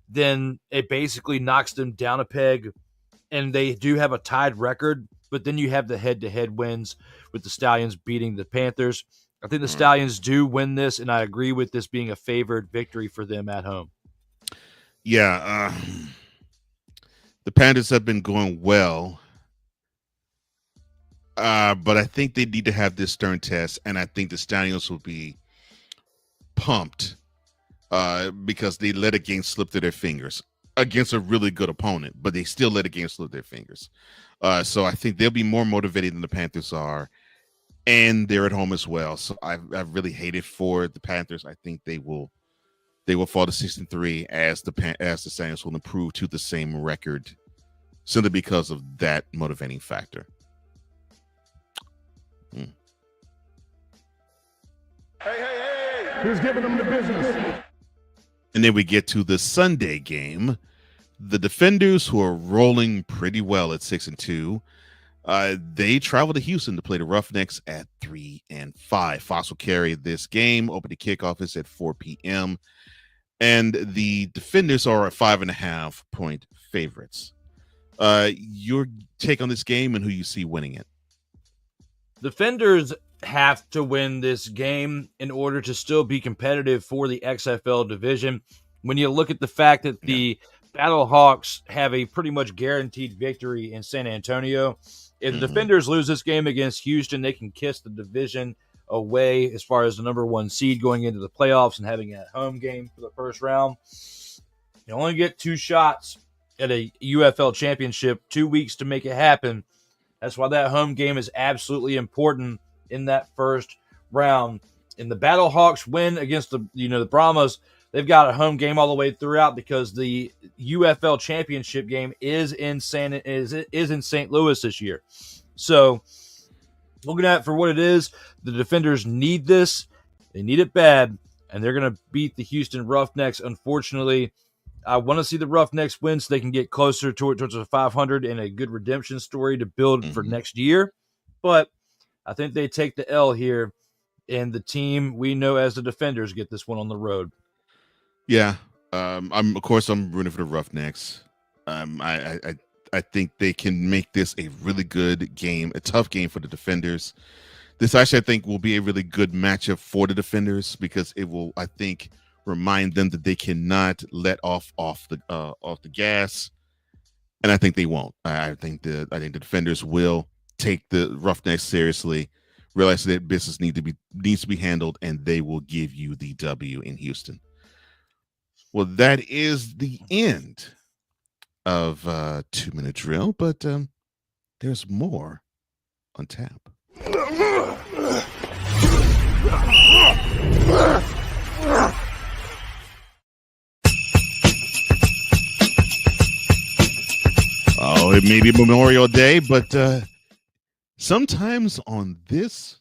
then it basically knocks them down a peg, and they do have a tied record, but then you have the head-to-head wins with the Stallions beating the Panthers. I think the Stallions do win this, and I agree with this being a favored victory for them at home. Yeah, the Panthers have been going well, but I think they need to have this stern test, and I think the Stallions will be pumped because they let a game slip through their fingers against a really good opponent, but they still let a game slip their fingers. So I think they'll be more motivated than the Panthers are, and they're at home as well. So I really hate it for the Panthers. I think they will fall to 6-3 as the Stallions will improve to the same record simply because of that motivating factor. Hey. Who's giving them the business? And then we get to the Sunday game. The Defenders, who are rolling pretty well at 6-2, they travel to Houston to play the Roughnecks at 3-5. Fox will carry this game. Opening kickoff is at 4 p.m. And the Defenders are 5.5 point favorites. Your take on this game and who you see winning it? Defenders have to win this game in order to still be competitive for the XFL division. When you look at the fact that the Battlehawks have a pretty much guaranteed victory in San Antonio, if the Defenders lose this game against Houston, they can kiss the division away as far as the number 1 seed going into the playoffs and having a home game for the first round. You only get 2 shots at a UFL championship, 2 weeks to make it happen. That's why that home game is absolutely important in that first round. And the Battlehawks win against the Brahmas. They've got a home game all the way throughout because the UFL championship game is in St. Louis this year. So looking at it for what it is, the Defenders need this. They need it bad, and they're going to beat the Houston Roughnecks. Unfortunately, I want to see the Roughnecks win so they can get closer towards a 500 and a good redemption story to build for next year. But I think they take the L here, and the team we know as the Defenders get this one on the road. Yeah, I'm rooting for the Roughnecks. I think they can make this a really good game, a tough game for the Defenders. This actually, I think, will be a really good matchup for the Defenders because it will, I think, remind them that they cannot let off the gas, and I think they won't. I think the Defenders will take the Roughnecks seriously, realize that business needs to be handled, and they will give you the W in Houston. Well, that is the end of 2-minute drill, but there's more on tap. Oh, it may be Memorial Day, but sometimes on this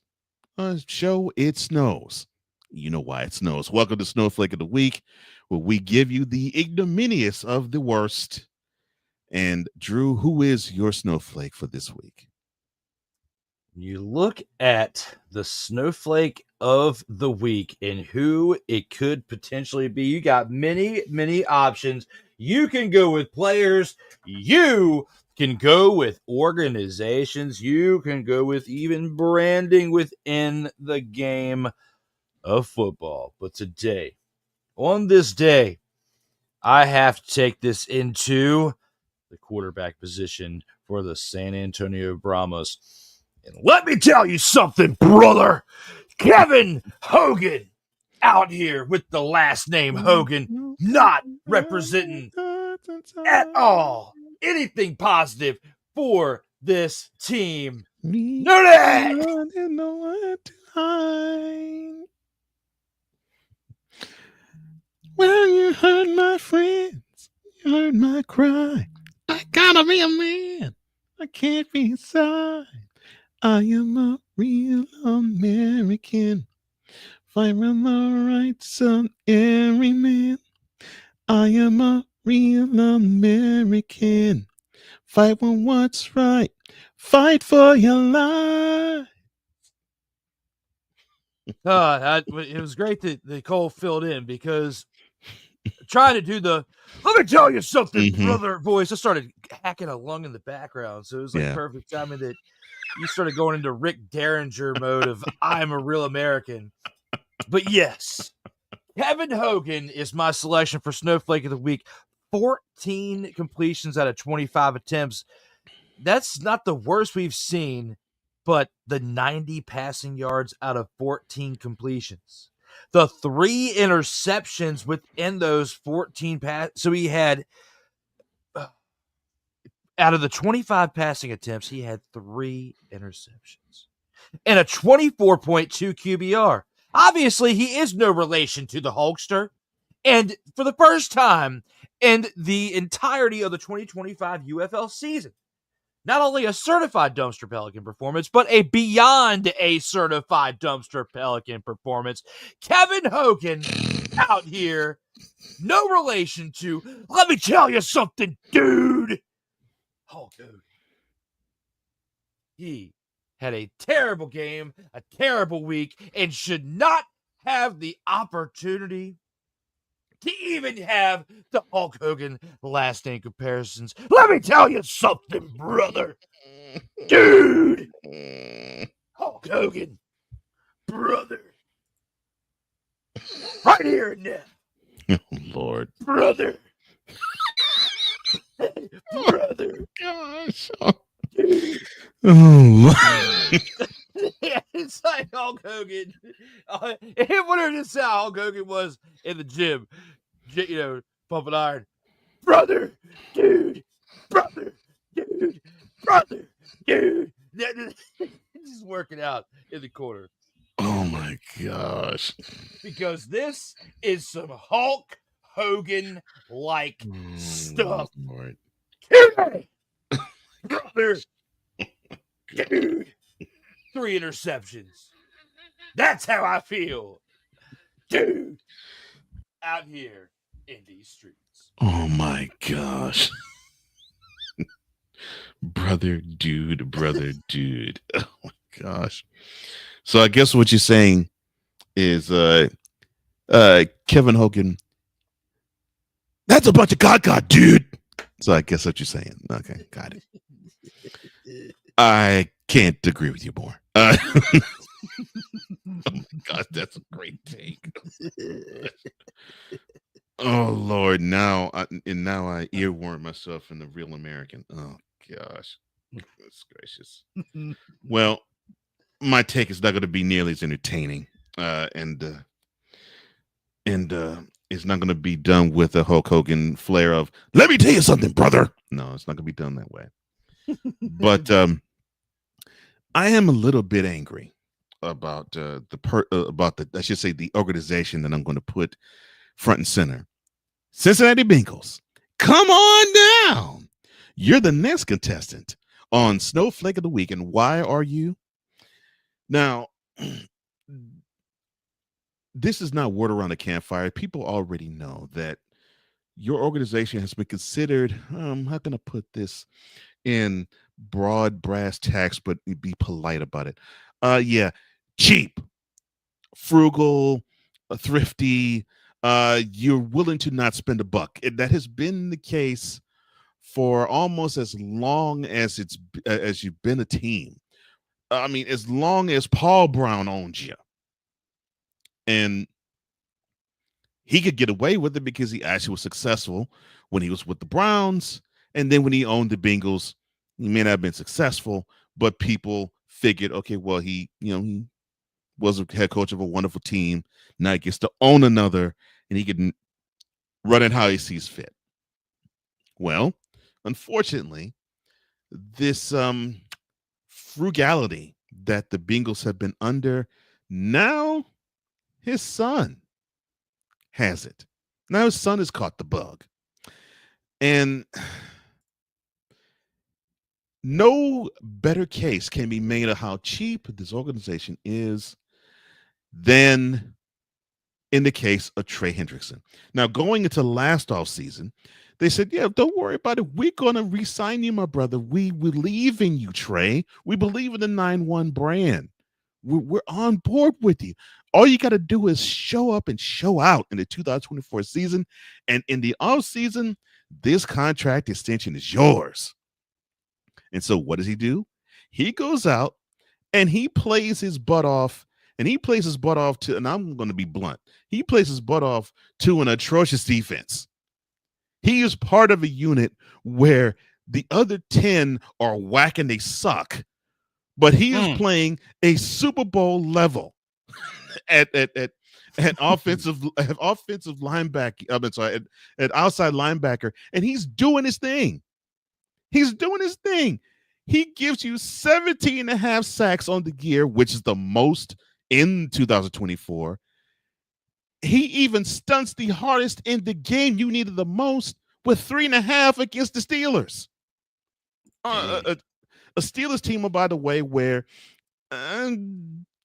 show, it snows. You know why it snows. Welcome to Snowflake of the Week, where we give you the ignominious of the worst. And Drew, who is your snowflake for this week? You look at the snowflake of the week and who it could potentially be. You got many, many options. You can go with players. You can go with organizations. You can go with even branding within the game of football. But today, On this day, I have to take this into the quarterback position for the San Antonio Brahmas. And let me tell you something, brother. Kevin Hogan out here with the last name Hogan, not representing at all anything positive for this team. Know that! Well, you heard my friends, you heard my cry. I gotta be a man. I can't be inside. I am a real American. Fight for the rights of every man. I am a real American. Fight for what's right. Fight for your life. It was great that Cole filled in because trying to do the let me tell you something, brother voice. I started hacking a lung in the background. So it was like perfect timing that you started going into Rick Derringer mode of I'm a real American. But yes, Kevin Hogan is my selection for Snowflake of the Week. 14 completions out of 25 attempts. That's not the worst we've seen, but the 90 passing yards out of 14 completions. The 3 interceptions within those 14 pass. So he had, out of the 25 passing attempts, he had 3 interceptions and a 24.2 QBR. Obviously, he is no relation to the Hulkster. And for the first time in the entirety of the 2025 UFL season, not only a certified dumpster Pelican performance, but a beyond a certified dumpster Pelican performance. Kevin Hogan out here, no relation to, let me tell you something, dude. Hulk Hogan. He had a terrible game, a terrible week, and should not have the opportunity to even have the Hulk Hogan last name comparisons. Let me tell you something, brother. Dude! Hulk Hogan, brother. Right here and now. Oh, Lord. Brother. Brother. Gosh. Oh, It's like Hulk Hogan. It would have just how Hulk Hogan was in the gym, pumping iron. Brother, dude, brother, dude, brother, dude. Just working out in the corner. oh my gosh. Because this is some Hulk Hogan like stuff. Lord. Hey, brother, dude. 3 interceptions. That's how I feel. Dude. Out here in these streets. Oh my gosh. brother, dude. Oh my gosh. So I guess what you're saying is Kevin Hogan. That's a bunch of God, dude. So I guess what you're saying. Okay, got it. I can't agree with you more. Oh my God, that's a great take. Oh Lord, now I earworm myself in the Real American. Oh gosh, goodness gracious. Well, my take is not going to be nearly as entertaining, and it's not going to be done with a Hulk Hogan flair of "Let me tell you something, brother." No, it's not going to be done that way. But I am a little bit angry about I should say the organization that I'm going to put front and center. Cincinnati Bengals, come on down. You're the next contestant on Snowflake of the Week. And why are you? Now, this is not word around the campfire. People already know that your organization has been considered, how can I put this in broad brass tacks, but be polite about it? Yeah, cheap, frugal, thrifty. You're willing to not spend a buck. That has been the case for almost as long as as you've been a team. I mean, as long as Paul Brown owns you. And he could get away with it because he actually was successful when he was with the Browns. And then when he owned the Bengals, he may not have been successful, but people figured, okay, well, he was a head coach of a wonderful team. Now he gets to own another, and he can run it how he sees fit. Well, unfortunately, this frugality that the Bengals have been under, now his son has it. Now his son has caught the bug. And no better case can be made of how cheap this organization is than in the case of Trey Hendrickson. Now, going into last offseason, they said, yeah, don't worry about it. We're going to re-sign you, my brother. We believe in you, Trey. We believe in the 9-1 brand. We're on board with you. All you got to do is show up and show out in the 2024 season. And in the offseason, this contract extension is yours. And so what does he do? He goes out and he plays his butt off. And he plays his butt off to, and I'm going to be blunt, he plays his butt off to an atrocious defense. He is part of a unit where the other 10 are whack and they suck, but he is playing a Super Bowl level at offensive linebacker. I'm sorry, at outside linebacker, and he's doing his thing. He's doing his thing. He gives you 17.5 sacks on the year, which is the most in 2024. He even stunts the hardest in the game you needed the most with 3.5 against the Steelers. A Steelers team, by the way, where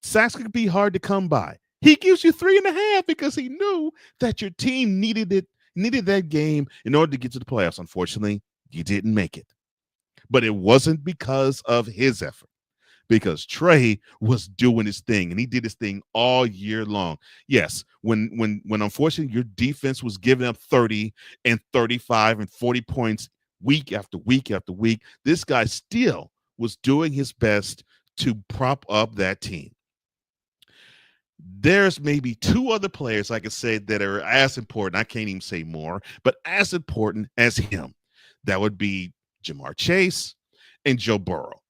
sacks could be hard to come by. He gives you 3.5 because he knew that your team needed that game in order to get to the playoffs. Unfortunately, you didn't make it. But it wasn't because of his effort, because Trey was doing his thing, and he did his thing all year long. Yes, when unfortunately your defense was giving up 30 and 35 and 40 points week after week after week, this guy still was doing his best to prop up that team. There's maybe 2 other players I could say that are as important. I can't even say more, but as important as him. That would be Jamar Chase and Joe Burrow.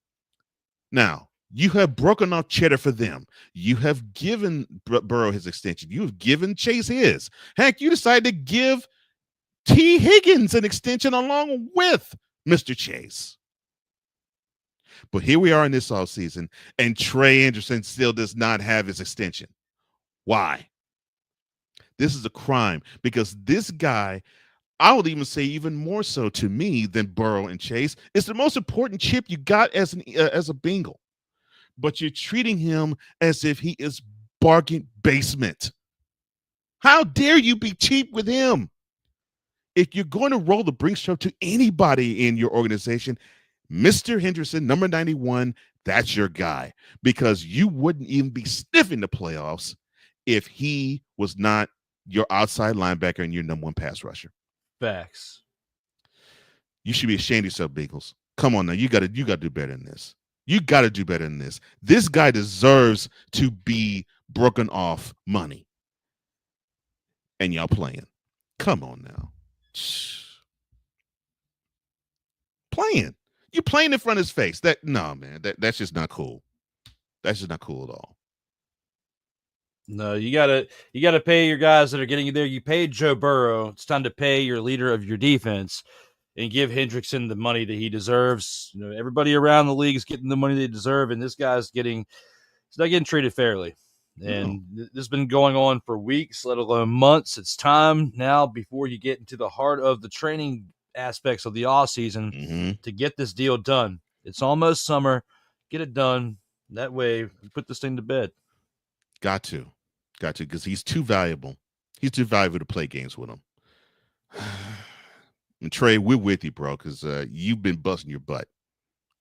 Now, you have broken off cheddar for them. You have given Burrow his extension. You have given Chase his. Heck, you decided to give T. Higgins an extension along with Mr. Chase. But here we are in this offseason, and Trey Anderson still does not have his extension. Why? This is a crime, because this guy, I would even say even more so to me than Burrow and Chase, is the most important chip you got as a Bengal. But you're treating him as if he is bargain basement. How dare you be cheap with him? If you're going to roll the Brinks truck to anybody in your organization, Mr. Henderson, number 91, that's your guy, because you wouldn't even be sniffing the playoffs if he was not your outside linebacker and your number 1 pass rusher. Facts. You should be ashamed of yourself, Bengals. Come on now, you got to do better than this. You got to do better than this. This guy deserves to be broken off money. And y'all playing. Come on now. Playing. You playing in front of his face. That's just not cool. That's just not cool at all. No, you gotta pay your guys that are getting you there. You paid Joe Burrow. It's time to pay your leader of your defense and give Hendrickson the money that he deserves. You know, everybody around the league is getting the money they deserve, and this guy's he's not getting treated fairly. And this has been going on for weeks, let alone months. It's time now, before you get into the heart of the training aspects of the offseason, to get this deal done. It's almost summer. Get it done. That way, we put this thing to bed. Got to, because he's too valuable. He's too valuable to play games with him. And Trey, we're with you, bro, because you've been busting your butt,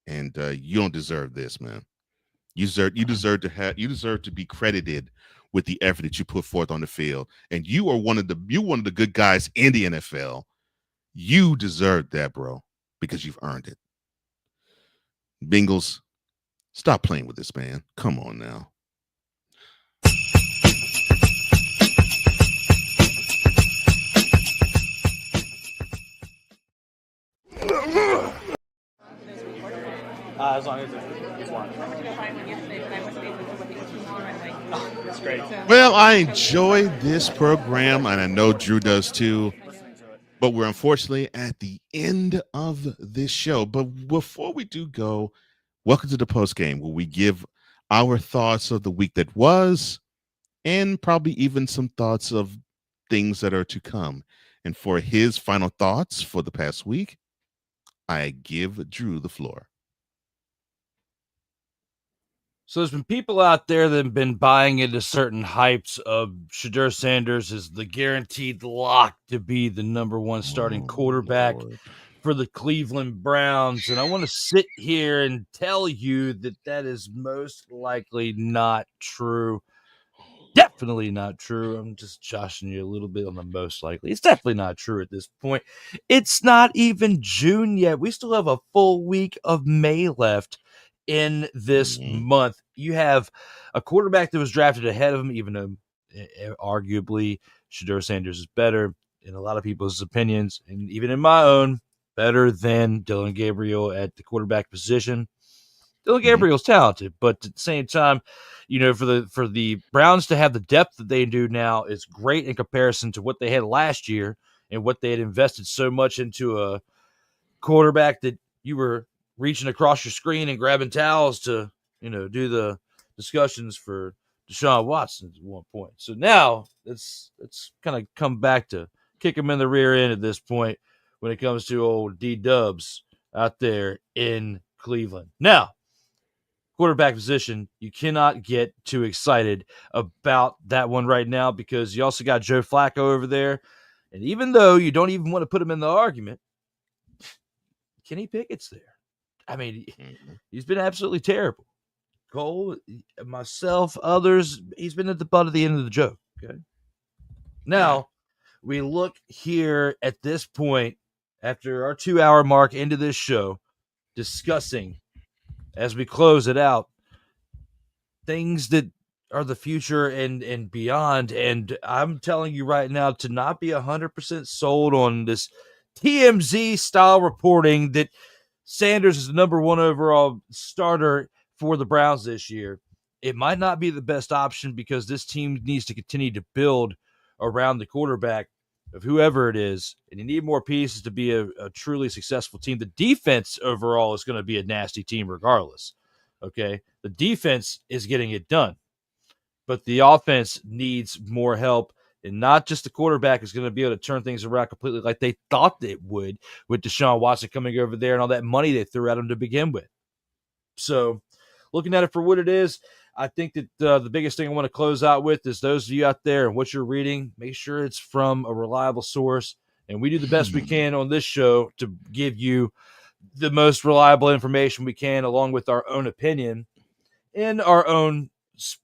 and you don't deserve this, man. You deserve to be credited with the effort that you put forth on the field, and you're one of the good guys in the NFL. You deserve that, bro, because you've earned it. Bengals, stop playing with this, man. Come on now. As long as it's one. It's great. Well, I enjoy this program, and I know Drew does too. But we're unfortunately at the end of this show. But before we do go, welcome to the post game where we give our thoughts of the week that was, and probably even some thoughts of things that are to come. And for his final thoughts for the past week, I give Drew the floor. So there's been people out there that have been buying into certain hypes of Shadur Sanders as the guaranteed lock to be the number one starting quarterback for the Cleveland Browns. And I want to sit here and tell you that that is most likely not true. Definitely not true. I'm just joshing you a little bit on the most likely. It's definitely not true at this point. It's not even June yet. We still have a full week of May left in this month. You have a quarterback that was drafted ahead of him, even though arguably Shadur Sanders is better in a lot of people's opinions, and even in my own, better than Dylan Gabriel at the quarterback position. Dylan Gabriel's talented, but at the same time, you know, for the Browns to have the depth that they do now is great in comparison to what they had last year and what they had invested so much into a quarterback that you were reaching across your screen and grabbing towels to, you know, do the discussions for Deshaun Watson at one point. So now it's kind of come back to kick him in the rear end at this point when it comes to old D-Dubs out there in Cleveland. Now, quarterback position, you cannot get too excited about that one right now because you also got Joe Flacco over there. And even though you don't even want to put him in the argument, Kenny Pickett's there. I mean, he's been absolutely terrible. Cole, myself, others, he's been at the butt of the end of the joke. Okay. Now, we look here at this point, after our 2-hour mark into this show, discussing, as we close it out, things that are the future and beyond. And I'm telling you right now to not be 100% sold on this TMZ style reporting that Sanders is the number one overall starter for the Browns this year. It might not be the best option because this team needs to continue to build around the quarterback of whoever it is, and you need more pieces to be a truly successful team. The defense overall is going to be a nasty team regardless. Okay, the defense is getting it done, but the offense needs more help, and not just the quarterback is going to be able to turn things around completely like they thought it would with Deshaun Watson coming over there and all that money they threw at him to begin with. So looking at it for what it is, I think that the biggest thing I want to close out with is those of you out there and what you're reading, make sure it's from a reliable source. And we do the best we can on this show to give you the most reliable information we can, along with our own opinion and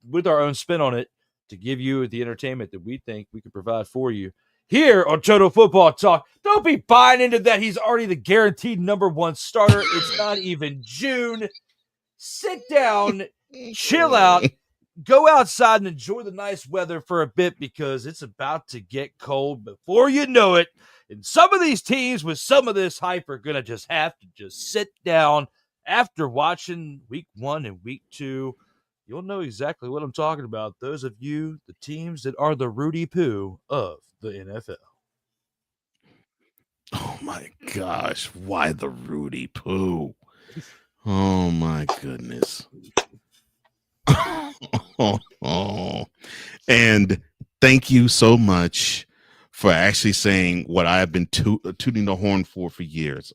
with our own spin on it, to give you the entertainment that we think we can provide for you here on Total Football Talk. Don't be buying into that. He's already the guaranteed number one starter. It's not even June. Sit down, chill out, go outside and enjoy the nice weather for a bit because it's about to get cold before you know it. And some of these teams with some of this hype are going to just have to just sit down after watching week 1 and week 2. You'll know exactly what I'm talking about. Those of you, the teams that are the Rudy Poo of the NFL. Oh my gosh, why the Rudy Poo? Oh my goodness. And thank you so much for actually saying what I've been tooting the horn for years.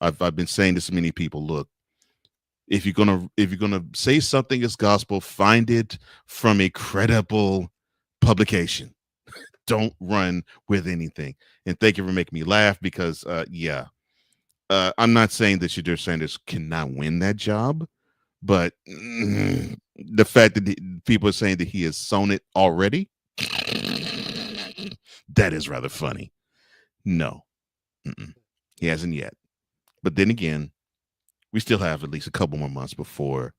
I've been saying this to many people. Look, if you're gonna say something is gospel, find it from a credible publication. Don't run with anything. And thank you for making me laugh because I'm not saying that Shadur Sanders cannot win that job, but the fact that people are saying that he has sewn it already, that is rather funny. No, he hasn't yet. But then again, we still have at least a couple more months before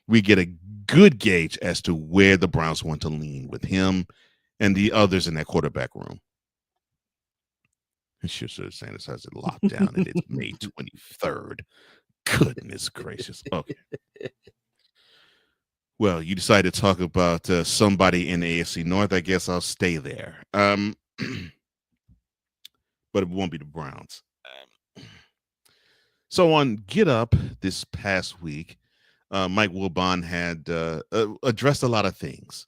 we get a good gauge as to where the Browns want to lean with him and the others in that quarterback room. And Shadur Sanders has it locked down, and it's May 23rd. Goodness gracious. Okay. Well, you decided to talk about somebody in the AFC North. I guess I'll stay there. But it won't be the Browns. So on Get Up this past week, Mike Wilbon had addressed a lot of things.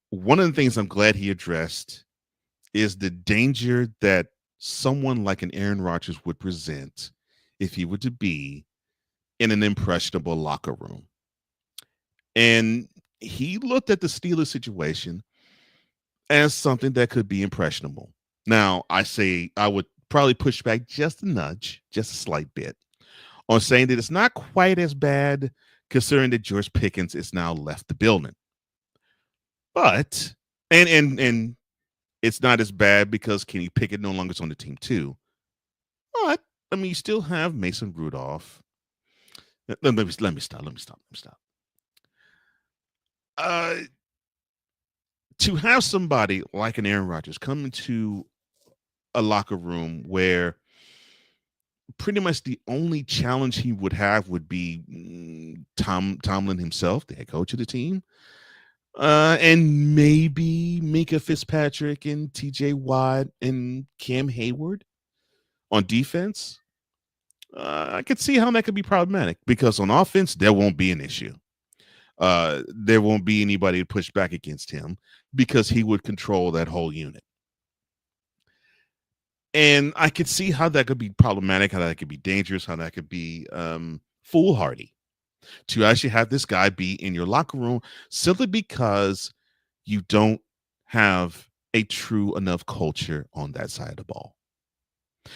One of the things I'm glad he addressed is the danger that someone like an Aaron Rodgers would present if he were to be in an impressionable locker room. And he looked at the Steelers situation as something that could be impressionable. Now, I would probably push back just a nudge, just a slight bit, on saying that it's not quite as bad considering that George Pickens is now left the building. But and it's not as bad because Kenny Pickett no longer is on the team too. But I mean, you still have Mason Rudolph. Let me stop. To have somebody like an Aaron Rodgers come into a locker room where pretty much the only challenge he would have would be Tomlin himself, the head coach of the team, and maybe Minka Fitzpatrick and TJ Watt and Cam Hayward on defense. I could see how that could be problematic because on offense, there won't be an issue. There won't be anybody to push back against him because he would control that whole unit. And I could see how that could be problematic, how that could be dangerous, how that could be foolhardy to actually have this guy be in your locker room simply because you don't have a true enough culture on that side of the ball.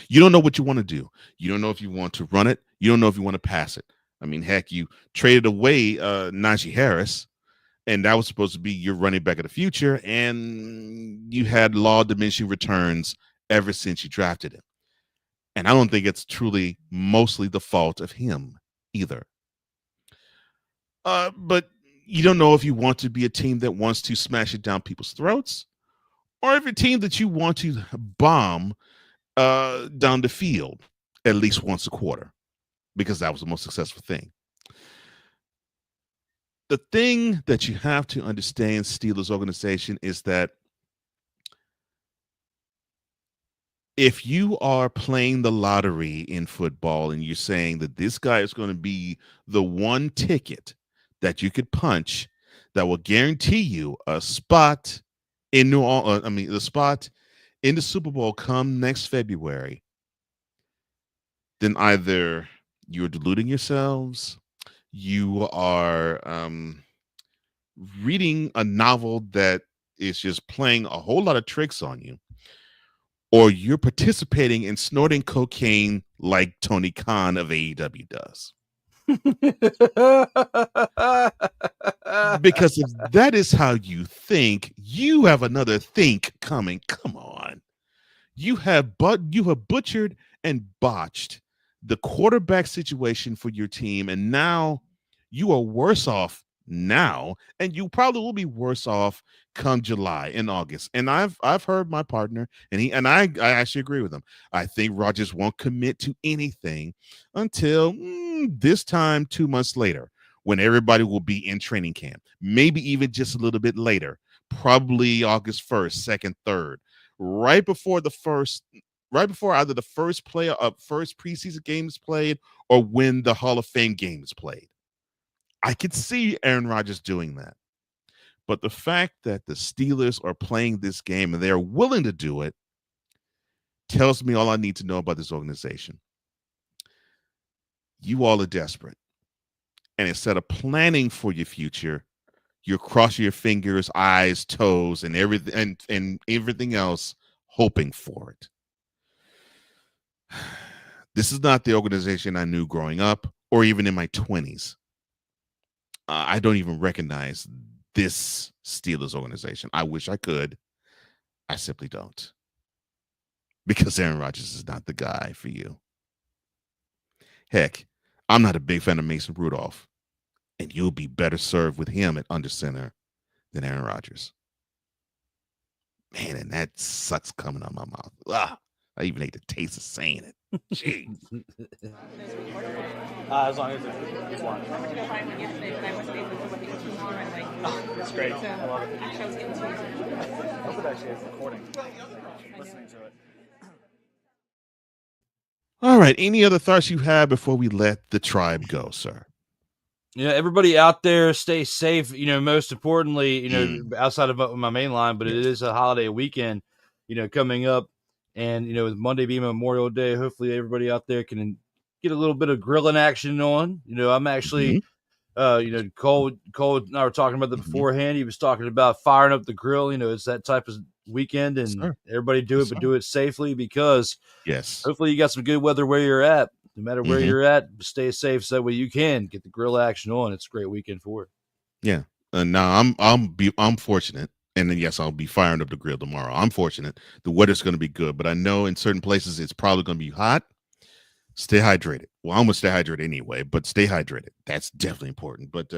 You don't know what you want to do. You don't know if you want to run it. You don't know if you want to pass it. I mean, heck, you traded away Najee Harris, and that was supposed to be your running back of the future, and you had law diminishing returns ever since you drafted him. And I don't think it's truly mostly the fault of him either. But you don't know if you want to be a team that wants to smash it down people's throats or if a team that you want to bomb down the field at least once a quarter because that was the most successful thing. The thing that you have to understand, Steelers organization, is that if you are playing the lottery in football and you're saying that this guy is going to be the one ticket that you could punch that will guarantee you a spot in the spot in the Super Bowl come next February, then either you're deluding yourselves, you are reading a novel that is just playing a whole lot of tricks on you, or you're participating in snorting cocaine like Tony Khan of AEW does. Because if that is how you think, you have another think coming. Come on. You have butchered and botched the quarterback situation for your team, and now you are worse off now, and you probably will be worse off come July and August. And I've heard my partner, and I actually agree with him. I think Rodgers won't commit to anything until this time 2 months later, when everybody will be in training camp, maybe even just a little bit later, probably August 1st, 2nd, 3rd, right before either the first preseason game is played or when the Hall of Fame game is played. I could see Aaron Rodgers doing that. But the fact that the Steelers are playing this game and they're willing to do it tells me all I need to know about this organization. You all are desperate. And instead of planning for your future, you're crossing your fingers, eyes, toes, and everything else, hoping for it. This is not the organization I knew growing up or even in my 20s. I don't even recognize this Steelers organization. I wish I could. I simply don't. Because Aaron Rodgers is not the guy for you. Heck, I'm not a big fan of Mason Rudolph. And you'll be better served with him at under center than Aaron Rodgers. Man, and that sucks coming out of my mouth. I even hate the taste of saying it. Jeez. As long as it's one. I went to go find one yesterday, but I was able to what they teach you and like. It's great. So I love it. actually, I was getting to I hope it actually is recording. Listening to it. All right. Any other thoughts you have before we let the tribe go, sir? Everybody out there, stay safe. Most importantly, outside of my main line, but it is a holiday weekend, coming up. And, with Monday being Memorial Day, hopefully everybody out there can get a little bit of grilling action on. I'm actually, Cole and I were talking about that beforehand. He was talking about firing up the grill. It's that type of weekend, and everybody do it, but do it safely, because hopefully you got some good weather where you're at. No matter where you're at, stay safe so that way you can get the grill action on. It's a great weekend for it. Yeah. Now I'm fortunate. And then, yes, I'll be firing up the grill tomorrow. I'm fortunate. The weather's going to be good, but I know in certain places it's probably going to be hot. Stay hydrated. Well, I'm going to stay hydrated anyway, but stay hydrated. That's definitely important. But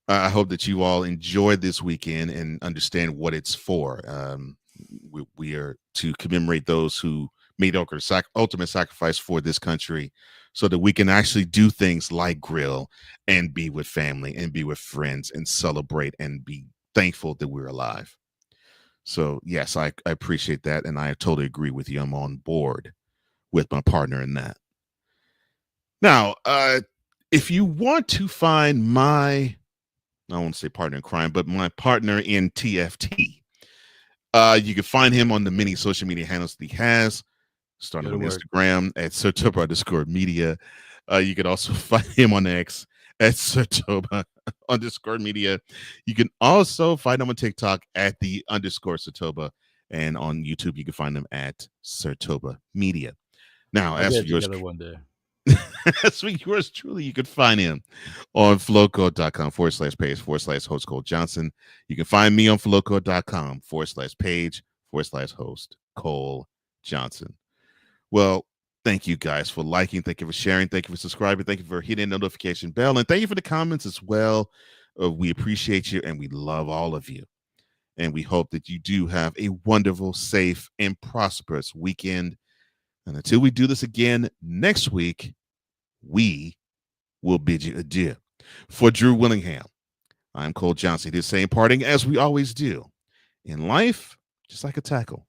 I hope that you all enjoy this weekend and understand what it's for. We are to commemorate those who made ultimate sacrifice for this country, so that we can actually do things like grill and be with family and be with friends and celebrate and be thankful that we're alive. So yes, I appreciate that, and I totally agree with you. I'm on board with my partner in that. Now, if you want to find I won't say partner in crime, but my partner in TFT, you can find him on the many social media handles that he has, starting with Instagram at Sertoba_media. You can also find him on X at Sertoba_media. You can also find him on TikTok at _Sertoba. And on YouTube, you can find him at Sertoba Media. Now, as for yours, one day. as for yours truly, you can find him on flowcode.com/page/host Cole Johnson. You can find me on flowcode.com/page/host Cole Johnson. Well, thank you guys for liking. Thank you for sharing. Thank you for subscribing. Thank you for hitting the notification bell. And thank you for the comments as well. We appreciate you, and we love all of you. And we hope that you do have a wonderful, safe, and prosperous weekend. And until we do this again next week, we will bid you adieu. For Drew Willingham, I'm Cole Johnson. This same parting as we always do. In life, just like a tackle,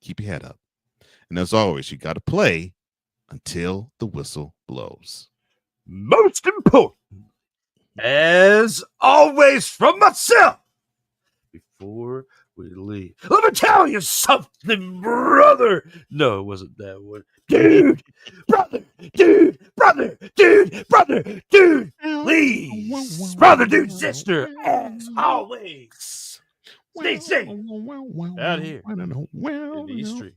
keep your head up. And as always, you got to play until the whistle blows. Most important, as always, from myself, before we leave, let me tell you something, brother. No, it wasn't that one. Dude, brother, please, brother, dude, sister, as always, stay safe out here in the East Street.